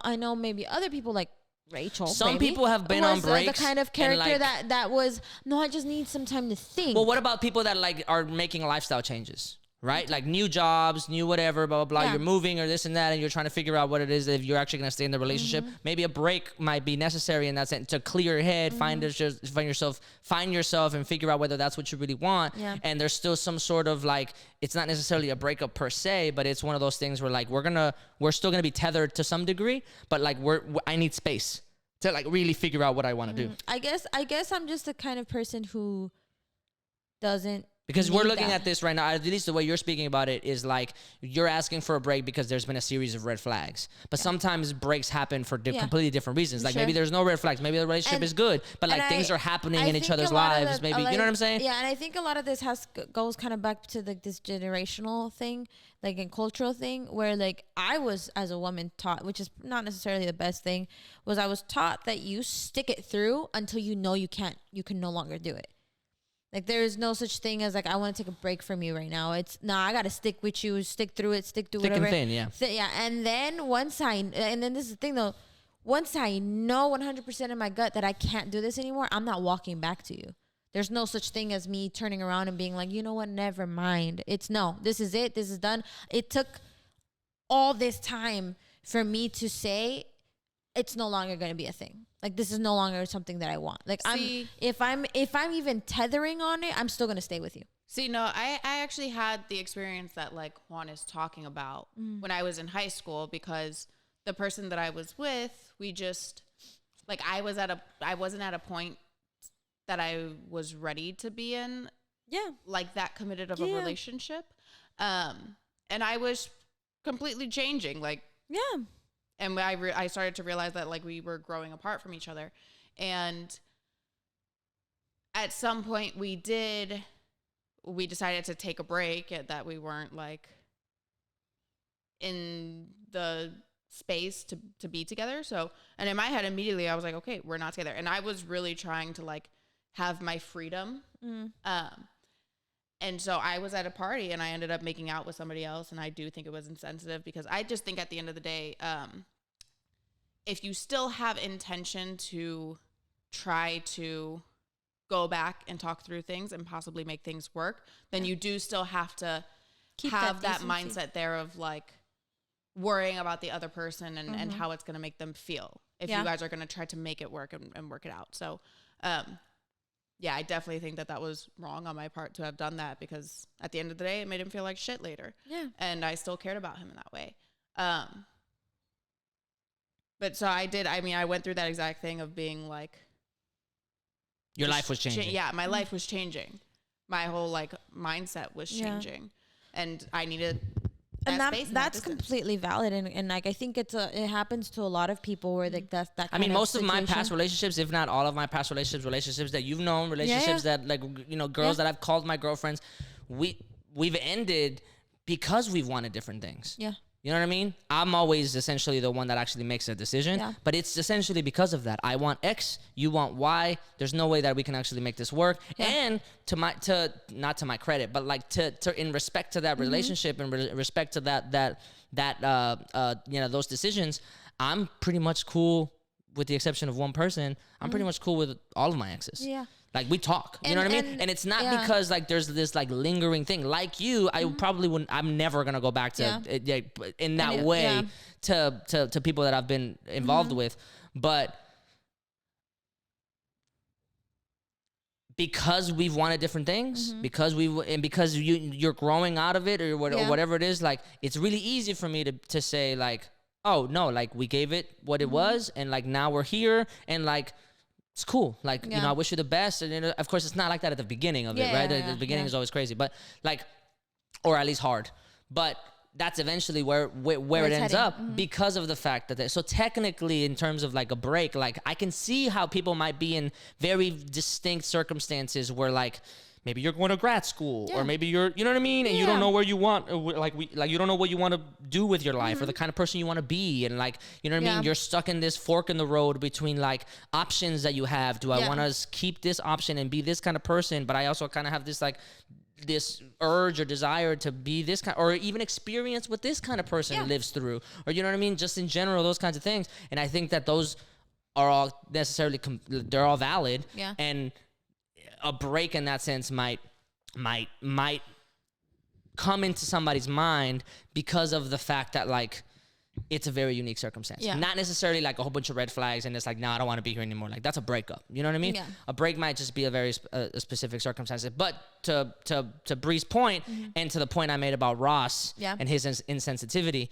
Speaker 4: I know maybe other people like Rachel.
Speaker 3: Some
Speaker 4: maybe,
Speaker 3: people have been on
Speaker 4: was,
Speaker 3: breaks
Speaker 4: the kind of
Speaker 3: and,
Speaker 4: character
Speaker 3: like-
Speaker 4: that was no. I just need some time to think.
Speaker 3: Well, what about people that like are making lifestyle changes? Right? Like new jobs, new whatever, blah, blah, blah.
Speaker 4: Yeah.
Speaker 3: You're moving or this and that, and you're trying to figure out what it is if you're actually going to stay in the relationship.
Speaker 4: Mm-hmm.
Speaker 3: Maybe a break might be necessary in that sense to clear your head, find yourself and figure out whether that's what you really want.
Speaker 4: Yeah.
Speaker 3: And there's still some sort of like, it's not necessarily a breakup per se, but it's one of those things where like, we're still going to be tethered to some degree, but like I need space to like really figure out what I want to do.
Speaker 4: I guess I'm just the kind of person who doesn't.
Speaker 3: Because we're
Speaker 4: need
Speaker 3: looking
Speaker 4: that.
Speaker 3: at this right now, at least the way you're speaking about it is like you're asking for a break because there's been a series of red flags. But sometimes breaks happen for completely different reasons. Like maybe
Speaker 4: Sure.
Speaker 3: there's no red flags. Maybe the relationship
Speaker 4: And-
Speaker 3: is good, but like
Speaker 4: and
Speaker 3: things are happening
Speaker 4: I
Speaker 3: in each
Speaker 4: think
Speaker 3: other's
Speaker 4: a lot of
Speaker 3: lives.
Speaker 4: the-
Speaker 3: Maybe, you know what I'm saying?
Speaker 4: Yeah, and I think a lot of this goes kind of back to like this generational thing, like a cultural thing, where like I was as a woman taught, which is not necessarily the best thing, was I was taught that you stick it through until you know you can no longer do it. Like there is no such thing as like I want to take a break from you right now. It's I gotta stick with you, stick through it, stick to
Speaker 3: Thick and
Speaker 4: whatever.
Speaker 3: thin, yeah.
Speaker 4: Yeah, and then and then this is the thing though, once I know 100% in my gut that I can't do this anymore, I'm not walking back to you. There's no such thing as me turning around and being like, you know what, never mind. It's no, this is it, this is done. It took all this time for me to say it's no longer going to be a thing. Like this is no longer something that I want. Like
Speaker 5: See-
Speaker 4: if I'm even tethering on it, I'm still going to stay with you.
Speaker 5: See, no, I actually had the experience that like Juan is talking about when I was in high school, because the person that I was with, we just like I wasn't at a point that I was ready to be in
Speaker 4: Yeah.
Speaker 5: like that committed of a
Speaker 4: Yeah.
Speaker 5: relationship. And I was completely changing, like,
Speaker 4: Yeah.
Speaker 5: and I started to realize that like we were growing apart from each other. And at some point we decided to take a break, that we weren't like in the space to be together. So, and in my head immediately I was like, okay, we're not together. And I was really trying to like have my freedom. And so I was at a party and I ended up making out with somebody else. And I do think it was insensitive, because I just think at the end of the day, if you still have intention to try to go back and talk through things and possibly make things work, then you do still have to
Speaker 4: Keep
Speaker 5: have
Speaker 4: that
Speaker 5: that
Speaker 4: decency.
Speaker 5: mindset there of like worrying about the other person and how it's going to make them feel if
Speaker 4: Yeah.
Speaker 5: you guys are going to try to make it work and work it out. So, yeah, I definitely think that was wrong on my part to have done that, because at the end of the day, it made him feel like shit later.
Speaker 4: Yeah.
Speaker 5: And I still cared about him in that way. But so I went through that exact thing of being like,
Speaker 3: Your
Speaker 5: just
Speaker 3: life was changing.
Speaker 5: yeah, my life was changing. My whole like mindset was
Speaker 4: Yeah.
Speaker 5: changing, and I needed that
Speaker 4: And
Speaker 5: space.
Speaker 4: that's
Speaker 5: distance.
Speaker 4: completely valid, and like I think it happens to a lot of people where like that
Speaker 3: I
Speaker 4: kind
Speaker 3: mean,
Speaker 4: of
Speaker 3: most of my
Speaker 4: situation.
Speaker 3: past relationships, if not all of my past relationships that you've known, relationships that like, you know, girls
Speaker 4: Yeah.
Speaker 3: that I've called my girlfriends, we've ended because we've wanted different things.
Speaker 4: Yeah.
Speaker 3: You know what I mean? I'm always essentially the one that actually makes a decision,
Speaker 4: Yeah.
Speaker 3: but it's essentially because of that. I want X, you want Y. There's no way that we can actually make this work.
Speaker 4: Yeah.
Speaker 3: And not to my credit, but like to in respect to that relationship and respect to that you know, those decisions, I'm pretty much cool, with the exception of one person. I'm pretty much cool with all of my exes.
Speaker 4: Yeah.
Speaker 3: Like we talk, you know what I mean?
Speaker 4: And-
Speaker 3: And it's not
Speaker 4: yeah.
Speaker 3: because like there's this like lingering thing. Like you, I probably wouldn't. I'm never gonna go back to
Speaker 4: Yeah.
Speaker 3: in that
Speaker 4: And
Speaker 3: way
Speaker 4: yeah.
Speaker 3: to people that I've been involved with. But because we've wanted different things, because you're growing out of it or
Speaker 4: Yeah.
Speaker 3: whatever it is, like it's really easy for me to say like, oh no, like we gave it what it was, and like now we're here, and like. It's cool. Like, you know,
Speaker 4: Yeah.
Speaker 3: I wish you the best. And, you know, of course, it's not like that at the beginning of it,
Speaker 4: Yeah,
Speaker 3: right?
Speaker 4: yeah,
Speaker 3: The beginning
Speaker 4: yeah.
Speaker 3: is always crazy. But, like, or at least hard. But that's eventually where it
Speaker 4: it's
Speaker 3: ends
Speaker 4: heading.
Speaker 3: up because of the fact that... So, technically, in terms of, like, a break, like, I can see how people might be in very distinct circumstances where, like... Maybe you're going to grad school, or maybe you're, you know what I mean, and you don't
Speaker 4: Yeah.
Speaker 3: know where you want, you don't know what you want to do with your life, or the kind of person you want to be, and like, you know what I mean.
Speaker 4: Yeah.
Speaker 3: You're stuck in this fork in the road between like options that you have. Do I
Speaker 4: Yeah.
Speaker 3: want to keep this option and be this kind of person, but I also kind of have this like this urge or desire to be this kind, or even experience what this kind of person
Speaker 4: Yeah.
Speaker 3: lives through, or you know what I mean, just in general, those kinds of things. And I think that those are all necessarily they're all valid.
Speaker 4: Yeah.
Speaker 3: And a break in that sense might come into somebody's mind because of the fact that like it's a very unique circumstance.
Speaker 4: Yeah.
Speaker 3: Not necessarily like a whole bunch of red flags and it's like, no, I don't want to be here anymore. Like that's a breakup. You know what I mean?
Speaker 4: Yeah.
Speaker 3: A break might just be a very a specific circumstance. But to Bree's point, and to the point I made about Ross and his insensitivity,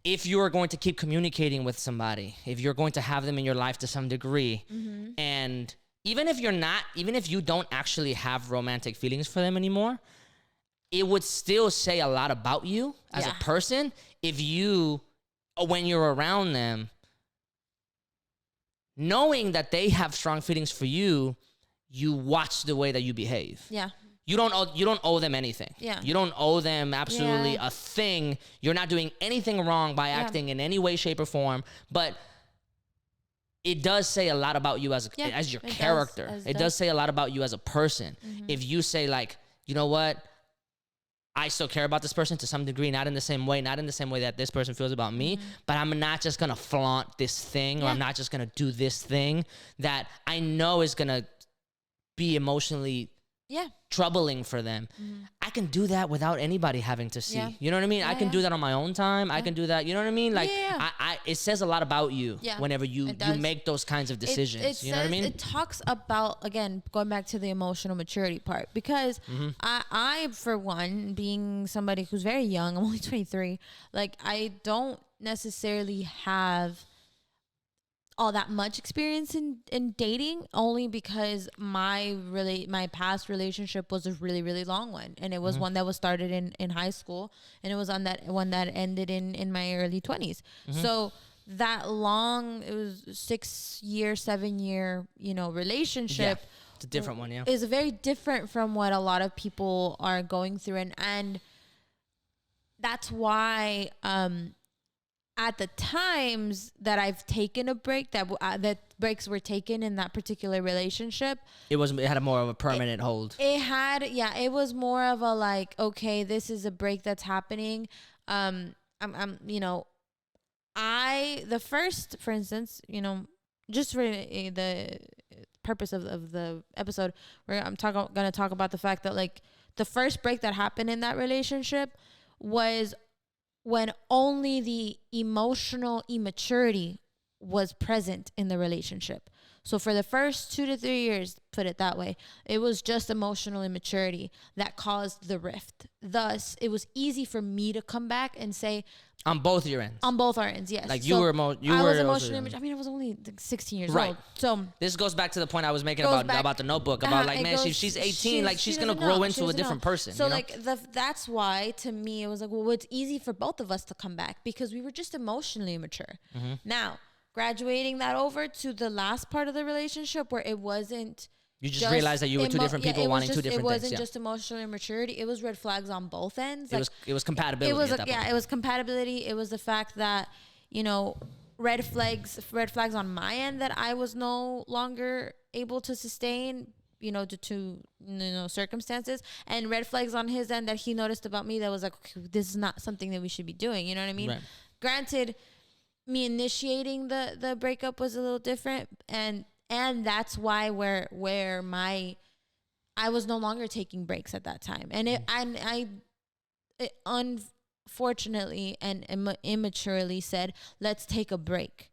Speaker 3: if you are going to keep communicating with somebody, if you're going to have them in your life to some degree, and even if you don't actually have romantic feelings for them anymore, it would still say a lot about you as a person if you, when you're around them, knowing that they have strong feelings for you, you watch the way that you behave.
Speaker 4: Yeah.
Speaker 3: You don't owe them anything.
Speaker 4: Yeah.
Speaker 3: You don't owe them absolutely a thing. You're not doing anything wrong by acting in any way, shape, or form. But it does say a lot about you as your character. It does say a lot about you as a person. If you say like, you know what, I still care about this person to some degree, not in the same way that this person feels about me, but I'm not just gonna flaunt this thing, or I'm not just gonna do this thing that I know is gonna be emotionally troubling for them. I can do that without anybody having to see. You know what I mean? I can do that on my own time. I can do that. You know what I mean? Like, it says a lot about you whenever you make those kinds of decisions. You know what I mean?
Speaker 4: It talks about, again, going back to the emotional maturity part, because I, for one, being somebody who's very young, I'm only 23, like, I don't necessarily have all that much experience in dating, only because my past relationship was a really, really long one, and it was one that was started in high school, and it was on that one that ended in my early 20s. So that long, it was 7 year relationship.
Speaker 3: It's a different one.
Speaker 4: Is very different from what a lot of people are going through, and that's why at the times that I've taken a break, that breaks were taken in that particular relationship, it
Speaker 3: had a more of a permanent hold.
Speaker 4: It was more of a like, okay, this is a break that's happening. For instance, just for the purpose of the episode, where I'm going to talk about the fact that like the first break that happened in that relationship was when only the emotional immaturity was present in the relationship. So for the first 2 to 3 years, put it that way, it was just emotional immaturity that caused the rift. Thus, it was easy for me to come back and say,
Speaker 3: on both your ends.
Speaker 4: On both our ends, yes.
Speaker 3: Like
Speaker 4: I was emotionally immature. I mean, I was only like 16 years old. So
Speaker 3: this goes back to the point I was making about the Notebook, about like, man, she's 18, like she's gonna grow into a different person.
Speaker 4: So like that's why, to me, it was like, well, it's easy for both of us to come back because we were just emotionally immature. Now, graduating that over to the last part of the relationship where it wasn't.
Speaker 3: You just realized that you were two different people wanting two different things.
Speaker 4: It wasn't just emotional immaturity. It was red flags on both ends. Like,
Speaker 3: it was compatibility.
Speaker 4: It was it was compatibility. It was the fact that, red flags on my end that I was no longer able to sustain, due to circumstances, and red flags on his end that he noticed about me that was like, okay, this is not something that we should be doing. You know what I mean? Right. Granted, me initiating the breakup was a little different, and that's why I was no longer taking breaks at that time. And I unfortunately and immaturely said, let's take a break.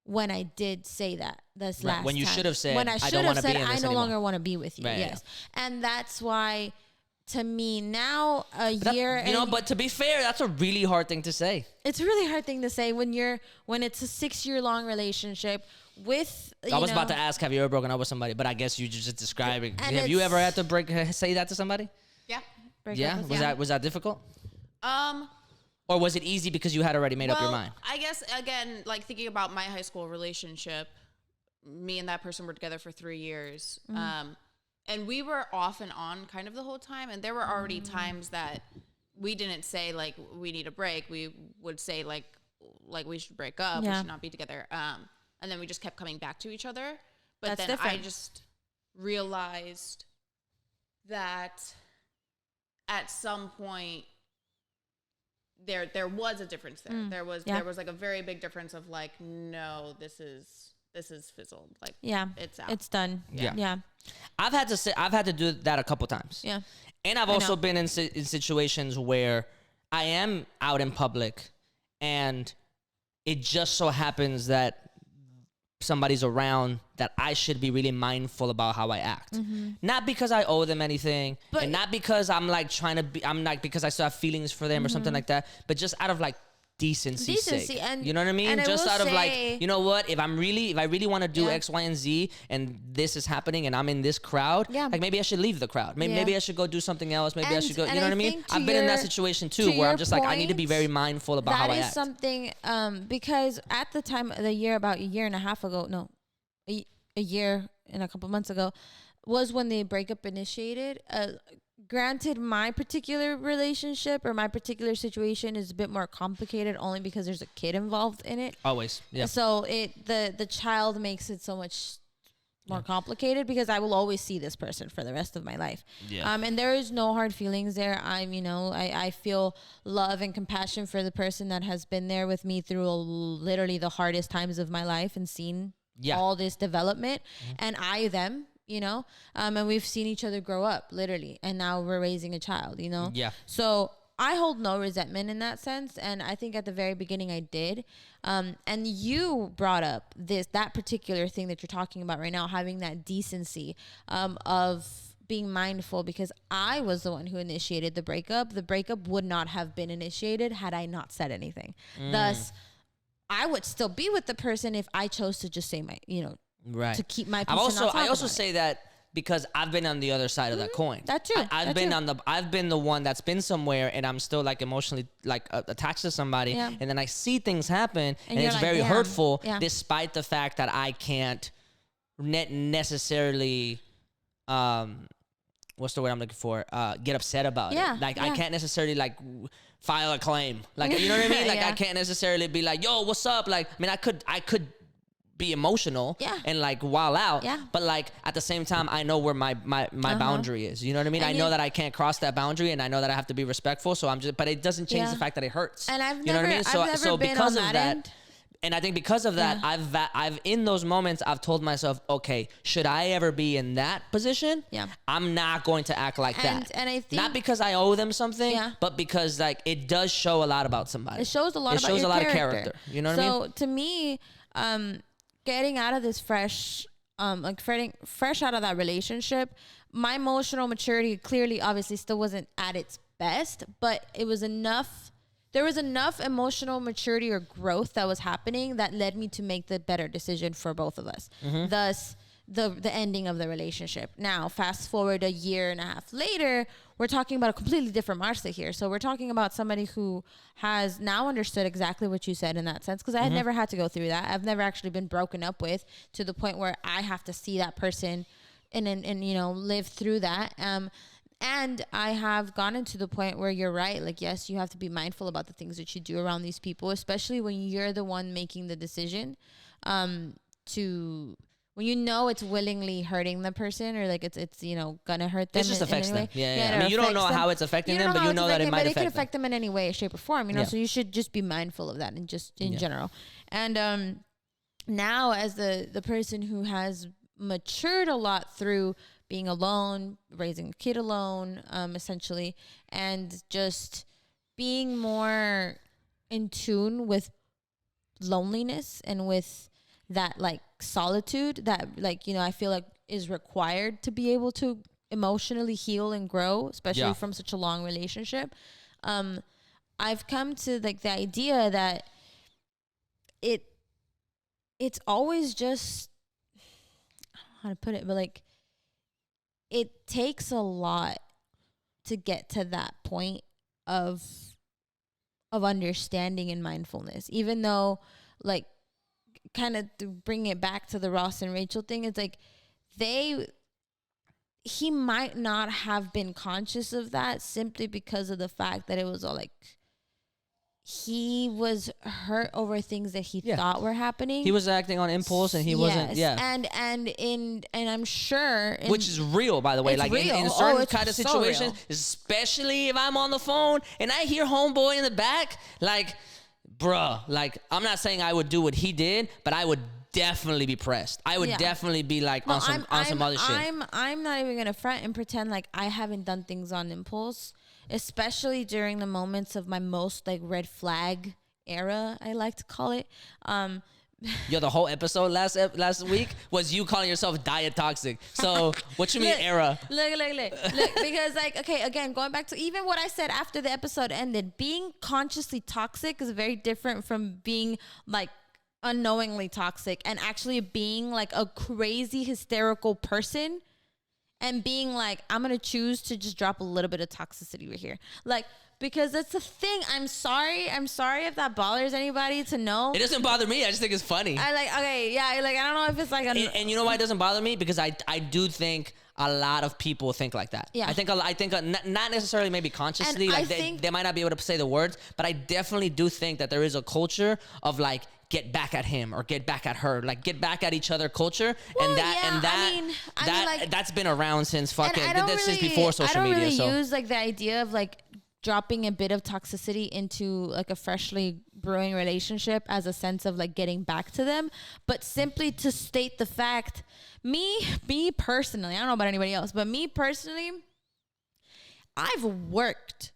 Speaker 4: When I did say that last time.
Speaker 3: When you should have said,
Speaker 4: when I should have said, I no
Speaker 3: anymore.
Speaker 4: longer want to be with you. Right, yes. Yeah. And that's why, to me now,
Speaker 3: but to be fair, that's a really hard thing to say.
Speaker 4: It's a really hard thing to say when it's a 6-year-long relationship with.
Speaker 3: I was about to ask, have you ever broken up with somebody? But I guess you just describing. Have you ever had to say that to somebody?
Speaker 5: Yeah.
Speaker 3: Was that difficult? Or was it easy because you had already made up your mind?
Speaker 5: I guess, again, like thinking about my high school relationship, me and that person were together for 3 years. And we were off and on kind of the whole time. And there were already times that we didn't say, like, we need a break. We would say, like we should break up. We should not be together. And then we just kept coming back to each other. But
Speaker 4: That's
Speaker 5: then
Speaker 4: different.
Speaker 5: I just realized that at some point, there was a difference there. There was
Speaker 4: Yeah.
Speaker 5: there was like a very big difference of like, no, this is fizzled. Like,
Speaker 4: Yeah.
Speaker 5: it's out.
Speaker 4: It's done.
Speaker 3: Yeah.
Speaker 4: Yeah.
Speaker 3: I've had to do that a couple times.
Speaker 4: Yeah.
Speaker 3: And I've also been in situations where I am out in public and it just so happens that somebody's around that I should be really mindful about how I act. Not because I owe them anything,
Speaker 4: But-
Speaker 3: and not because I'm like trying to be, I'm like, because I still have feelings for them or something like that, but just out of like decency's
Speaker 4: Decency,
Speaker 3: sake.
Speaker 4: and-
Speaker 3: You know what I mean?
Speaker 4: and I
Speaker 3: Just
Speaker 4: will
Speaker 3: out of
Speaker 4: say-
Speaker 3: like, you know what? If I really want to do
Speaker 4: Yeah.
Speaker 3: X, Y, and Z, and this is happening, and I'm in this crowd,
Speaker 4: Yeah.
Speaker 3: like maybe I should leave the crowd. Maybe
Speaker 4: Yeah.
Speaker 3: maybe I should go do something else. Maybe I
Speaker 4: And-
Speaker 3: should go. You
Speaker 4: and
Speaker 3: know what I
Speaker 4: I
Speaker 3: mean?
Speaker 4: think to
Speaker 3: I've been in that
Speaker 4: your-
Speaker 3: situation
Speaker 4: to
Speaker 3: too, where I'm
Speaker 4: your
Speaker 3: just like, I need to be
Speaker 4: point,
Speaker 3: very mindful about how I
Speaker 4: That is
Speaker 3: act.
Speaker 4: something because at the time of the year, about a year and a half ago, no, a year and a couple months ago, was when the breakup initiated. Granted, my particular relationship or my particular situation is a bit more complicated, only because there's a kid involved in it.
Speaker 3: Always, yeah.
Speaker 4: So the child makes it so much more complicated, because I will always see this person for the rest of my life.
Speaker 3: Yeah.
Speaker 4: And there is no hard feelings there. I feel love and compassion for the person that has been there with me through literally the hardest times of my life and seen all this development, and them. And we've seen each other grow up, literally, and now we're raising a child.
Speaker 3: Yeah.
Speaker 4: So I hold no resentment in that sense, and I think at the very beginning I did. And you brought up that particular thing that you're talking about right now, having that decency of being mindful, because I was the one who initiated the breakup. The breakup would not have been initiated had I not said anything. Thus, I would still be with the person if I chose to just say
Speaker 3: Right.
Speaker 4: to keep my peace.
Speaker 3: I
Speaker 4: and not talk
Speaker 3: also
Speaker 4: about
Speaker 3: say that because I've been on the other side of that coin.
Speaker 4: That too.
Speaker 3: I've been the one that's been somewhere and I'm still like emotionally like attached to somebody,
Speaker 4: Yeah.
Speaker 3: and then I see things happen and
Speaker 4: you're
Speaker 3: it's
Speaker 4: like,
Speaker 3: very
Speaker 4: damn.
Speaker 3: hurtful,
Speaker 4: Yeah.
Speaker 3: despite the fact that I can't necessarily what's the word I'm looking for? Get upset about it. Like I can't necessarily like file a claim. Like, you know what I mean? Like I can't necessarily be like, yo, what's up? Like, I mean, I could be emotional and like wild out.
Speaker 4: Yeah.
Speaker 3: But like at the same time, I know where my boundary is. You know what I mean?
Speaker 4: And
Speaker 3: I know that I can't cross that boundary, and I know that I have to be respectful. So but it doesn't change the fact that it hurts.
Speaker 4: And I've
Speaker 3: you know what I mean?
Speaker 4: I've never been
Speaker 3: because
Speaker 4: on
Speaker 3: of
Speaker 4: that end.
Speaker 3: and I think because of that, I've in those moments, I've told myself, okay, should I ever be in that position?
Speaker 4: Yeah.
Speaker 3: I'm not going to act like that.
Speaker 4: And I think
Speaker 3: not because I owe them something,
Speaker 4: Yeah.
Speaker 3: but because like it does show a lot about somebody.
Speaker 4: It shows a lot.
Speaker 3: It
Speaker 4: about
Speaker 3: shows
Speaker 4: your
Speaker 3: a lot
Speaker 4: character.
Speaker 3: of character. You know what I mean?
Speaker 4: So to me, getting out of this fresh out of that relationship, my emotional maturity clearly, obviously, still wasn't at its best, but it was enough. There was enough emotional maturity or growth that was happening that led me to make the better decision for both of us. Thus, the ending of the relationship. Now, fast forward a year and a half later, we're talking about a completely different Marcia here. So we're talking about somebody who has now understood exactly what you said in that sense, because I had never had to go through that. I've never actually been broken up with to the point where I have to see that person and live through that. And I have gotten to the point where you're right. Like, yes, you have to be mindful about the things that you do around these people, especially when you're the one making the decision when you know it's willingly hurting the person, or like it's gonna hurt them.
Speaker 3: It just affects them. Yeah. I
Speaker 4: it
Speaker 3: mean, you don't know
Speaker 4: affects them.
Speaker 3: how it's affecting
Speaker 4: You
Speaker 3: them,
Speaker 4: don't
Speaker 3: but
Speaker 4: how
Speaker 3: you
Speaker 4: it's
Speaker 3: know that it
Speaker 4: affecting,
Speaker 3: might
Speaker 4: but
Speaker 3: affect
Speaker 4: it could
Speaker 3: them.
Speaker 4: affect them in any way, shape, or form.
Speaker 3: Yeah.
Speaker 4: So you should just be mindful of that, and just in general. And now, as the person who has matured a lot through being alone, raising a kid alone, essentially, and just being more in tune with loneliness and with that like solitude that I feel like is required to be able to emotionally heal and grow, especially from such a long relationship. I've come to like the idea that it's always just, I don't know how to put it, but like it takes a lot to get to that point of understanding and mindfulness, even though like kind of to bring it back to the Ross and Rachel thing, it's like he might not have been conscious of that simply because of the fact that it was all like he was hurt over things that he thought were happening.
Speaker 3: He was acting on impulse, and he wasn't. Yeah,
Speaker 4: and I'm sure,
Speaker 3: which is real, by the way.
Speaker 4: It's
Speaker 3: Like
Speaker 4: real.
Speaker 3: in certain
Speaker 4: It's
Speaker 3: kind of
Speaker 4: so
Speaker 3: situations,
Speaker 4: real.
Speaker 3: especially if I'm on the phone and I hear homeboy in the back, like, bruh, like I'm not saying I would do what he did, but I would definitely be pressed. I would definitely be like on some other shit.
Speaker 4: I'm not even gonna front and pretend like I haven't done things on impulse, especially during the moments of my most like red flag era, I like to call it.
Speaker 3: Yo, the whole episode last week was you calling yourself diet toxic. So what you mean era?
Speaker 4: Look, because like, okay, again, going back to even what I said after the episode ended, being consciously toxic is very different from being like unknowingly toxic and actually being like a crazy hysterical person and being like, I'm gonna choose to just drop a little bit of toxicity right here, like, because that's the thing. I'm sorry if that bothers anybody to know.
Speaker 3: It doesn't bother me. I just think it's funny.
Speaker 4: I like, okay, yeah, like I don't know if it's like
Speaker 3: and you know why it doesn't bother me? Because I do think a lot of people think like that.
Speaker 4: Yeah.
Speaker 3: I think not necessarily maybe consciously,
Speaker 4: And
Speaker 3: like they might not be able to say the words, but I definitely do think that there is a culture of like, get back at him or get back at her, like get back at each other culture.
Speaker 4: Well,
Speaker 3: and that's been around since fucking since before social media.
Speaker 4: I don't really
Speaker 3: so
Speaker 4: use like the idea of like dropping a bit of toxicity into like a freshly brewing relationship as a sense of like getting back to them, but simply to state the fact, me personally, I don't know about anybody else, but me personally, I've worked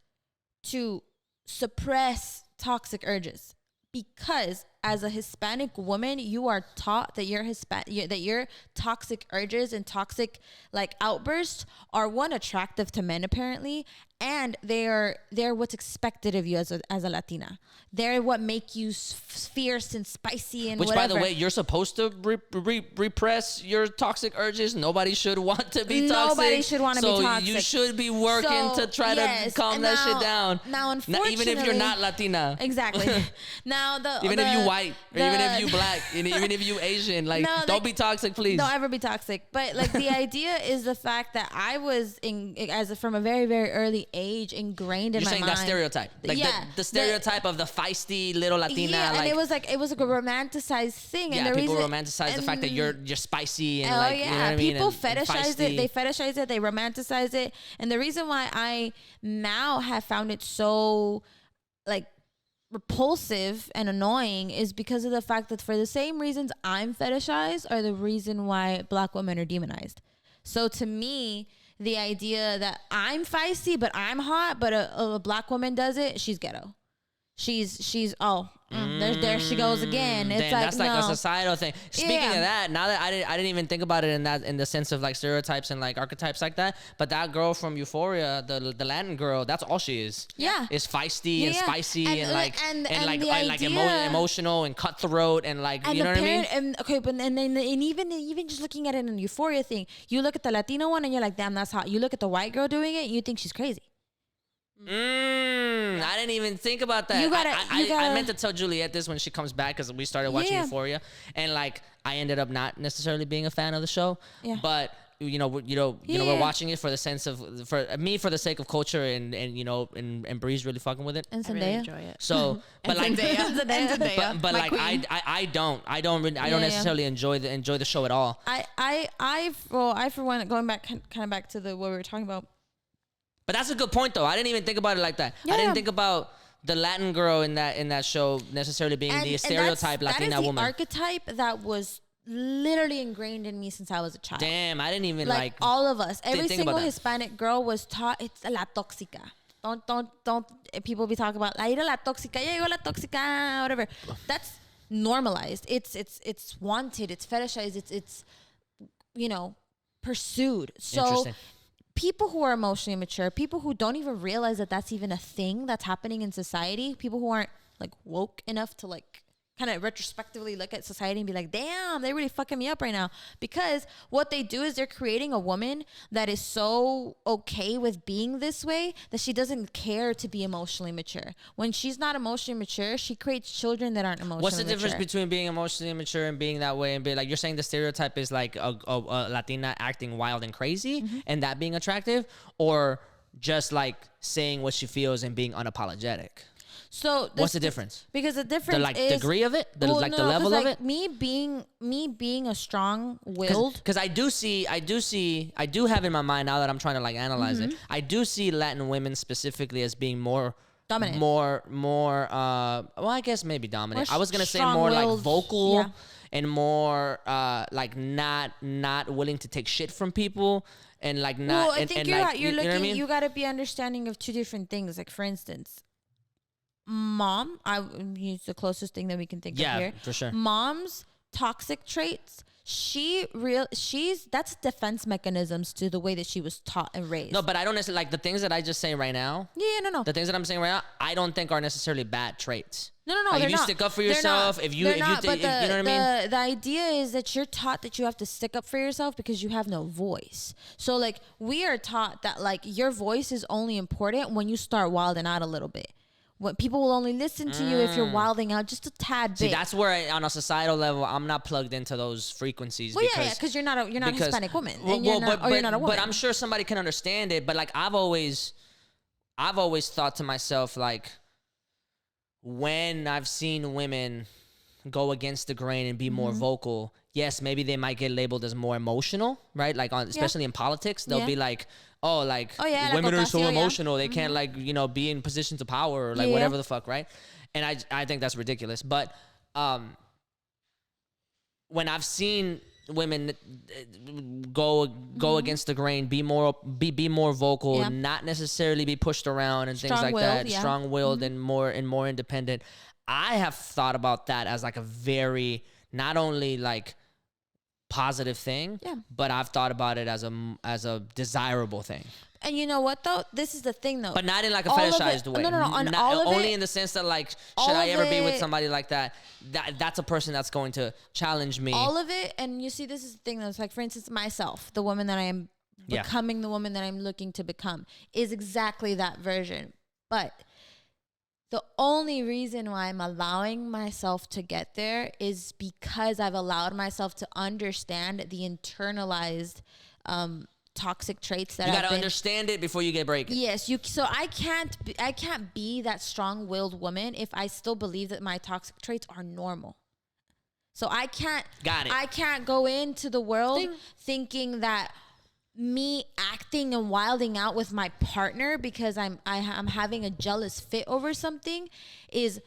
Speaker 4: to suppress toxic urges. Because as a Hispanic woman, you are taught that your toxic urges and toxic like outbursts are one, attractive to men apparently, and they're what's expected of you as a Latina. They're what make you fierce and spicy and
Speaker 3: which,
Speaker 4: whatever.
Speaker 3: by the way, you're supposed to repress your toxic urges. Nobody should want to be toxic.
Speaker 4: Nobody should want to be toxic.
Speaker 3: So you should be working to try to calm that shit down.
Speaker 4: Now, unfortunately,
Speaker 3: even if you're not Latina.
Speaker 4: Exactly. Now
Speaker 3: even if you white, or even if you black, and even if you Asian, like don't be toxic, please.
Speaker 4: Don't ever be toxic. But like the idea is the fact that I was from a very, very early age ingrained in my mind.
Speaker 3: You're saying that stereotype, like the stereotype of the feisty little Latina.
Speaker 4: Yeah,
Speaker 3: like,
Speaker 4: and it was like a romanticized thing.
Speaker 3: Yeah,
Speaker 4: and
Speaker 3: people romanticize the fact that you're spicy and like, you know what I mean?
Speaker 4: People fetishize it. They fetishize it. They romanticize it. And the reason why I now have found it so like repulsive and annoying is because of the fact that for the same reasons I'm fetishized are the reason why black women are demonized. So to me, the idea that I'm feisty but I'm hot, but a black woman does it, she's ghetto. There she goes again. It's
Speaker 3: that's like
Speaker 4: no.
Speaker 3: a societal thing. Speaking of that, now that I didn't even think about it in the sense of like stereotypes and like archetypes like that. But that girl from Euphoria, the Latin girl, that's all she is.
Speaker 4: Yeah,
Speaker 3: is feisty and spicy and like
Speaker 4: idea,
Speaker 3: emotional and cutthroat and like, you know what I mean?
Speaker 4: And okay, but and even just looking at it in the Euphoria thing, you look at the Latino one and you're like, damn, that's hot. You look at the white girl doing it, you think she's crazy.
Speaker 3: I didn't even think about that. I meant to tell Juliet this when she comes back because we started watching Euphoria, and like I ended up not necessarily being a fan of the show, but we're watching it for the sense of for the sake of culture and Bree's really fucking with it.
Speaker 4: And Zendaya.
Speaker 5: I really enjoy it.
Speaker 3: So, but like
Speaker 5: Zendaya.
Speaker 3: but like I don't necessarily enjoy the show at all.
Speaker 4: I for one, going back kind of back to what we were talking about.
Speaker 3: But that's a good point, though. I didn't even think about it like that. I didn't think about the Latin girl in that show necessarily being the stereotype Latina woman.
Speaker 4: That is the archetype that was literally ingrained in me since I was a child.
Speaker 3: Damn, I didn't even like
Speaker 4: all of us. Every
Speaker 3: think
Speaker 4: single
Speaker 3: about that.
Speaker 4: Hispanic girl was taught it's la tóxica. Don't people be talking about la tóxica, ya llegó la tóxica, whatever. That's normalized. It's wanted. It's fetishized. It's pursued. So people who are emotionally immature, people who don't even realize that that's even a thing that's happening in society, people who aren't like woke enough to like kind of retrospectively look at society and be like, damn, they're really fucking me up right now. Because what they do is they're creating a woman that is so okay with being this way that she doesn't care to be emotionally mature. When she's not emotionally mature, she creates children that aren't emotionally mature.
Speaker 3: What's the difference between being emotionally immature and being that way and be like, you're saying the stereotype is like a Latina acting wild and crazy and that being attractive, or just like saying what she feels and being unapologetic?
Speaker 4: So
Speaker 3: What's the difference?
Speaker 4: Because the difference
Speaker 3: The
Speaker 4: is
Speaker 3: degree of it, the
Speaker 4: well,
Speaker 3: the
Speaker 4: no,
Speaker 3: level
Speaker 4: 'cause,
Speaker 3: of
Speaker 4: like,
Speaker 3: it.
Speaker 4: Me being a strong-willed.
Speaker 3: Because I do have in my mind now that I'm trying to like analyze it. I do see Latin women specifically as being more
Speaker 4: Dominant.
Speaker 3: more well, I guess maybe dominant.
Speaker 4: More
Speaker 3: I was gonna say more like
Speaker 4: strong-willed,
Speaker 3: vocal
Speaker 4: yeah.
Speaker 3: and more like not willing to take shit from people and like not.
Speaker 4: Well, I
Speaker 3: and,
Speaker 4: think
Speaker 3: and
Speaker 4: you're
Speaker 3: like,
Speaker 4: you're
Speaker 3: you
Speaker 4: looking.
Speaker 3: know what I mean?
Speaker 4: You got to be understanding of two different things. Like for instance, mom. I use the closest thing that we can think of
Speaker 3: Yeah,
Speaker 4: here.
Speaker 3: for sure.
Speaker 4: Mom's toxic traits. That's defense mechanisms to the way that she was taught and raised.
Speaker 3: No, but I don't necessarily like the things that I just say right now.
Speaker 4: Yeah, no.
Speaker 3: The things that I'm saying right now, I don't think are necessarily bad traits.
Speaker 4: No,
Speaker 3: Like,
Speaker 4: they're
Speaker 3: if you
Speaker 4: not.
Speaker 3: stick up for
Speaker 4: They're
Speaker 3: yourself,
Speaker 4: not.
Speaker 3: if you
Speaker 4: They're not, but
Speaker 3: you know what I mean?
Speaker 4: The idea is that you're taught that you have to stick up for yourself because you have no voice. So like we are taught that like your voice is only important when you start wilding out a little bit. When people will only listen to you if you're wilding out just a tad bit.
Speaker 3: See, that's where on a societal level, I'm not plugged into those frequencies.
Speaker 4: Well, because you're not a Hispanic woman,
Speaker 3: Well,
Speaker 4: and you're not a woman.
Speaker 3: But I'm sure somebody can understand it. But like I've always thought to myself, like when I've seen women go against the grain and be more vocal, yes, maybe they might get labeled as more emotional, right? Like especially in politics, they'll be like, oh, like women are so emotional, they can't like be in positions of power or like whatever the fuck, right? And I think that's ridiculous. But when I've seen women go against the grain, be more vocal, not necessarily be pushed around and things like that, strong-willed and more independent, I have thought about that as like a very not only like positive thing, but I've thought about it as a desirable thing.
Speaker 4: And you know what though? This is the thing though.
Speaker 3: But not in like a
Speaker 4: All of
Speaker 3: fetishized
Speaker 4: it-
Speaker 3: way.
Speaker 4: No. On
Speaker 3: Not,
Speaker 4: all of
Speaker 3: only
Speaker 4: it,
Speaker 3: in the sense that like,
Speaker 4: all
Speaker 3: should I
Speaker 4: of
Speaker 3: ever be with
Speaker 4: it-
Speaker 3: somebody like that? That's a person that's going to challenge me.
Speaker 4: all of it, and you see, this is the thing that's like, for instance, myself, the woman that I am becoming, the woman that I'm looking to become, is exactly that version. But the only reason why I'm allowing myself to get there is because I've allowed myself to understand the internalized toxic traits that
Speaker 3: You
Speaker 4: I've
Speaker 3: got to
Speaker 4: been.
Speaker 3: understand it before you get breaking.
Speaker 4: Yes, so I can't be that strong-willed woman if I still believe that my toxic traits are normal. So I can't.
Speaker 3: Got it.
Speaker 4: I can't go into the world thinking that me acting and wilding out with my partner because I'm having a jealous fit over something is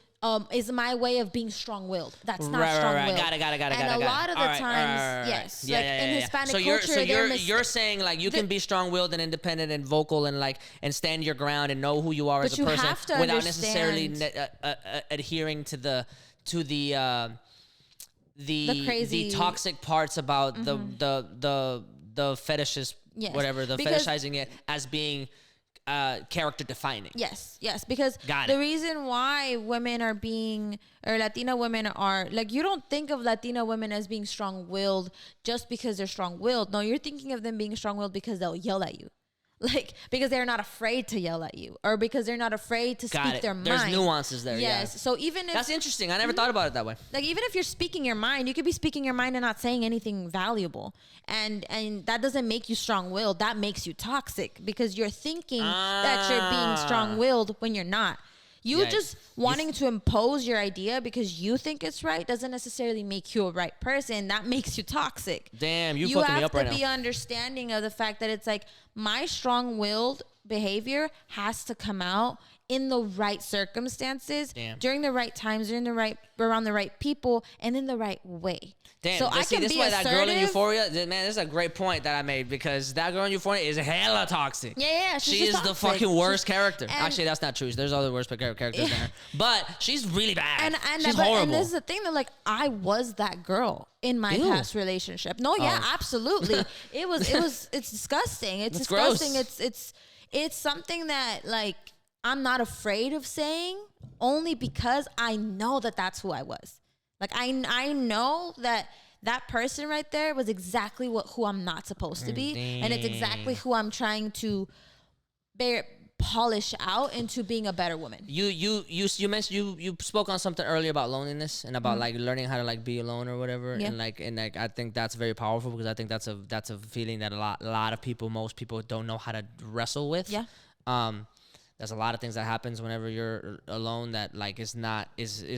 Speaker 4: my way of being strong-willed. That's not strong-willed.
Speaker 3: Got it.
Speaker 4: And a lot of the times, yes, like in Hispanic culture,
Speaker 3: You're saying like you can be strong-willed and independent and vocal and like and stand your ground and know who you are as a
Speaker 4: you
Speaker 3: person
Speaker 4: have to
Speaker 3: without necessarily
Speaker 4: understand-
Speaker 3: adhering to the
Speaker 4: crazy-
Speaker 3: toxic parts about the fetishes,
Speaker 4: Yes,
Speaker 3: whatever, the
Speaker 4: because-
Speaker 3: fetishizing it as being character defining.
Speaker 4: Yes, because
Speaker 3: Got
Speaker 4: the
Speaker 3: it.
Speaker 4: reason why women are being, or Latina women are, like, you don't think of Latina women as being strong-willed just because they're strong-willed. No, you're thinking of them being strong-willed because they'll yell at you. Like, because they're not afraid to yell at you, or because they're not afraid to
Speaker 3: Got
Speaker 4: speak
Speaker 3: it.
Speaker 4: their mind.
Speaker 3: There's nuances there.
Speaker 4: Yes.
Speaker 3: Yeah.
Speaker 4: So even if
Speaker 3: That's interesting. I never thought about it that way.
Speaker 4: like, even if you're speaking your mind, you could be speaking your mind and not saying anything valuable, and that doesn't make you strong-willed. That makes you toxic because you're thinking that you're being strong-willed when you're not. You
Speaker 3: Yeah,
Speaker 4: just wanting to impose your idea because you think it's right doesn't necessarily make you a right person. That makes you toxic.
Speaker 3: Damn, you fucking me up right
Speaker 4: have to be
Speaker 3: now.
Speaker 4: understanding of the fact that it's like my strong-willed behavior has to come out in the right circumstances,
Speaker 3: Damn.
Speaker 4: during the right times, around the right people, and in the right way.
Speaker 3: Damn,
Speaker 4: so I
Speaker 3: see,
Speaker 4: can
Speaker 3: this
Speaker 4: be
Speaker 3: is why that girl in
Speaker 4: assertive.
Speaker 3: Euphoria, man, this is a great point that I made because that girl in Euphoria is hella toxic.
Speaker 4: Yeah,
Speaker 3: She
Speaker 4: she's
Speaker 3: is the
Speaker 4: toxic.
Speaker 3: fucking worst character.
Speaker 4: and-
Speaker 3: Actually, that's not true. There's other worse characters than her. But she's really bad. She's
Speaker 4: but-
Speaker 3: horrible.
Speaker 4: and this is the thing that, like, I was that girl in my
Speaker 3: Ew.
Speaker 4: past relationship. No, yeah,
Speaker 3: Oh.
Speaker 4: absolutely. It's disgusting. It's
Speaker 3: That's
Speaker 4: disgusting.
Speaker 3: gross.
Speaker 4: It's something that, like, I'm not afraid of saying only because I know that that's who I was. Like, I know that person right there was exactly who I'm not supposed to be, and it's exactly who I'm trying to polish out into being a better woman.
Speaker 3: You mentioned you spoke on something earlier about loneliness and about like learning how to like be alone or whatever.
Speaker 4: Yeah.
Speaker 3: And like I think that's very powerful because I think that's a feeling that a lot of people, most people don't know how to wrestle with.
Speaker 4: Yeah.
Speaker 3: there's a lot of things that happens whenever you're alone that like is not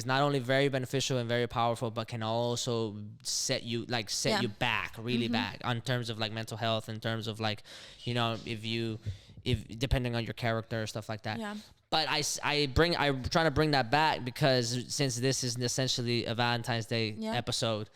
Speaker 3: only very beneficial and very powerful, but can also set you back really back on terms of like mental health, in terms of like, you know, if depending on your character or stuff like that.
Speaker 4: Yeah.
Speaker 3: But I'm trying to bring that back because since this is essentially a Valentine's Day episode,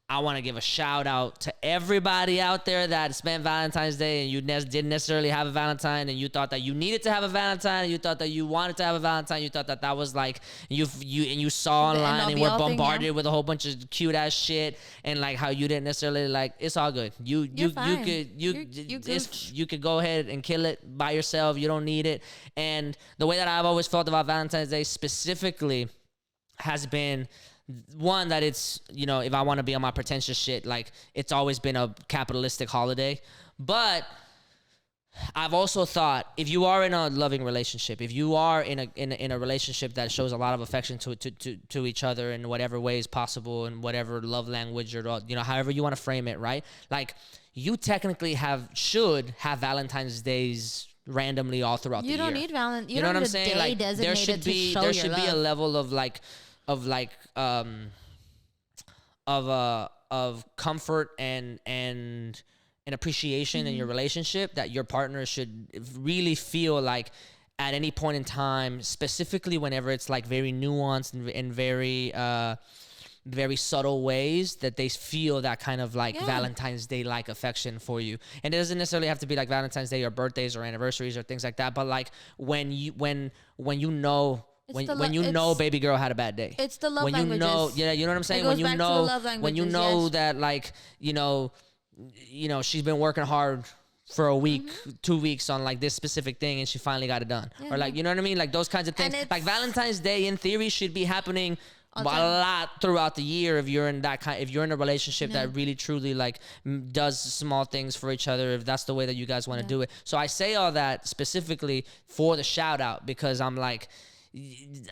Speaker 3: I want to give a shout out to everybody out there that spent Valentine's Day and you didn't necessarily have a Valentine, and you thought that you needed to have a Valentine, and you thought that you wanted to have a Valentine, you thought that was like you saw online and were bombarded with a whole bunch of cute ass shit, and like how you didn't necessarily like. It's all good. You could go ahead and kill it by yourself. You don't need it. And the way that I've always felt about Valentine's Day specifically has been, one, that it's, you know, if I want to be on my pretentious shit, like it's always been a capitalistic holiday. But I've also thought, if you are in a loving relationship, if you are in a relationship that shows a lot of affection to each other in whatever ways possible, and whatever love language, or, you know, however you want to frame it, right? Like, you technically should have Valentine's Days randomly all throughout the year.
Speaker 4: You don't need Valentine's.
Speaker 3: You know what I'm saying? Like, there should be a level of comfort and appreciation in your relationship, that your partner should really feel like at any point in time, specifically whenever it's like very nuanced and very subtle ways, that they feel that kind of like Valentine's Day like affection for you. And it doesn't necessarily have to be like Valentine's Day or birthdays or anniversaries or things like that, but like when you know baby girl had a bad day.
Speaker 4: It's the love
Speaker 3: when
Speaker 4: languages.
Speaker 3: You know, you know what I'm saying? When you know that, like, you know, she's been working hard for a week, 2 weeks on like this specific thing, and she finally got it done. Or like, you know what I mean? Like those kinds of things. Like Valentine's Day in theory should be happening a lot throughout the year if you're in a relationship that really truly like does small things for each other, if that's the way that you guys want to do it. So I say all that specifically for the shout out, because I'm like,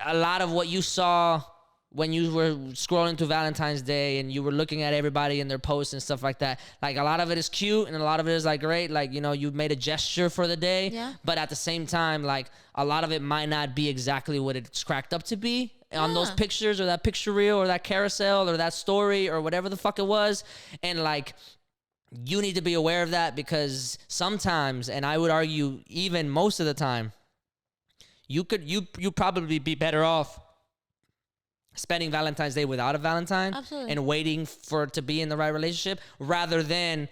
Speaker 3: a lot of what you saw when you were scrolling through Valentine's Day and you were looking at everybody and their posts and stuff like that, like a lot of it is cute and a lot of it is like great, like, you know, you made a gesture for the day, but at the same time, like a lot of it might not be exactly what it's cracked up to be on those pictures or that picture reel or that carousel or that story or whatever the fuck it was. And like, you need to be aware of that, because sometimes, and I would argue even most of the time, you probably be better off spending Valentine's Day without a Valentine.
Speaker 4: Absolutely.
Speaker 3: And waiting for it to be in the right relationship, rather than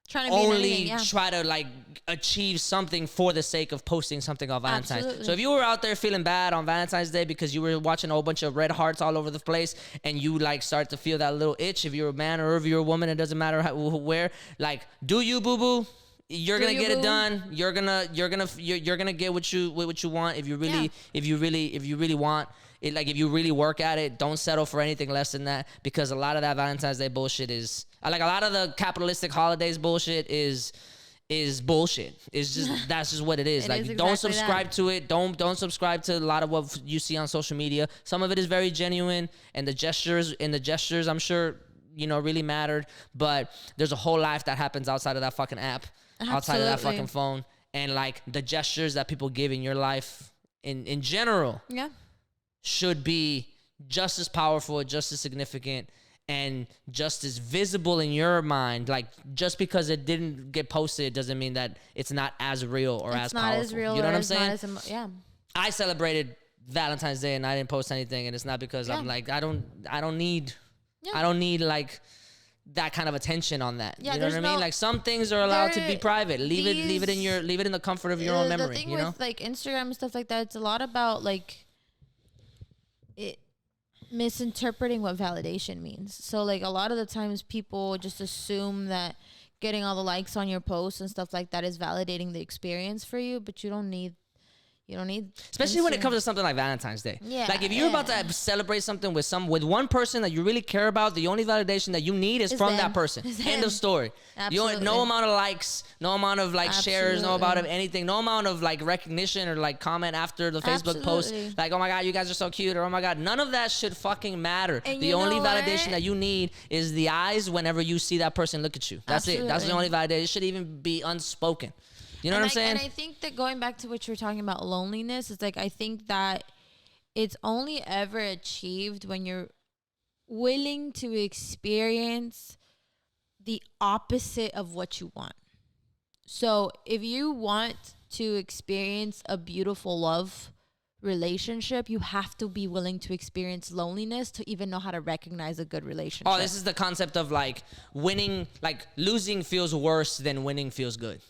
Speaker 4: trying to
Speaker 3: only try to like achieve something for the sake of posting something on Valentine's.
Speaker 4: Absolutely.
Speaker 3: So if you were out there feeling bad on Valentine's Day because you were watching a whole bunch of red hearts all over the place, and you like start to feel that little itch, if you're a man or if you're a woman, it doesn't matter where, like, do you, boo boo? You're gonna get it done. You're gonna get what you want. If you really want it, like if you really work at it, don't settle for anything less than that, because a lot of that Valentine's Day bullshit is like a lot of the capitalistic holidays bullshit is bullshit. It's just that's just what it is. Like,
Speaker 4: exactly
Speaker 3: don't subscribe to it. Don't subscribe to a lot of what you see on social media. Some of it is very genuine, and the gestures I'm sure, you know, really mattered, but there's a whole life that happens outside of that fucking app. Outside of that fucking phone, and like the gestures that people give in your life in general should be just as powerful, just as significant, and just as visible in your mind. Like, just because it didn't get posted doesn't mean that it's not as real or as powerful.
Speaker 4: As real,
Speaker 3: you know what I'm
Speaker 4: saying?
Speaker 3: I celebrated Valentine's Day and I didn't post anything, and it's not because I'm like, I don't need like that kind of attention on that. You know what I mean? Like, some things are allowed to be private. Leave it in the comfort of your own memory.
Speaker 4: The thing
Speaker 3: you know,
Speaker 4: with like Instagram and stuff like that, it's a lot about like it misinterpreting what validation means. So like a lot of the times people just assume that getting all the likes on your posts and stuff like that is validating the experience for you, but you don't need
Speaker 3: especially when it comes to something like Valentine's Day. Like, if you're about to celebrate something with one person that you really care about, the only validation that you need is from that person. End of story.
Speaker 4: Absolutely.
Speaker 3: No amount of likes, no amount of like shares, no amount of anything, no amount of like recognition or like comment after the Facebook post, like, oh my God, you guys are so cute, or oh my God, none of that should fucking matter.
Speaker 4: And
Speaker 3: the only validation that you need is the eyes whenever you see that person look at you. That's it. That's the only validation. It should even be unspoken. You know what I'm saying?
Speaker 4: And I think that going back to what you were talking about loneliness, it's like I think that it's only ever achieved when you're willing to experience the opposite of what you want. So if you want to experience a beautiful love relationship, you have to be willing to experience loneliness to even know how to recognize a good relationship.
Speaker 3: Oh, this is the concept of like winning, like losing feels worse than winning feels good.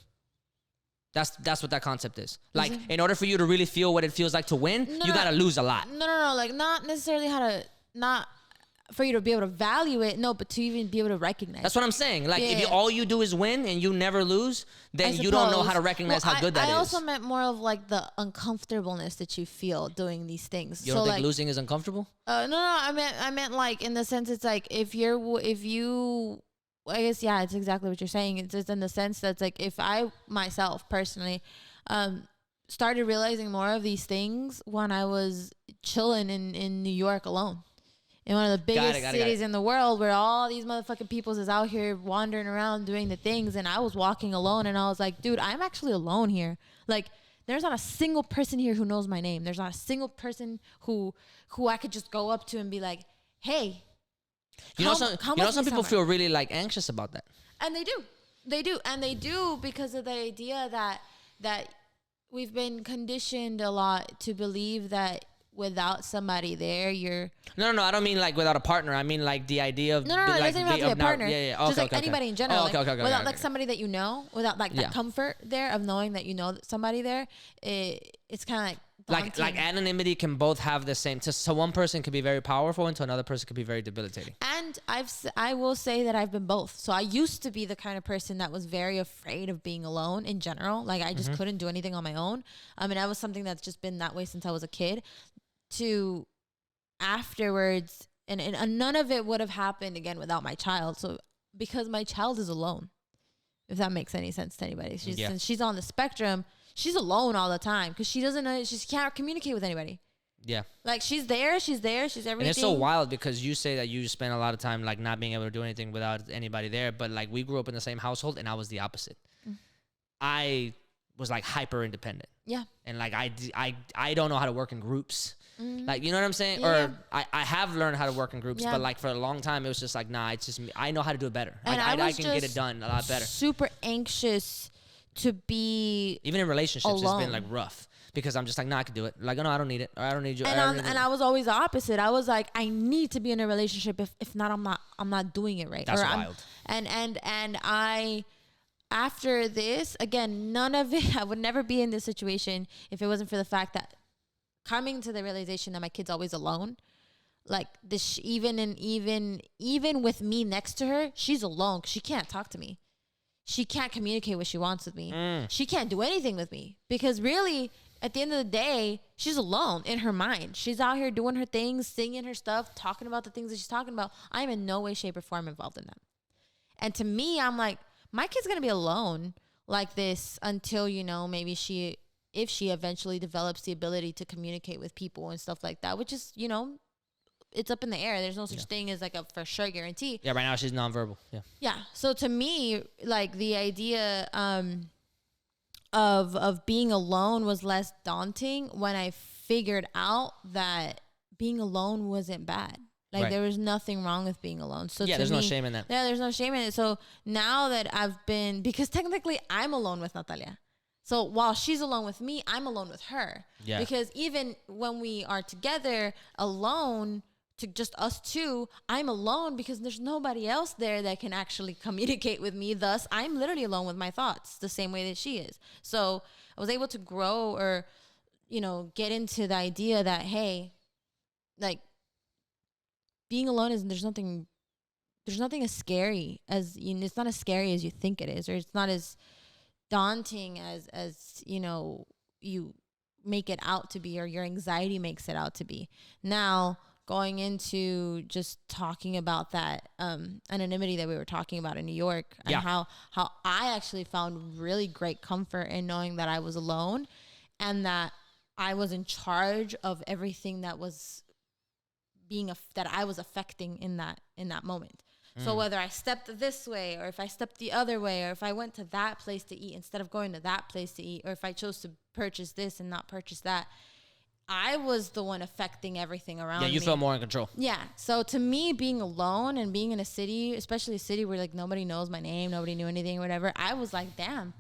Speaker 3: That's what that concept is. Like, in order for you to really feel what it feels like to win, you gotta lose a lot.
Speaker 4: No. Like, not necessarily how to, not for you to be able to value it, no, but to even be able to recognize
Speaker 3: That's what I'm saying. Like, if all you do is win and you never lose, then you don't know how to recognize how good that is.
Speaker 4: I also meant more of like the uncomfortableness that you feel doing these things.
Speaker 3: You don't think losing is uncomfortable?
Speaker 4: No. I meant like in the sense it's like if you. I guess, yeah, it's exactly what you're saying. It's just in the sense that's like if I myself personally started realizing more of these things when I was chilling in New York alone. In one of the biggest cities in the world where all these motherfucking peoples is out here wandering around doing the things. And I was walking alone and I was like, dude, I'm actually alone here. Like, there's not a single person here who knows my name. There's not a single person who I could just go up to and be like, hey,
Speaker 3: some people feel really like anxious about that.
Speaker 4: And they do because of the idea that we've been conditioned a lot to believe that without somebody there, you're
Speaker 3: no. I don't mean like without a partner. I mean like the idea of
Speaker 4: no. It doesn't even have to be a partner.
Speaker 3: Yeah.
Speaker 4: Just like anybody in general. Without like
Speaker 3: okay.
Speaker 4: somebody that you know, without like that comfort there of knowing that you know somebody there, it's kind of like.
Speaker 3: Like anonymity can both have the same. So one person can be very powerful, and to another person can be very debilitating.
Speaker 4: And I will say that I've been both. So I used to be the kind of person that was very afraid of being alone in general. Like I just couldn't do anything on my own. I mean, that was something that's just been that way since I was a kid. To afterwards, and none of it would have happened again without my child. So because my child is alone, if that makes any sense to anybody, since she's on the spectrum. She's alone all the time because she doesn't know, she can't communicate with anybody.
Speaker 3: Yeah.
Speaker 4: Like she's everything.
Speaker 3: And it's so wild because you say that you spend a lot of time like not being able to do anything without anybody there. But like we grew up in the same household and I was the opposite. I was like hyper independent.
Speaker 4: Yeah.
Speaker 3: And like I don't know how to work in groups. Like, you know what I'm saying?
Speaker 4: Yeah.
Speaker 3: Or I have learned how to work in groups, but like for a long time it was just like, nah, it's just me. I know how to do it better.
Speaker 4: And
Speaker 3: I can get it done a lot better.
Speaker 4: Super anxious to be
Speaker 3: even in relationships
Speaker 4: alone.
Speaker 3: It's been like rough because I'm just like, nah, I can do it. Like, no, I don't need it. Or I don't need you.
Speaker 4: And I was always the opposite. I was like, I need to be in a relationship. If not, I'm not doing it right.
Speaker 3: That's wild.
Speaker 4: And I, after this, again, none of it, I would never be in this situation if it wasn't for the fact that coming to the realization that my kid's always alone. Like this, even with me next to her, she's alone. She can't talk to me. She can't communicate what she wants with me. She can't do anything with me because really, at the end of the day, she's alone in her mind. She's out here doing her things, singing her stuff, talking about the things that she's talking about. I'm in no way, shape, or form involved in them. And to me, I'm like, my kid's going to be alone like this until, maybe if she eventually develops the ability to communicate with people and stuff like that, which is, it's up in the air. There's no such thing as like a for sure guarantee.
Speaker 3: Yeah, right now she's nonverbal. Yeah.
Speaker 4: Yeah. So to me, like the idea of being alone was less daunting when I figured out that being alone wasn't bad. Like there was nothing wrong with being alone. So
Speaker 3: yeah, there's no shame in that.
Speaker 4: Yeah, there's no shame in it. So now that because technically I'm alone with Natalia. So while she's alone with me, I'm alone with her.
Speaker 3: Yeah.
Speaker 4: Because even when we are together alone, to just us two, I'm alone because there's nobody else there that can actually communicate with me. Thus, I'm literally alone with my thoughts the same way that she is. So I was able to grow or, get into the idea that, hey, like being alone there's nothing as scary as, it's not as scary as you think it is, or it's not as daunting as you make it out to be, or your anxiety makes it out to be. Now, going into just talking about that anonymity that we were talking about in New York, and how I actually found really great comfort in knowing that I was alone and that I was in charge of everything that was that I was affecting in that moment. So whether I stepped this way or if I stepped the other way or if I went to that place to eat instead of going to that place to eat or if I chose to purchase this and not purchase that, I was the one affecting everything around me.
Speaker 3: Yeah, you felt more in control.
Speaker 4: Yeah. So to me, being alone and being in a city, especially a city where like nobody knows my name, nobody knew anything or whatever, I was like, damn,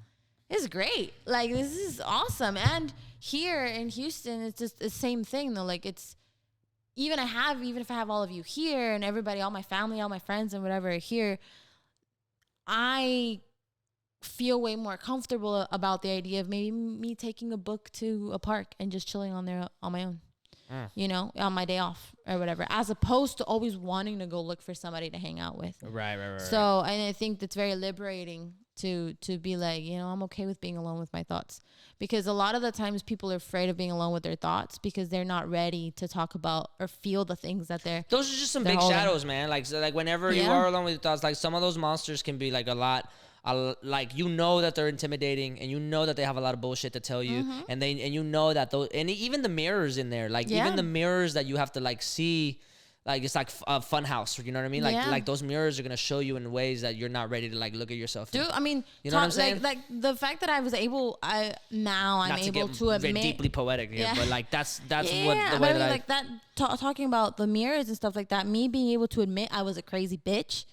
Speaker 4: this is great. Like, this is awesome. And here in Houston, it's just the same thing though. Like, it's, even if I have all of you here and everybody, all my family, all my friends and whatever are here, I feel way more comfortable about the idea of maybe me taking a book to a park and just chilling on there on my own, you know, on my day off or whatever, as opposed to always wanting to go look for somebody to hang out with.
Speaker 3: Right.
Speaker 4: So, and I think that's very liberating to be like, you know, I'm okay with being alone with my thoughts, because a lot of the times people are afraid of being alone with their thoughts because they're not ready to talk about or feel the things that
Speaker 3: those are just some big
Speaker 4: holding.
Speaker 3: shadows, man. Like, so like whenever you are alone with your thoughts, like some of those monsters can be like a lot. Like, you know that they're intimidating, and you know that they have a lot of bullshit to tell you, and you know that those, and even the mirrors in there, like even the mirrors that you have to like see, like it's like a fun house, you know what I mean? Like those mirrors are gonna show you in ways that you're not ready to like look at yourself.
Speaker 4: Dude, I mean,
Speaker 3: you know what I'm saying?
Speaker 4: Like the fact that I was able, I'm able to admit,
Speaker 3: deeply poetic here, but like that's what the
Speaker 4: yeah,
Speaker 3: way
Speaker 4: but I
Speaker 3: that
Speaker 4: mean, like that talking about the mirrors and stuff like that, me being able to admit I was a crazy bitch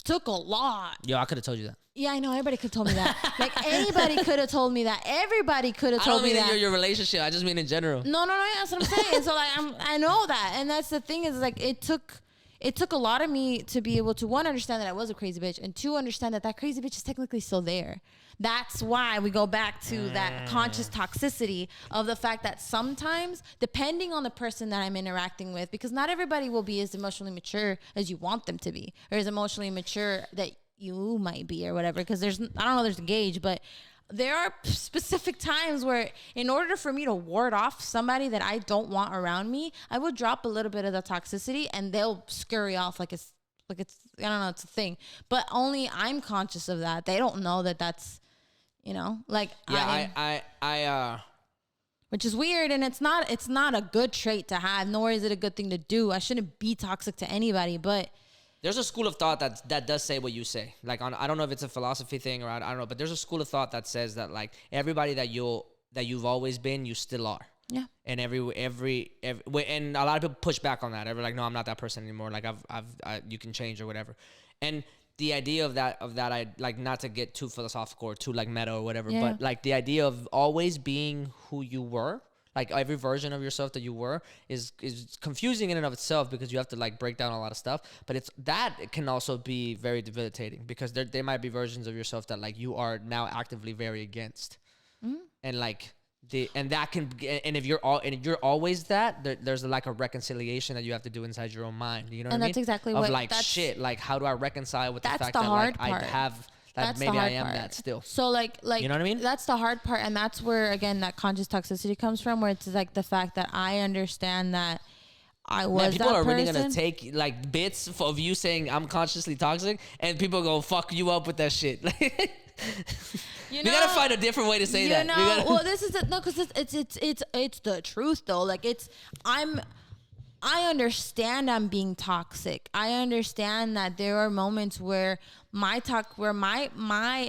Speaker 4: took a lot.
Speaker 3: Yo, I could have told you that.
Speaker 4: Yeah, I know. Everybody could have told me that. Like, anybody could have told me that. Everybody could have told me that.
Speaker 3: I don't mean in your relationship. I just mean in general.
Speaker 4: No. That's what I'm saying. So, like, I know that. And that's the thing is, like, it took a lot of me to be able to, one, understand that I was a crazy bitch, and two, understand that crazy bitch is technically still there. That's why we go back to that conscious toxicity of the fact that sometimes, depending on the person that I'm interacting with, because not everybody will be as emotionally mature as you want them to be, or as emotionally mature that you might be, or whatever, because there's a gauge, but there are specific times where in order for me to ward off somebody that I don't want around me, I will drop a little bit of the toxicity and they'll scurry off like it's I don't know, it's a thing, but only I'm conscious of that. They don't know that that's, you know, like,
Speaker 3: I
Speaker 4: which is weird, and it's not a good trait to have, nor is it a good thing to do. I shouldn't be toxic to anybody, but
Speaker 3: there's a school of thought that does say what you say. Like, I don't know if it's a philosophy thing or I don't know, but there's a school of thought that says that like everybody that you've always been, you still are.
Speaker 4: Yeah.
Speaker 3: And every and a lot of people push back on that. They're like, no, I'm not that person anymore. Like you can change or whatever. And the idea of that, I like, not to get too philosophical or too like meta or whatever, but like the idea of always being who you were, like every version of yourself that you were is confusing in and of itself, because you have to like break down a lot of stuff. But it can also be very debilitating, because there might be versions of yourself that like you are now actively very against, and like. And if you're always that, there's like a reconciliation that you have to do inside your own mind. You know what I mean?
Speaker 4: And that's exactly
Speaker 3: of
Speaker 4: what.
Speaker 3: like, shit, like, how do I reconcile with the fact
Speaker 4: the
Speaker 3: that like
Speaker 4: part.
Speaker 3: I have that
Speaker 4: That's
Speaker 3: maybe
Speaker 4: the
Speaker 3: I
Speaker 4: hard
Speaker 3: am
Speaker 4: part.
Speaker 3: that still.
Speaker 4: So like
Speaker 3: you know what I mean?
Speaker 4: That's the hard part, and that's where again that conscious toxicity comes from, where it's like the fact that I understand that I was
Speaker 3: Man, people
Speaker 4: that
Speaker 3: are
Speaker 4: person.
Speaker 3: really gonna take like bits of you saying I'm consciously toxic, and people go fuck you up with that shit. We gotta find a different way to say that.
Speaker 4: Well, this is because it's the truth though. Like I understand I'm being toxic. I understand that there are moments where my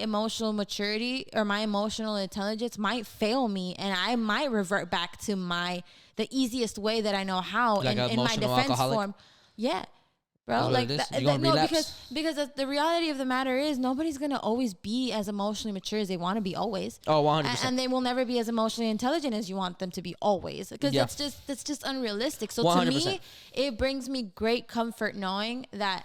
Speaker 4: emotional maturity or my emotional intelligence might fail me, and I might revert back to the easiest way that I know how,
Speaker 3: like
Speaker 4: in my defense
Speaker 3: alcoholic?
Speaker 4: form. Yeah. Bro, like because the reality of the matter is nobody's gonna always be as emotionally mature as they want to be always.
Speaker 3: Oh, 100%.
Speaker 4: And they will never be as emotionally intelligent as you want them to be always, because that's just unrealistic. So 100%. To me, it brings me great comfort knowing that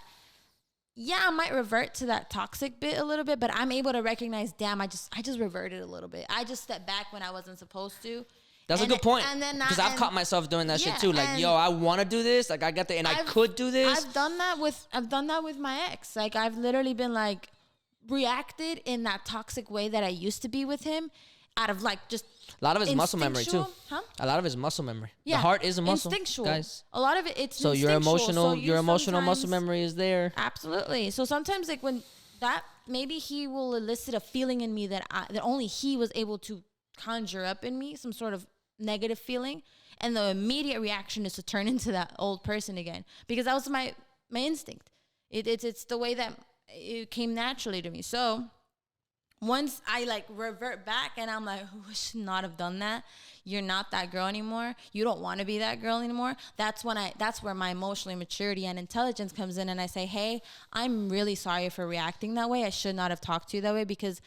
Speaker 4: I might revert to that toxic bit a little bit, but I'm able to recognize, damn, I just reverted a little bit. I just stepped back when I wasn't supposed to.
Speaker 3: That's a good point. Because I've caught myself doing that shit too. Like, yo, I want to do this. Like, I got the, and I could do this.
Speaker 4: I've done that with my ex. Like, I've literally been like reacted in that toxic way that I used to be with him, out of like just
Speaker 3: a lot of his muscle memory too.
Speaker 4: Huh?
Speaker 3: A lot of his muscle memory.
Speaker 4: Yeah.
Speaker 3: The heart is a muscle,
Speaker 4: instinctual.
Speaker 3: guys.
Speaker 4: A lot of it's
Speaker 3: so your emotional muscle
Speaker 4: sometimes,
Speaker 3: memory is there.
Speaker 4: Absolutely. So sometimes like when that, maybe he will elicit a feeling in me that only he was able to conjure up in me, some sort of negative feeling, and the immediate reaction is to turn into that old person again, because that was my instinct. It's the way that it came naturally to me. So once I like revert back and I'm like, oh, I should not have done that. You're not that girl anymore. You don't want to be that girl anymore. That's where my emotional maturity and intelligence comes in. And I say, hey, I'm really sorry for reacting that way. I should not have talked to you that way, because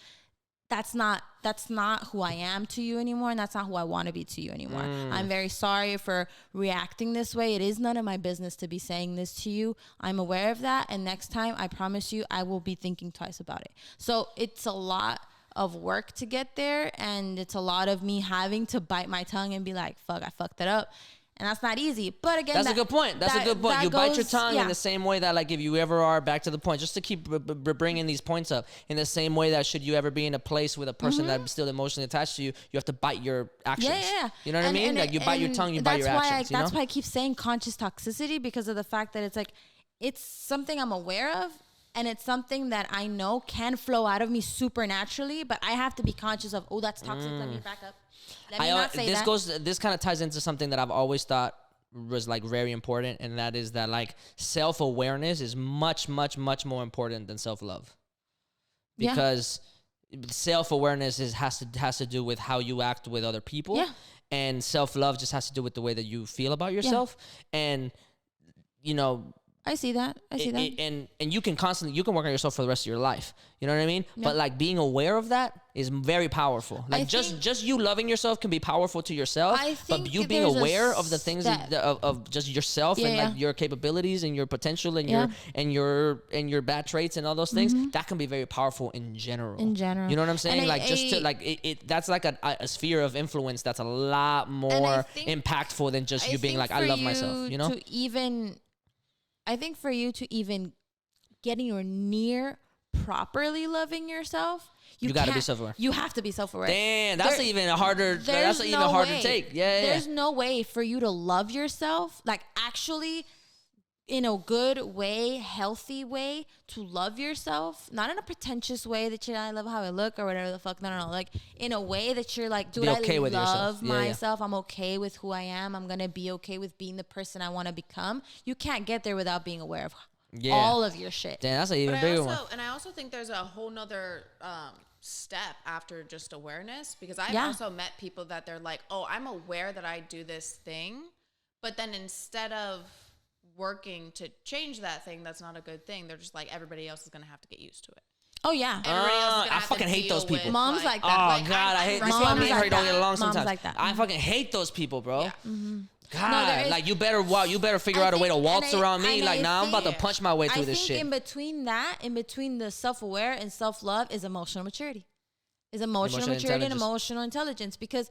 Speaker 4: that's not who I am to you anymore, and that's not who I want to be to you anymore. I'm very sorry for reacting this way. It is none of my business to be saying this to you. I'm aware of that, and next time, I promise you, I will be thinking twice about it. So it's a lot of work to get there, and it's a lot of me having to bite my tongue and be like, fuck, I fucked it up. And that's not easy. But again,
Speaker 3: that's a good point. That's a good point. You bite your tongue in the same way that, like, if you ever are, back to the point, just to keep bringing these points up, in the same way that should you ever be in a place with a person that's still emotionally attached to you, you have to bite your actions.
Speaker 4: Yeah.
Speaker 3: You know what I mean? Like, you bite your tongue, you bite your actions.
Speaker 4: That's why I keep saying conscious toxicity, because of the fact that it's like, it's something I'm aware of, and it's something that I know can flow out of me supernaturally, but I have to be conscious of, oh, that's toxic. Let me back up. Let me not say that.
Speaker 3: This kind of ties into something that I've always thought was like very important, and that is that like self-awareness is much, much, much more important than self-love, because self-awareness has to do with how you act with other people, and self-love just has to do with the way that you feel about yourself, and you know.
Speaker 4: I see that.
Speaker 3: And you can work on yourself for the rest of your life. You know what I mean? Yeah. But like being aware of that is very powerful. Like just you loving yourself can be powerful to yourself. But you being aware of the things of just yourself and like your capabilities and your potential and your bad traits and all those things, that can be very powerful in general. You know what I'm saying? And that's like a sphere of influence that's a lot more impactful than just you being like, I love myself. You know?
Speaker 4: I think for you to even get anywhere near properly loving yourself, you got to be
Speaker 3: self-aware.
Speaker 4: You have to be self-aware.
Speaker 3: Damn, that's even a harder. That's an even harder take. Yeah.
Speaker 4: There's no way for you to love yourself, like actually, in a good way, healthy way, to love yourself, not in a pretentious way that you're, I love how I look or whatever the fuck. No. Like in a way that you're like, dude, I love myself. I'm okay with who I am. I'm going to be okay with being the person I want to become. You can't get there without being aware of all of your shit.
Speaker 3: Damn, that's an even bigger one.
Speaker 5: And I also think there's a whole nother step after just awareness, because I've also met people that they're like, oh, I'm aware that I do this thing, but then instead of working to change that thing that's not a good thing, they're just like, everybody else is gonna have to get used to it.
Speaker 4: Oh yeah,
Speaker 3: I fucking hate those people.
Speaker 4: Moms like that.
Speaker 3: Oh God, I hate. This is why me and her don't get along sometimes.
Speaker 4: Moms like that.
Speaker 3: I fucking hate those people, bro.
Speaker 5: Yeah.
Speaker 3: God, like you better figure out a way to waltz around me. Like, nah, I'm about to punch my way through this shit.
Speaker 4: In between the self-aware and self-love is emotional maturity. Is emotional maturity and emotional intelligence, because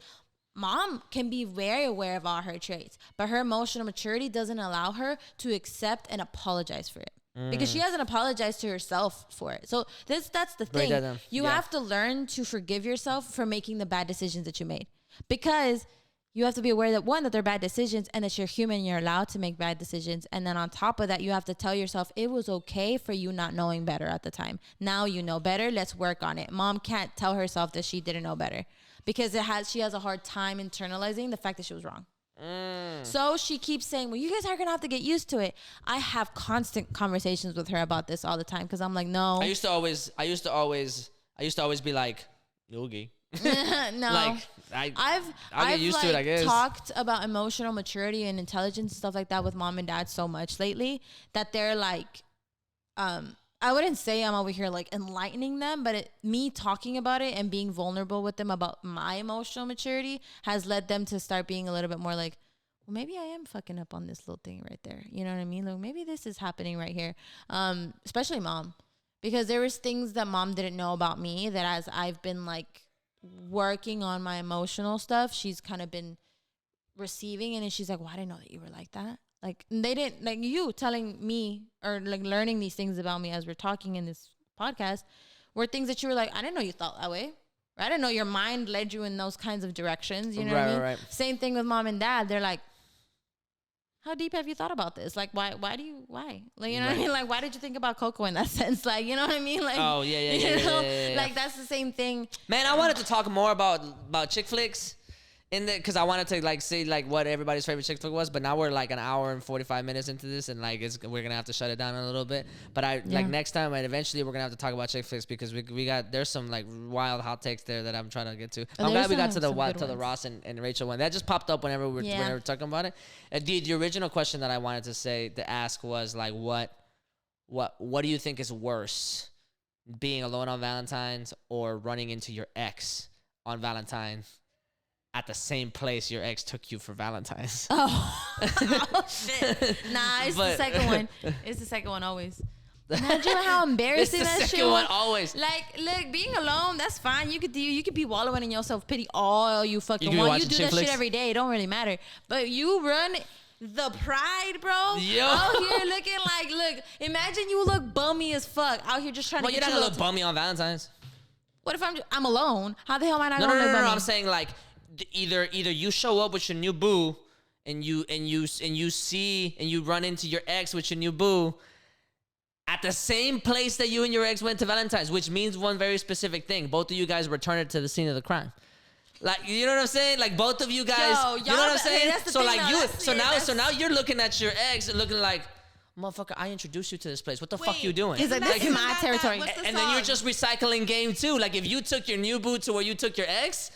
Speaker 4: Mom can be very aware of all her traits, but her emotional maturity doesn't allow her to accept and apologize for it, because she hasn't apologized to herself for it. So that's the thing. You have to learn to forgive yourself for making the bad decisions that you made, because you have to be aware that, one, that they're bad decisions, and that you're human, you're allowed to make bad decisions. And then on top of that, you have to tell yourself it was okay for you not knowing better at the time. Now you know better. Let's work on it. Mom can't tell herself that she didn't know better, because she has a hard time internalizing the fact that she was wrong. So she keeps saying, well, you guys are going to have to get used to it. I have constant conversations with her about this all the time, because I'm like, no.
Speaker 3: I used to always be like, okay.
Speaker 4: No.
Speaker 3: Like,
Speaker 4: I've
Speaker 3: get used to it, I guess.
Speaker 4: talked about emotional maturity and intelligence and stuff like that with Mom and Dad so much lately that they're like, I wouldn't say I'm over here like enlightening them, but me talking about it and being vulnerable with them about my emotional maturity has led them to start being a little bit more like, well, maybe I am fucking up on this little thing right there. You know what I mean? Like, maybe this is happening right here. Especially Mom, because there was things that Mom didn't know about me that as I've been like working on my emotional stuff, she's kind of been receiving, and then she's like, well, I didn't know that you were like that. Like, they didn't, like, you telling me or like learning these things about me as we're talking in this podcast were things that you were like, I didn't know you thought that way. Or I didn't know your mind led you in those kinds of directions. You know what I mean? Right. Same thing with Mom and Dad. They're like, how deep have you thought about this? Like, why? Like, you know what I mean? Like, why did you think about Coco in that sense? Like, you know what I mean? Like,
Speaker 3: oh, yeah.
Speaker 4: Like, that's the same thing.
Speaker 3: Man, I wanted to talk more about chick flicks because I wanted to like see like what everybody's favorite chick flick was, but now we're like an hour and 45 minutes into this, and like we're gonna have to shut it down a little bit. But like next time, and eventually we're gonna have to talk about chick flicks because we got there's some like wild hot takes there that I'm trying to get to. I'm glad we got to the Ross and Rachel one. That just popped up whenever we were talking about it. And the original question that I wanted to ask was like what do you think is worse, being alone on Valentine's or running into your ex on Valentine's at the same place your ex took you for Valentine's?
Speaker 4: Oh shit. Nah, it's the second one. It's the second one always. Imagine how embarrassing that shit was.
Speaker 3: Always.
Speaker 4: Like, look, being alone, that's fine. You could be wallowing in your self-pity all you fucking want. You do that shit every day. It don't really matter. But you run the pride, bro.
Speaker 3: Yo.
Speaker 4: Out here looking like, look, imagine you look bummy as fuck out here just trying to get
Speaker 3: you're not gonna look bummy on Valentine's.
Speaker 4: What if I'm alone? How the hell am I not gonna look bummy?
Speaker 3: No, I'm saying like either you show up with your new boo and you run into your ex with your new boo at the same place that you and your ex went to Valentine's, which means one very specific thing. Both of you guys returned to the scene of the crime. Like, you know what I'm saying? Like, both of you guys, you know what I'm saying? So like so now you're looking at your ex and looking like, motherfucker, I introduced you to this place. What the fuck you doing?
Speaker 4: It's like, this is my territory.
Speaker 3: And then you're just recycling game too. Like, if you took your new boo to where you took your ex,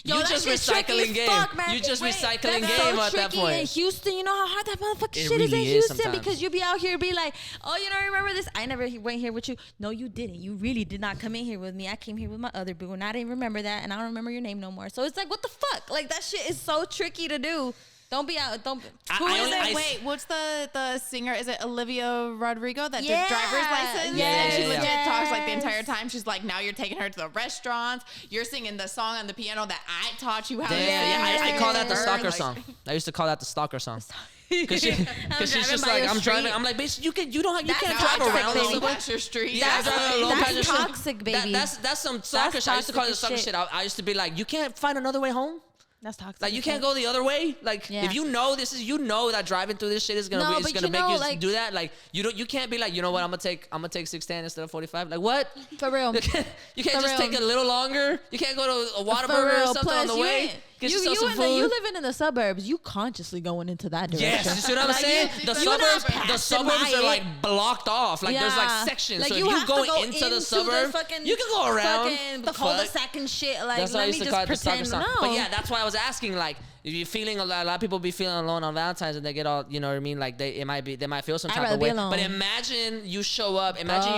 Speaker 3: you just recycling game. You just recycling game at that point.
Speaker 4: In Houston, you know how hard that motherfucking shit is in Houston because you be out here be like, oh, you know, remember this? I never went here with you. No, you didn't. You really did not come in here with me. I came here with my other boo, and I didn't remember that, and I don't remember your name no more. So it's like, what the fuck? Like, that shit is so tricky to do. Don't be out. Who is it?
Speaker 5: Wait, what's the singer? Is it Olivia Rodrigo that did driver's license?
Speaker 4: Yeah.
Speaker 5: And she legit talks like the entire time. She's like, now you're taking her to the restaurants. You're singing the song on the piano that I taught you how to sing.
Speaker 3: I call that the stalker song. I used to call that the stalker song. Because she's just like, I'm driving. I'm like, bitch, you can't drive around
Speaker 5: on Lancaster Street.
Speaker 3: Yeah,
Speaker 4: that's toxic, baby.
Speaker 3: That's some stalker shit. I used to call it stalker shit. I used to be like, you can't find another way home.
Speaker 4: That's toxic.
Speaker 3: Like, you can't go the other way. Like, if you know that driving through this shit is gonna make you do that. Like, you can't be like, you know what, I'm gonna take 610 instead of 45. Like, what?
Speaker 4: For real.
Speaker 3: You can't just take it a little longer. You can't go to a Whataburger or something on the way. Get yourself some food.
Speaker 4: You living in the suburbs. You consciously going into that direction.
Speaker 3: Yes, you see what I'm saying? The suburbs are like blocked off. Like, there's like sections.
Speaker 4: Like,
Speaker 3: so if you go into the suburb, you can go around.
Speaker 4: The cul-de-sac and shit. Like,
Speaker 3: that's why I used to call it the stalker song.
Speaker 4: No.
Speaker 3: But yeah, that's why I was asking, like, if you're feeling a lot of people be feeling alone on Valentine's and they get all, you know what I mean? Like, they might feel some type of way. But imagine you show up, imagine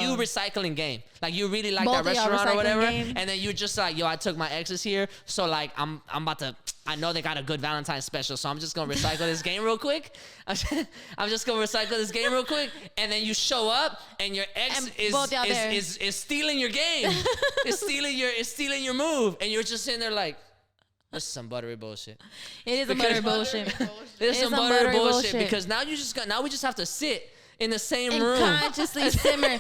Speaker 3: you recycling game. Like, you really like that restaurant or whatever, and then you're just like, yo, I took my exes here, so like I'm about to, I know they got a good Valentine's special, so I'm just gonna recycle this game real quick. I'm just gonna recycle this game real quick, and then you show up and your ex is stealing your game. It's stealing your move, and you're just sitting there like, this is some buttery bullshit.
Speaker 4: It is some buttery bullshit.
Speaker 3: It is some buttery bullshit because now we just have to sit in the same room.
Speaker 4: Consciously simmer.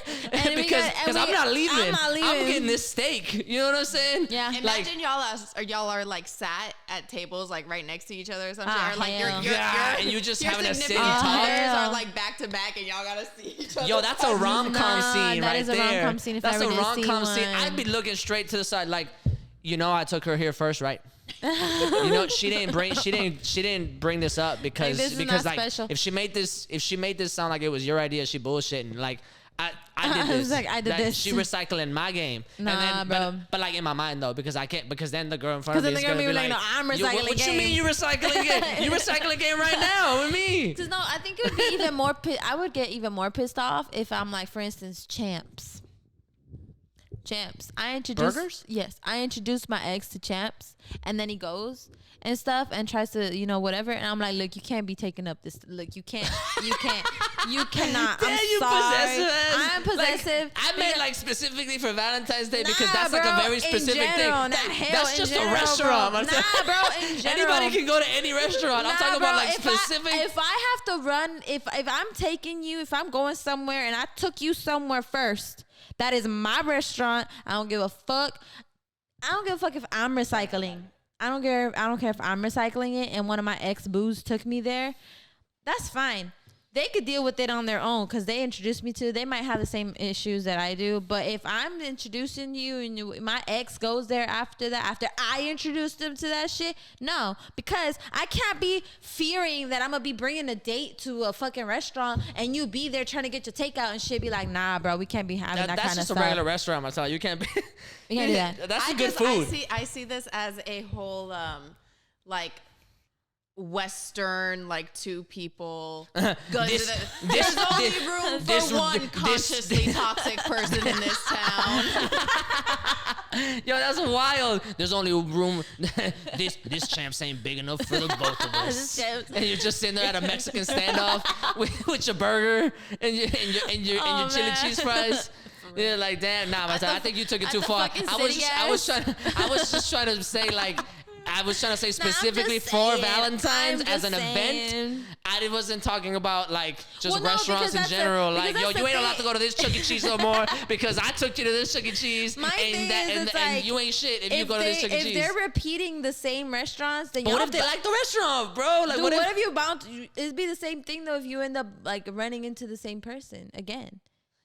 Speaker 3: Because I'm not leaving. I'm getting this steak. You know what I'm saying?
Speaker 4: Yeah.
Speaker 5: Imagine y'all are like sat at tables like right next to each other or something. Or like
Speaker 3: and you just having a sitting
Speaker 5: talk.
Speaker 3: talk.
Speaker 5: Are like back to back and y'all gotta see each other.
Speaker 3: Yo, that's a rom-com scene right there.
Speaker 4: That is a rom-com scene.
Speaker 3: That's a rom-com scene. I'd be looking straight to the side like, you know, I took her here first, right? You know, she didn't bring this up because like
Speaker 4: special.
Speaker 3: if she made this sound like it was your idea, she bullshitting. Like I did this.
Speaker 4: I did this.
Speaker 3: She recycling my game.
Speaker 4: Nah,
Speaker 3: and then,
Speaker 4: bro.
Speaker 3: But like in my mind though, because then the girl in front of me is gonna be like,
Speaker 4: no, I'm recycling
Speaker 3: what
Speaker 4: game.
Speaker 3: you mean you recycling game? You recycling game right now with me.
Speaker 4: No, I think it would be even more. I would get even more pissed off if I'm like, for instance, Champs. I introduced
Speaker 3: burgers.
Speaker 4: Yes, I introduced my ex to Champs, and then he goes and stuff and tries to, you know, whatever. And I'm like, look, you can't be taking up this. Look, you cannot. I'm sorry. I'm possessive.
Speaker 3: Like, I meant like specifically for Valentine's Day because that's like a very specific thing. That's just a restaurant.
Speaker 4: Bro. Nah, bro. In general,
Speaker 3: anybody can go to any restaurant. I'm talking about like specific.
Speaker 4: If I have to run, if I'm taking you, if I'm going somewhere and I took you somewhere first. That is my restaurant. I don't give a fuck. I don't give a fuck if I'm recycling. I don't care if I'm recycling it and one of my ex-boos took me there. That's fine. they could deal with it on their own because they introduced me to. They might have the same issues that I do. But if I'm introducing you and my ex goes there after that, after I introduced them to that shit, no, because I can't be fearing that I'm gonna be bringing a date to a fucking restaurant and you be there trying to get your takeout and shit. Be like, nah, bro, we can't be having that kind of stuff.
Speaker 3: That's just a regular restaurant, I tell you. You can't be.
Speaker 4: We can't do that.
Speaker 3: That's good food.
Speaker 5: I see this as a whole like Western, like two people. There's only room for one consciously toxic person in this town.
Speaker 3: Yo, that's wild. There's only room. This champs ain't big enough for the both of us. And you're just sitting there at a Mexican standoff with your burger and your chili cheese fries. Yeah, like damn, nah, I think you took it too far. I was just trying to say like. I was trying to say specifically for Valentine's as an event. I wasn't talking about like just restaurants in general. Like, yo, you ain't allowed to go to this Chuck E. Cheese no more because I took you to this Chuck E. Cheese. And you ain't shit if you go to this Chuck E. Cheese.
Speaker 4: If they're repeating the same restaurants, then
Speaker 3: what if they like the restaurant, bro? Like,
Speaker 4: what if you bound? It'd be the same thing though if you end up like running into the same person again.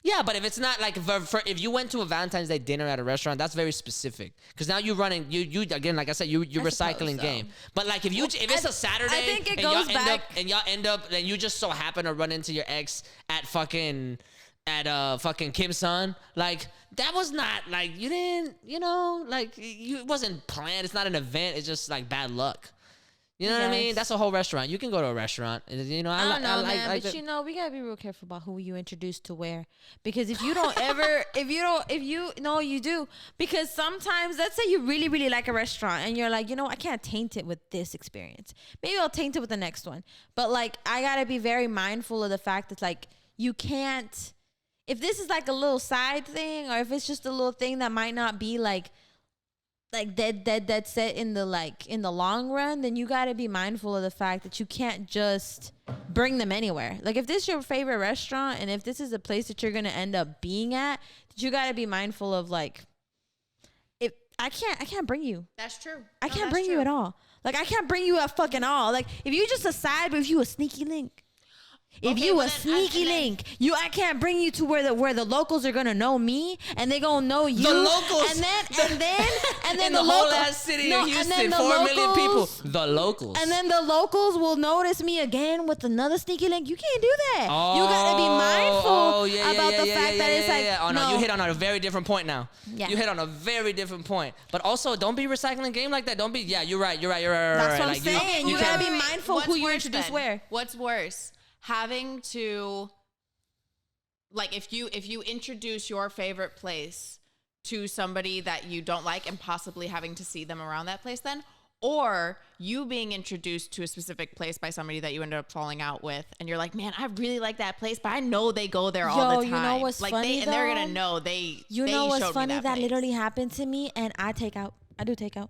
Speaker 3: Yeah, but if it's not like if you went to a Valentine's Day dinner at a restaurant, that's very specific. Because now you're running you again, like I said, you're recycling game. But like if it's a Saturday,
Speaker 4: I think it goes back
Speaker 3: and you just so happen to run into your ex at fucking Kim's son, like that was not like you didn't, like it wasn't planned. It's not an event. It's just like bad luck. You know what I mean? That's a whole restaurant. You can go to a restaurant. I don't know,
Speaker 4: man. But we gotta be real careful about who you introduce to where, because if you don't ever, you do. Because sometimes, let's say you really, really like a restaurant, and you're like, I can't taint it with this experience. Maybe I'll taint it with the next one. But like, I gotta be very mindful of the fact that like you can't. If this is like a little side thing, or if it's just a little thing that might not be like dead set in the long run, then you got to be mindful of the fact that you can't just bring them anywhere. Like if this is your favorite restaurant and if this is a place that you're going to end up being at, you got to be mindful of like, if I can't bring you.
Speaker 5: That's true.
Speaker 4: I can't bring you at all. Like I can't bring you at fucking all. Like if you just a side, but if you a sneaky link. If you a sneaky link, I can't bring you to where the locals are gonna know me and they gonna know you.
Speaker 3: The locals,
Speaker 4: and then
Speaker 3: in the whole ass city of Houston, 4 million people. The locals,
Speaker 4: and then the locals will notice me again with another sneaky link. You can't do that. You gotta be mindful about the fact that it's like.
Speaker 3: Oh no, you hit on a very different point now.
Speaker 4: Yeah.
Speaker 3: You hit on a very different point. But also, don't be recycling game like that. Don't be. Yeah, you're right.
Speaker 4: That's what I'm saying. You gotta be mindful who you introduce where.
Speaker 5: What's worse? Having to, like, if you introduce your favorite place to somebody that you don't like and possibly having to see them around that place then, or you being introduced to a specific place by somebody that you ended up falling out with and you're like, man, I really like that place, but I know they go there all the time.
Speaker 4: You know what's funny
Speaker 5: and they're gonna know they
Speaker 4: what's
Speaker 5: showed
Speaker 4: funny
Speaker 5: me
Speaker 4: that literally happened to me, and I do take out. I did take out.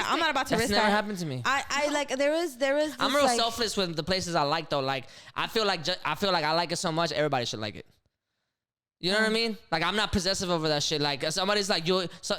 Speaker 4: I'm not about to risk that.
Speaker 3: That's never happened to me.
Speaker 4: I like there is. This,
Speaker 3: I'm real selfless with the places I like though. Like I feel like I like it so much, everybody should like it. You know what I mean? Like I'm not possessive over that shit. Like somebody's like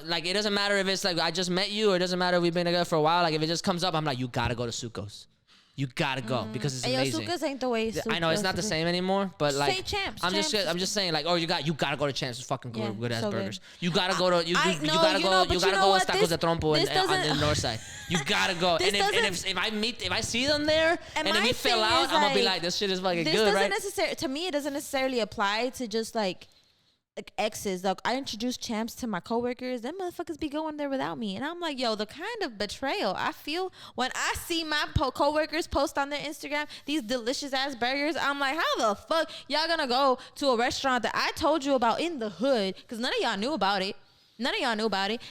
Speaker 3: like it doesn't matter if it's like I just met you, or it doesn't matter if we've been together for a while. Like if it just comes up, I'm like, you gotta go to Sucos. You gotta go because it's amazing.
Speaker 4: Sucos ain't the way.
Speaker 3: I know it's not the same anymore, but like
Speaker 4: say Champs.
Speaker 3: I'm just saying like, you gotta go to Champs. It's fucking good ass burgers.
Speaker 4: Good.
Speaker 3: You gotta go to you gotta go to Tacos de Trompo on the north side. You gotta go. And if I see them there and if we fell out, I'm gonna be like, this shit is fucking good, right?
Speaker 4: To me, it doesn't necessarily apply to just like exes. Like I introduced Champs to my coworkers, them motherfuckers be going there without me, and I'm like, yo, the kind of betrayal I feel when I see my coworkers post on their Instagram these delicious ass burgers. I'm like, how the fuck y'all gonna go to a restaurant that I told you about in the hood, because none of y'all knew about it,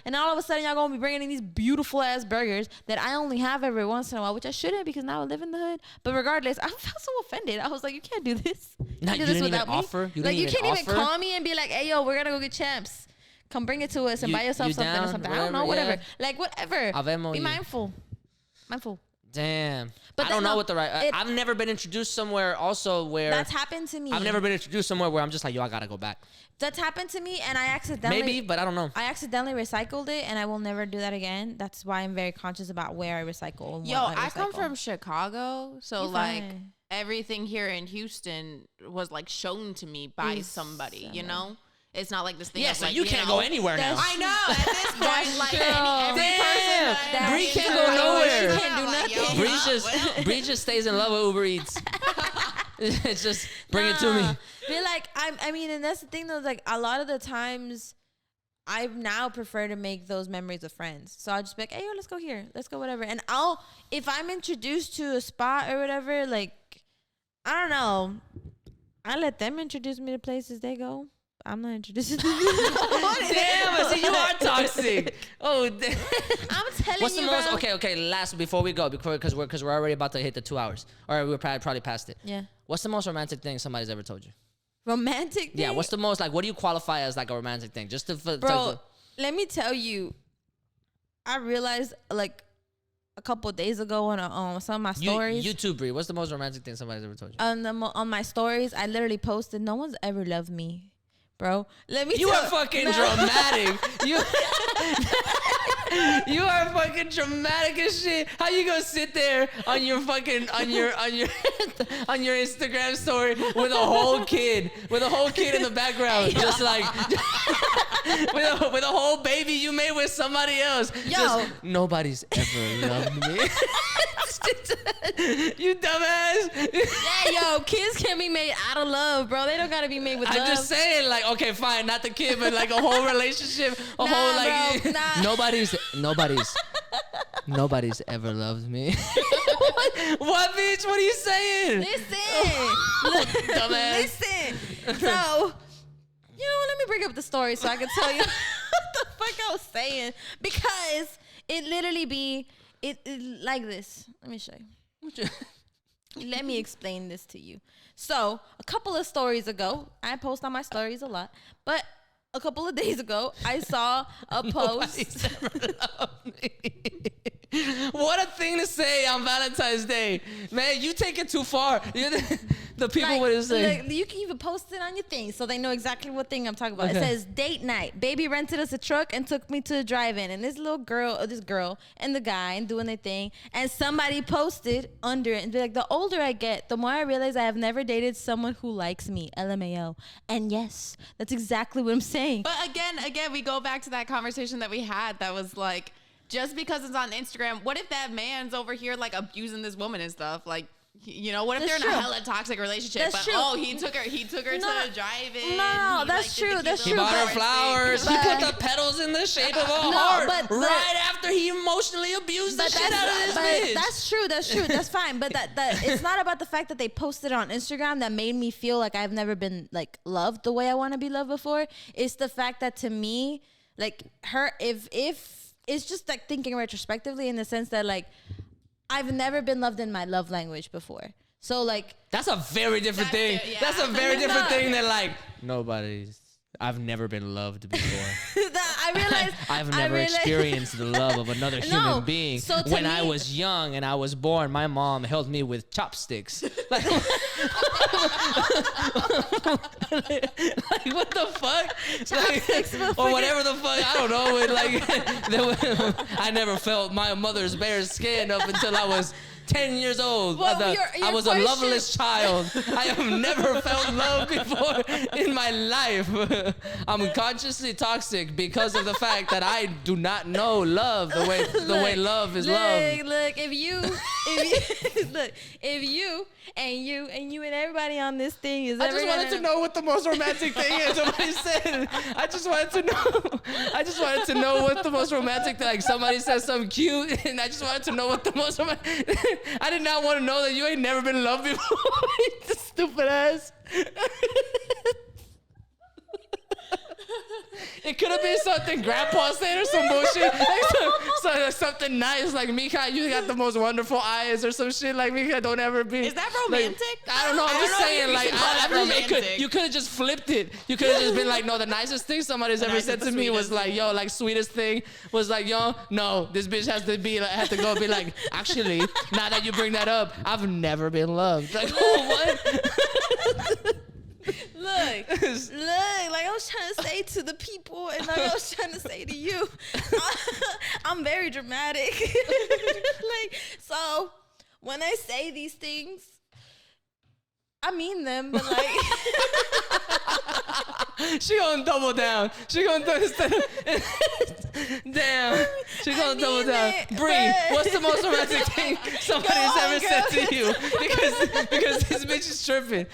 Speaker 4: and all of a sudden y'all gonna be bringing in these beautiful ass burgers that I only have every once in a while, which I shouldn't because now I live in the hood. But regardless, I felt so offended. I was like, you can't do this.
Speaker 3: You didn't even offer.
Speaker 4: You can't even call me and be like, hey yo, we're gonna go get Champs. Come bring it to us and buy yourself something or something. I don't know, whatever. Yeah. Like whatever. Be mindful.
Speaker 3: Damn. But I don't know what the right. I've never been introduced somewhere also where
Speaker 4: that's happened to me.
Speaker 3: I've never been introduced somewhere where I'm just like, yo, I gotta go back.
Speaker 4: That's happened to me, and I accidentally
Speaker 3: maybe, but I don't know.
Speaker 4: I accidentally recycled it, and I will never do that again. That's why I'm very conscious about where I recycle. And
Speaker 5: I come from Chicago, so everything here in Houston was like shown to me by somebody, you know? It's not like this thing.
Speaker 3: Yeah,
Speaker 5: of,
Speaker 3: so
Speaker 5: like,
Speaker 3: you can't go anywhere now.
Speaker 5: I know. At this point, like every
Speaker 3: Damn.
Speaker 5: person,
Speaker 3: Bree can't go nowhere.
Speaker 4: She can't do nothing.
Speaker 3: Bree just stays in love with Uber Eats. It's just bring it to me.
Speaker 4: But like I mean, and that's the thing though. Like a lot of the times, I now prefer to make those memories with friends. So I'll just be like, hey, yo, let's go here, let's go whatever. And if I'm introduced to a spot or whatever, like I don't know, I let them introduce me to places they go. I'm not introducing them.
Speaker 3: Damn, I see you are toxic. Oh, damn.
Speaker 4: I'm telling
Speaker 3: What's the
Speaker 4: you,
Speaker 3: most?
Speaker 4: bro.
Speaker 3: Okay. Last before we go, because we're already about to hit the 2 hours, or we're probably past it.
Speaker 4: Yeah.
Speaker 3: What's the most romantic thing somebody's ever told you?
Speaker 4: Romantic thing?
Speaker 3: Yeah. What's the most like? What do you qualify as like a romantic thing? Just to
Speaker 4: Bro, let me tell you, I realized like a couple days ago on some of my stories.
Speaker 3: You too, Bree. What's the most romantic thing somebody's ever told you?
Speaker 4: On my stories, I literally posted, no one's ever loved me. Bro, let me.
Speaker 3: You are fucking dramatic. You are fucking dramatic as shit. How you gonna sit there on your fucking on your on your Instagram story with a whole kid in the background, just like with a whole baby you made with somebody else.
Speaker 4: Yo.
Speaker 3: Just, nobody's ever loved me. You dumbass.
Speaker 4: Yeah, yo, kids can be made out of love, bro. They don't gotta be made with love.
Speaker 3: I'm just saying, like, okay, fine, not the kid, but like a whole relationship, whole like
Speaker 4: bro, nah.
Speaker 3: nobody's ever loved me. What, bitch? What are you saying?
Speaker 4: Listen,
Speaker 3: Dumbass.
Speaker 4: listen. So, you know, let me bring up the story so I can tell you what the fuck I was saying, because it literally be it like this. Let me show you. Let me explain this to you. So, a couple of stories ago, I post on my stories a lot, but a couple of days ago, I saw a post.
Speaker 3: Nobody's ever loved me. What a thing to say on Valentine's Day. Man, you take it too far. You're the people would say.
Speaker 4: Like, you can even post it on your thing so they know exactly what thing I'm talking about.
Speaker 3: Okay.
Speaker 4: It says, date night. Baby rented us a truck and took me to the drive-in. And this girl and the guy and doing their thing. And somebody posted under it and be like, the older I get, the more I realize I have never dated someone who likes me. LMAO. And yes, that's exactly what I'm saying.
Speaker 5: But again, we go back to that conversation that we had that was like, just because it's on Instagram, what if that man's over here like abusing this woman and stuff? Like, you know, what if
Speaker 4: That's
Speaker 5: they're in a
Speaker 4: true.
Speaker 5: hella toxic relationship?
Speaker 4: That's
Speaker 5: But
Speaker 4: true.
Speaker 5: he took her to
Speaker 4: No.
Speaker 5: the drive-in.
Speaker 4: No,
Speaker 5: He,
Speaker 4: that's
Speaker 5: did the
Speaker 4: true,
Speaker 5: cute
Speaker 4: that's
Speaker 3: He
Speaker 5: little
Speaker 3: bought her
Speaker 5: flowers
Speaker 3: flowers.
Speaker 5: thing.
Speaker 3: He
Speaker 4: But-
Speaker 3: put the petals in the shape of a
Speaker 4: No,
Speaker 3: heart
Speaker 4: but-
Speaker 3: right after he emotionally abused the shit out of this bitch.
Speaker 4: That's true. That's fine. But that it's not about the fact that they posted on Instagram that made me feel like I've never been like loved the way I want to be loved before. It's the fact that to me, like her, if it's just like thinking retrospectively in the sense that like I've never been loved in my love language before. So like
Speaker 3: That's a very different thing.
Speaker 5: Yeah.
Speaker 3: That's a very
Speaker 4: No.
Speaker 3: different thing than like I've never been loved before.
Speaker 4: I realized
Speaker 3: I've never experienced the love of another human being.
Speaker 4: So to
Speaker 3: when I
Speaker 4: me-
Speaker 3: was young and I was born, my mom held me with chopsticks. Like, like what the fuck?
Speaker 4: Chopsticks,
Speaker 3: Like, or whatever the fuck. I don't know. I never felt my mother's bare skin up until I was 10 years old.
Speaker 4: Well, your
Speaker 3: I was
Speaker 4: question-
Speaker 3: a loveless child. I have never felt love before in my life. I'm consciously toxic because of the fact that I do not know love the way love is loved.
Speaker 4: Look, if you and everybody on this thing is
Speaker 3: I
Speaker 4: ever
Speaker 3: just wanted
Speaker 4: gonna-
Speaker 3: to know what the most romantic thing is. Somebody said. I just wanted to know what the most romantic thing. Like somebody said something cute, and I just wanted to know what the most romantic. I did not want to know that you ain't never been loved before. You stupid ass. It could have been something Grandpa said or some bullshit. Like something nice like Mika, you got the most wonderful eyes or some shit like Mika. Don't ever be.
Speaker 5: Is that romantic?
Speaker 3: Like, I don't know. I'm just saying. Like
Speaker 5: romantic.
Speaker 3: you could have just flipped it. You could have just been like, no. The nicest thing somebody's ever said to me was like, yo, like sweetest thing was like, yo, no, this bitch has to go be like, actually, now that you bring that up, I've never been loved. Like, what?
Speaker 4: Look, like I was trying to say to the people, and like I was trying to say to you, I'm very dramatic. Like, so when I say these things, I mean them, but like.
Speaker 3: She gonna double down. She gonna do instead of damn. She gonna double down.
Speaker 4: it,
Speaker 3: Bree,
Speaker 4: but-
Speaker 3: what's the most romantic thing somebody has
Speaker 4: Go on,
Speaker 3: ever said
Speaker 4: girl.
Speaker 3: to you? Because this bitch is tripping.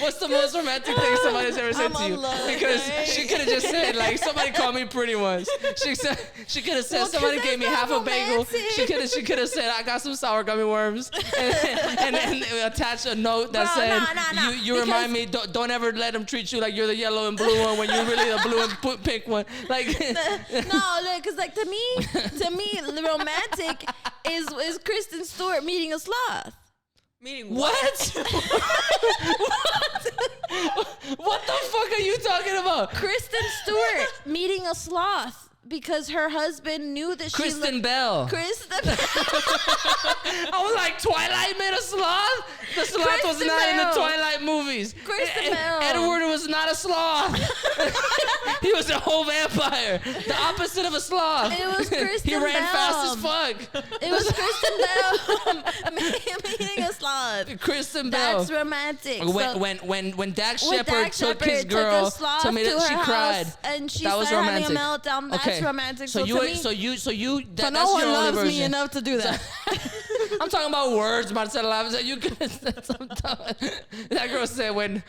Speaker 3: What's the most romantic thing somebody's ever said
Speaker 4: I'm
Speaker 3: to you?
Speaker 4: alone,
Speaker 3: Because
Speaker 4: right?
Speaker 3: she could have just said like somebody called me pretty once. She could have said
Speaker 4: Well, 'cause
Speaker 3: somebody
Speaker 4: that's
Speaker 3: gave me
Speaker 4: not
Speaker 3: half a bagel.
Speaker 4: romantic.
Speaker 3: She could have said I got some sour gummy worms, and then attach a note that
Speaker 4: Bro,
Speaker 3: said
Speaker 4: nah.
Speaker 3: you remind me don't ever let them treat you like you're the yellow and blue one when you're really the blue and pink one. Like
Speaker 4: No, look, cause like to me, the romantic is Kristen Stewart meeting a sloth.
Speaker 5: Meaning
Speaker 3: what? What the fuck are you talking about?
Speaker 4: Kristen Stewart meeting a sloth because her husband knew that
Speaker 3: Kristen Bell.
Speaker 4: Kristen.
Speaker 3: I was like, Twilight made a sloth? The sloth was
Speaker 4: Kristen
Speaker 3: not in the
Speaker 4: Bell.
Speaker 3: Twilight movies.
Speaker 4: Kristen Bell.
Speaker 3: Edward was not a sloth. He was a whole vampire. The opposite of a sloth.
Speaker 4: It was Kristen
Speaker 3: He ran
Speaker 4: Bell.
Speaker 3: fast as fuck.
Speaker 4: It was Kristen Bell meeting a sloth.
Speaker 3: Kristen Bell.
Speaker 4: That's romantic.
Speaker 3: When Dax
Speaker 4: When
Speaker 3: Shepard
Speaker 4: Dax
Speaker 3: took his
Speaker 4: Shepard
Speaker 3: girl
Speaker 4: took a sloth
Speaker 3: to me
Speaker 4: to
Speaker 3: that she
Speaker 4: her
Speaker 3: cried.
Speaker 4: house and she
Speaker 3: that was
Speaker 4: started
Speaker 3: romantic.
Speaker 4: having a meltdown. That's romantic.
Speaker 3: So
Speaker 4: So
Speaker 3: you
Speaker 4: to me-
Speaker 3: so you
Speaker 4: But
Speaker 3: that's
Speaker 4: no one
Speaker 3: your only
Speaker 4: loves
Speaker 3: version.
Speaker 4: me enough to do that.
Speaker 3: I'm talking about words, Marcela. You could have said something. That girl said when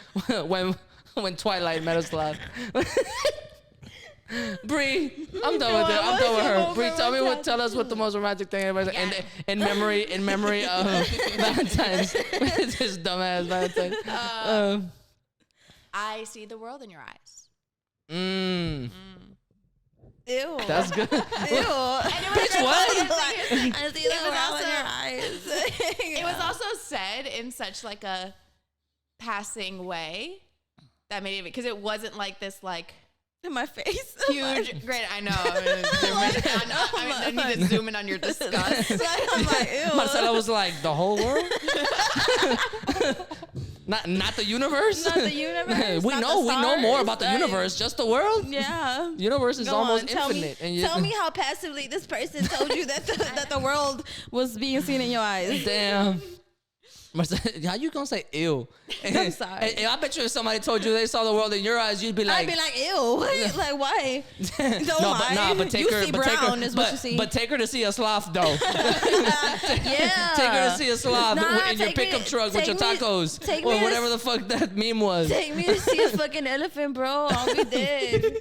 Speaker 3: Twilight met a sloth. Bree, I'm done with it. I'm done with her. Bree, tell us what the most romantic thing ever in memory of Valentine's. This dumbass Valentine.
Speaker 5: I see the world in your eyes.
Speaker 4: Ew.
Speaker 3: That's good.
Speaker 4: Ew.
Speaker 3: Bitch, what?
Speaker 4: I see the
Speaker 5: was
Speaker 4: world
Speaker 5: also-
Speaker 4: in your eyes.
Speaker 5: It was also said in such like a passing way that made it because it wasn't like this like
Speaker 4: in my face.
Speaker 5: huge. Great, I know. I need to zoom in on your disgust.
Speaker 4: I'm like, ew.
Speaker 3: Marcela was like, the whole world? Not the universe?
Speaker 4: Not the universe.
Speaker 3: we
Speaker 4: not
Speaker 3: know
Speaker 4: the
Speaker 3: more
Speaker 4: stars,
Speaker 3: about the
Speaker 4: like-
Speaker 3: universe, just the world.
Speaker 4: Yeah.
Speaker 3: Universe is
Speaker 4: Go
Speaker 3: almost
Speaker 4: on, tell
Speaker 3: infinite.
Speaker 4: Me, tell me how passively this person told you that the world was being seen in your eyes.
Speaker 3: Damn. Marcela, how you gonna say ew?
Speaker 4: I'm sorry.
Speaker 3: And I bet you if somebody told you they saw the world in your eyes, you'd be like,
Speaker 4: I'd be like, ew. What? Like, why? Don't lie.
Speaker 3: but take
Speaker 4: you
Speaker 3: her,
Speaker 4: see
Speaker 3: but take
Speaker 4: brown
Speaker 3: her,
Speaker 4: is what
Speaker 3: but,
Speaker 4: you see.
Speaker 3: but take her to see a sloth though.
Speaker 4: yeah.
Speaker 3: Take her to see a sloth
Speaker 4: Nah,
Speaker 3: in your
Speaker 4: take me-
Speaker 3: pickup truck with your
Speaker 4: take me-
Speaker 3: tacos
Speaker 4: take
Speaker 3: or
Speaker 4: me to
Speaker 3: whatever the fuck that meme was.
Speaker 4: Take me to see a fucking elephant, bro. I'll be dead.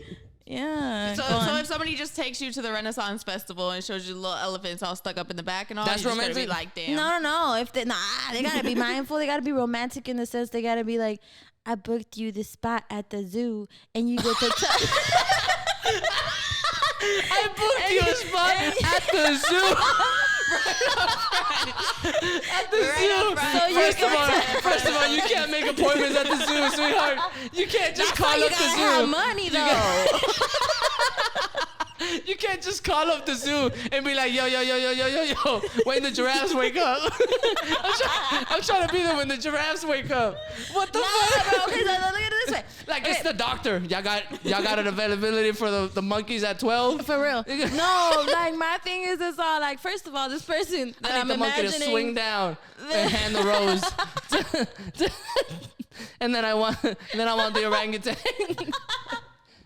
Speaker 4: Yeah.
Speaker 5: So,
Speaker 4: go on.
Speaker 5: so if somebody just takes you to the Renaissance Festival and shows you little elephants all stuck up in the back and all,
Speaker 3: That's
Speaker 5: you're just gonna be
Speaker 3: romantic?
Speaker 5: like, damn.
Speaker 4: No. If they they gotta be mindful. They gotta be romantic in the sense they gotta be like, I booked you the spot at the zoo, and you get to.
Speaker 3: I booked you a spot at the zoo. At the zoo.
Speaker 4: So you
Speaker 3: First of all, you can't make appointments at the zoo, sweetheart. You can't just call
Speaker 4: you
Speaker 3: up the
Speaker 4: gotta
Speaker 3: zoo.
Speaker 4: have money though.
Speaker 3: You can't just call up the zoo and be like, yo, when the giraffes wake up. I'm trying to be there when the giraffes wake up. What the fuck?
Speaker 4: Bro, okay, so look at it this way.
Speaker 3: Like, it's the doctor. Y'all got an availability for the monkeys at 12?
Speaker 4: For real. No, like my thing is this all like, first of all, this person that
Speaker 3: I
Speaker 4: I'm
Speaker 3: need the monkey to
Speaker 4: imagining.
Speaker 3: swing down and hand the rose. And then I want the orangutan.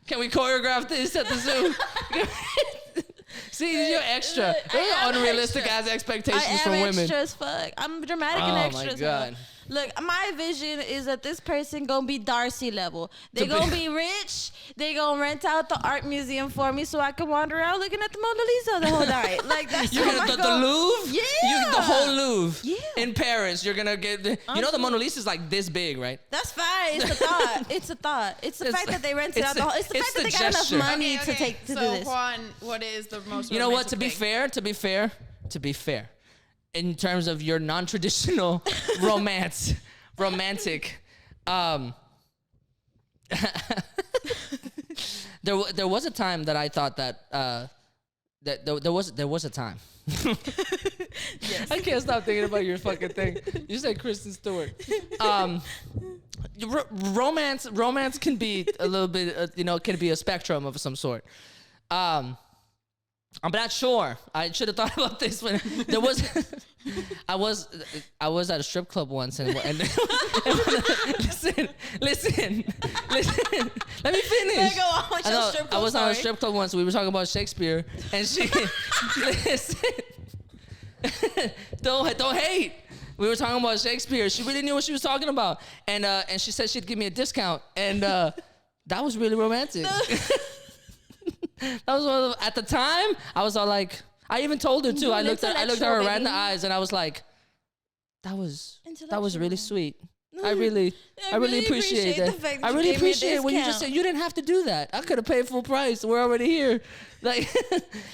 Speaker 3: Can we choreograph this at the zoo? See, you're extra. Those are unrealistic ass expectations
Speaker 4: I am
Speaker 3: from women.
Speaker 4: extra as fuck. I'm dramatic and
Speaker 3: Oh
Speaker 4: extra
Speaker 3: my
Speaker 4: as hell.
Speaker 3: God.
Speaker 4: Look, my vision is that this person gonna be Darcy level. They
Speaker 3: To
Speaker 4: gonna
Speaker 3: be-
Speaker 4: be rich. They gonna rent out the art museum for me so I can wander around looking at the Mona Lisa the whole night. Like that's
Speaker 3: You're
Speaker 4: how
Speaker 3: gonna
Speaker 4: my
Speaker 3: the
Speaker 4: goal-
Speaker 3: Louvre?
Speaker 4: Yeah.
Speaker 3: The whole Louvre.
Speaker 4: Yeah.
Speaker 3: In Paris, you're gonna get the Mona Lisa is like this big, right?
Speaker 4: That's fine. It's a thought. It's a thought. It's the
Speaker 3: It's
Speaker 4: fact that they rented
Speaker 3: it's
Speaker 4: out the whole. It's the
Speaker 3: it's
Speaker 4: fact that
Speaker 3: the
Speaker 4: they got
Speaker 3: gesture.
Speaker 4: enough money
Speaker 5: Okay,
Speaker 4: to
Speaker 5: okay.
Speaker 4: take to
Speaker 5: so
Speaker 4: do this.
Speaker 5: Juan, what is the most?
Speaker 3: You know what? To be
Speaker 5: romantic thing?
Speaker 3: fair, in terms of your non-traditional romantic, there was a time that I thought that there was a time. I can't stop thinking about your fucking thing. You said Kristen Stewart. Romance can be a little bit, can be a spectrum of some sort. I'm not sure. I should have thought about this when there was. I was at a strip club once and listen. Let me finish.
Speaker 4: Go on with your strip club
Speaker 3: I was on a
Speaker 4: story.
Speaker 3: strip club once. We were talking about Shakespeare, and she listen. Don't hate. We were talking about Shakespeare. She really knew what she was talking about, and she said she'd give me a discount, and that was really romantic. That was one of at the time. I was all like, I even told her too. I looked at her right in the eyes, and I was like, that was really sweet. I really appreciate that.
Speaker 4: The fact that
Speaker 3: I
Speaker 4: you
Speaker 3: really
Speaker 4: gave me a
Speaker 3: appreciate it when you just
Speaker 4: discount.
Speaker 3: said you didn't have to do that. I could have paid full price. We're already here, like,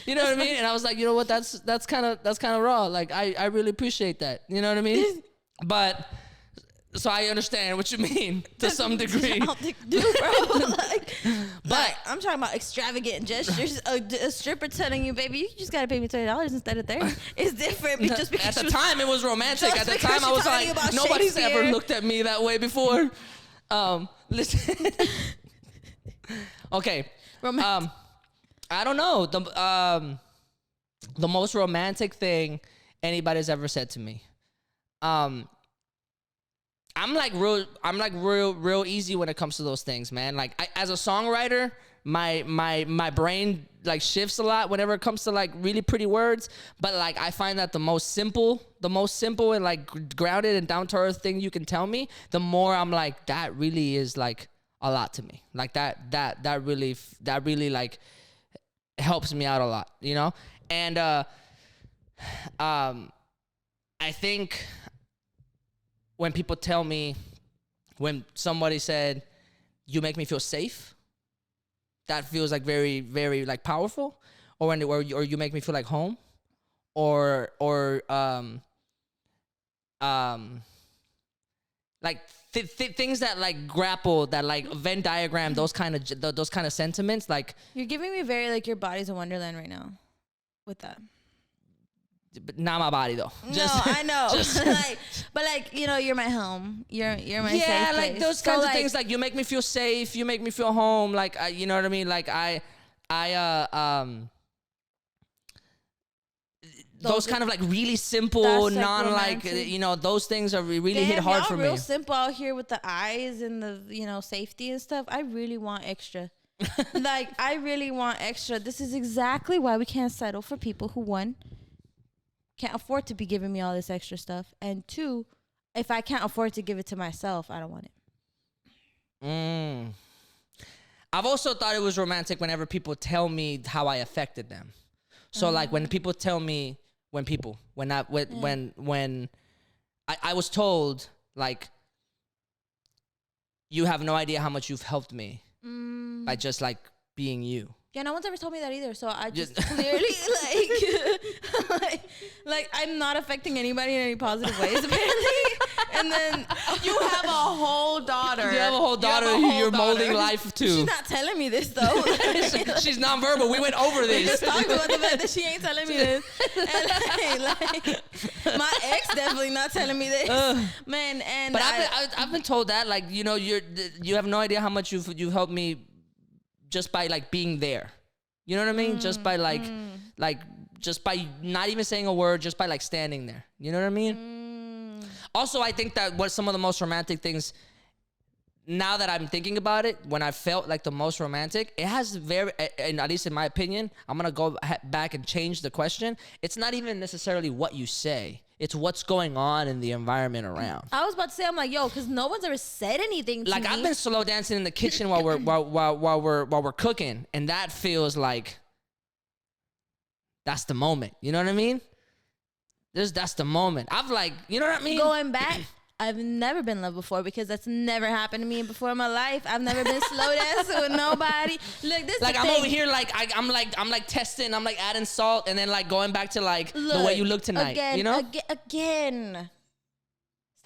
Speaker 3: you know what I mean. And I was like, you know what? That's kind of raw. Like, I really appreciate that. You know what I mean? But. So I understand what you mean to some degree.
Speaker 4: I don't think, dude, bro. But I'm talking about extravagant gestures. A stripper telling you, baby, you just gotta pay me $20 instead of $30. It's different. Just because
Speaker 3: At the time, it was romantic.
Speaker 4: just
Speaker 3: At the
Speaker 4: because
Speaker 3: time, I
Speaker 4: you're
Speaker 3: was
Speaker 4: talking
Speaker 3: like,
Speaker 4: about
Speaker 3: nobody's ever
Speaker 4: Shakespeare.
Speaker 3: looked at me that way before. Listen. Okay.
Speaker 4: Romantic.
Speaker 3: I don't know the most romantic thing anybody's ever said to me. I'm like real easy when it comes to those things, man. Like as a songwriter, my brain like shifts a lot whenever it comes to like really pretty words. But like I find that the most simple and like grounded and down to earth thing you can tell me, the more I'm like, that really is like a lot to me. Like that really like helps me out a lot, you know? And I think when people tell me, when somebody said, you make me feel safe, that feels like very, very like powerful. Or when or you make me feel like home, or like things that like grapple, that like Venn diagram, those kind of sentiments. Like,
Speaker 4: You're giving me very like your body's a wonderland right now with that.
Speaker 3: but not my body though.
Speaker 4: No, I know. but like, you know, you're my home. You're my safe
Speaker 3: Yeah, like
Speaker 4: place.
Speaker 3: those
Speaker 4: So,
Speaker 3: kinds of
Speaker 4: like,
Speaker 3: things. Like you make me feel safe. You make me feel home. Like you know what I mean. Like those kind of like really simple,
Speaker 4: That's, like,
Speaker 3: non like
Speaker 4: romantic.
Speaker 3: you know, those things are really hit
Speaker 4: damn,
Speaker 3: hard
Speaker 4: y'all
Speaker 3: for
Speaker 4: real
Speaker 3: me.
Speaker 4: simple out here with the eyes and the, you know, safety and stuff. I really want extra. Like, I really want extra. This is exactly why we can't settle for people who, one, can't afford to be giving me all this extra stuff, and two, if I can't afford to give it to myself, I don't want it.
Speaker 3: I've also thought it was romantic whenever people tell me how I affected them. So like when people tell me, when I was told, like, you have no idea how much you've helped me by just like being you.
Speaker 4: Yeah, no one's ever told me that either. So I just clearly like I'm not affecting anybody in any positive ways apparently. And then
Speaker 5: You have a whole daughter.
Speaker 3: You have a whole daughter who you're molding life to.
Speaker 4: she's not telling me this though.
Speaker 3: She's nonverbal. We went over this.
Speaker 4: Talking about the fact that she ain't telling me this. And like my ex definitely not telling me this. Man, and
Speaker 3: But I've been told that, like, you know, you have no idea how much you've helped me just by like being there. You know what I mean? Just by like just by not even saying a word, just by like standing there. You know what I mean? Also, I think that what some of the most romantic things, now that I'm thinking about it, when I felt like the most romantic, it has very, and at least in my opinion, I'm gonna go back and change the question. It's not even necessarily what you say. It's what's going on in the environment around.
Speaker 4: I was about to say, I'm like, yo, because no one's ever said anything to
Speaker 3: Like
Speaker 4: me.
Speaker 3: I've been slow dancing in the kitchen while we're cooking, and that feels like that's the moment. You know what I mean? That's the moment. I've like, you know what I mean?
Speaker 4: Going back, I've never been loved before because that's never happened to me before in my life. I've never been slow dancing with nobody. Look, this
Speaker 3: Like
Speaker 4: is the
Speaker 3: I'm
Speaker 4: thing.
Speaker 3: over here, like I'm like testing, I'm like adding salt, and then like going back to like the way you look tonight.
Speaker 4: Again,
Speaker 3: you know?
Speaker 4: Again.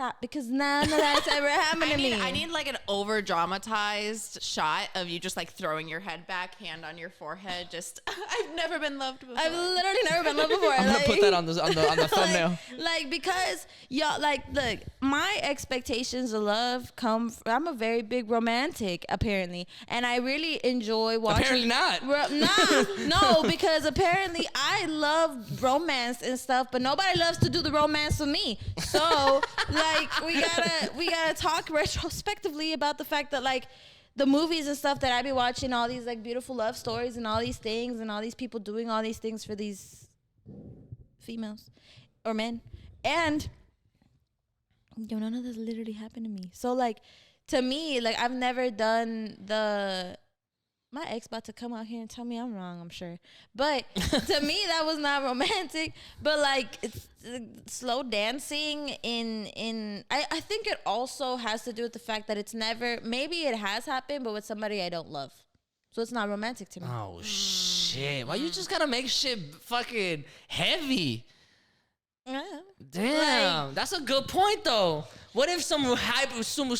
Speaker 4: stop, because none of that's ever happened to me.
Speaker 5: I need like an over dramatized shot of you just like throwing your head back, hand on your forehead. Just I've never been loved before.
Speaker 4: I've literally never been loved before.
Speaker 3: I'm gonna put that on the thumbnail.
Speaker 4: like because y'all, like, look, my expectations of love come from, I'm a very big romantic apparently, and I really enjoy watching.
Speaker 3: Apparently not.
Speaker 4: No, because apparently I love romance and stuff, but nobody loves to do the romance with me. So like we gotta talk retrospectively about the fact that like the movies and stuff that I be watching, all these like beautiful love stories and all these things and all these people doing all these things for these females or men, and none of this literally happened to me. So like to me, like I've never done the. My ex about to come out here and tell me I'm wrong, I'm sure. But to me, that was not romantic. But like, it's slow dancing I think it also has to do with the fact that it's never, maybe it has happened, but with somebody I don't love. So it's not romantic to me.
Speaker 3: Oh shit! Why you just gotta make shit fucking heavy?
Speaker 4: Yeah.
Speaker 3: Damn,
Speaker 4: Like,
Speaker 3: that's a good point though. What if some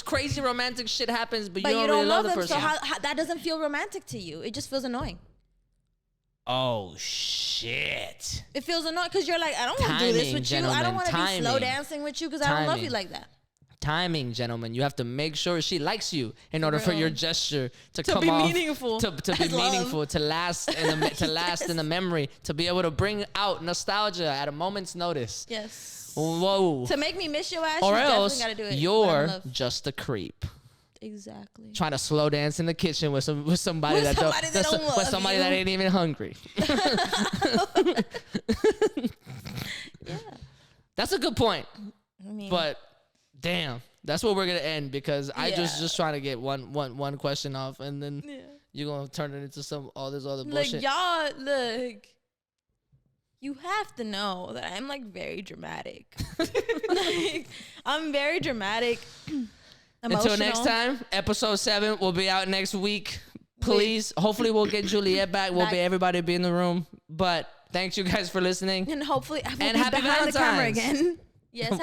Speaker 3: crazy romantic shit happens, but you don't really love the
Speaker 4: them,
Speaker 3: person?
Speaker 4: so how that doesn't feel romantic to you. It just feels annoying.
Speaker 3: Oh shit!
Speaker 4: It feels annoying because you're like, I don't want to do this with you. I don't want to be slow dancing with you because I don't love you like that.
Speaker 3: Timing, gentlemen. You have to make sure she likes you in order for your gesture to come
Speaker 4: be
Speaker 3: off
Speaker 4: meaningful.
Speaker 3: to be meaningful, to last in the memory, to be able to bring out nostalgia at a moment's notice.
Speaker 4: Yes.
Speaker 3: Whoa.
Speaker 4: To make me miss your ass,
Speaker 3: Or
Speaker 4: you
Speaker 3: else
Speaker 4: definitely gotta do it.
Speaker 3: you're just a creep.
Speaker 4: Exactly.
Speaker 3: Trying to slow dance in the kitchen with somebody that ain't even hungry.
Speaker 4: Yeah.
Speaker 3: That's a good point.
Speaker 4: I mean,
Speaker 3: But damn, that's where we're gonna end because I just trying to get one question off, and then you're gonna turn it into all this other bullshit.
Speaker 4: like y'all, look, you have to know that I'm like very dramatic. Like, I'm very dramatic.
Speaker 3: Until next time, episode 7 will be out next week. Please, hopefully we'll get Juliet back. We'll be everybody be in the room. But thanks you guys for listening.
Speaker 4: And hopefully I will
Speaker 3: And
Speaker 4: be
Speaker 3: happy
Speaker 4: behind the camera
Speaker 3: Valentine's.
Speaker 4: again. Yes, happy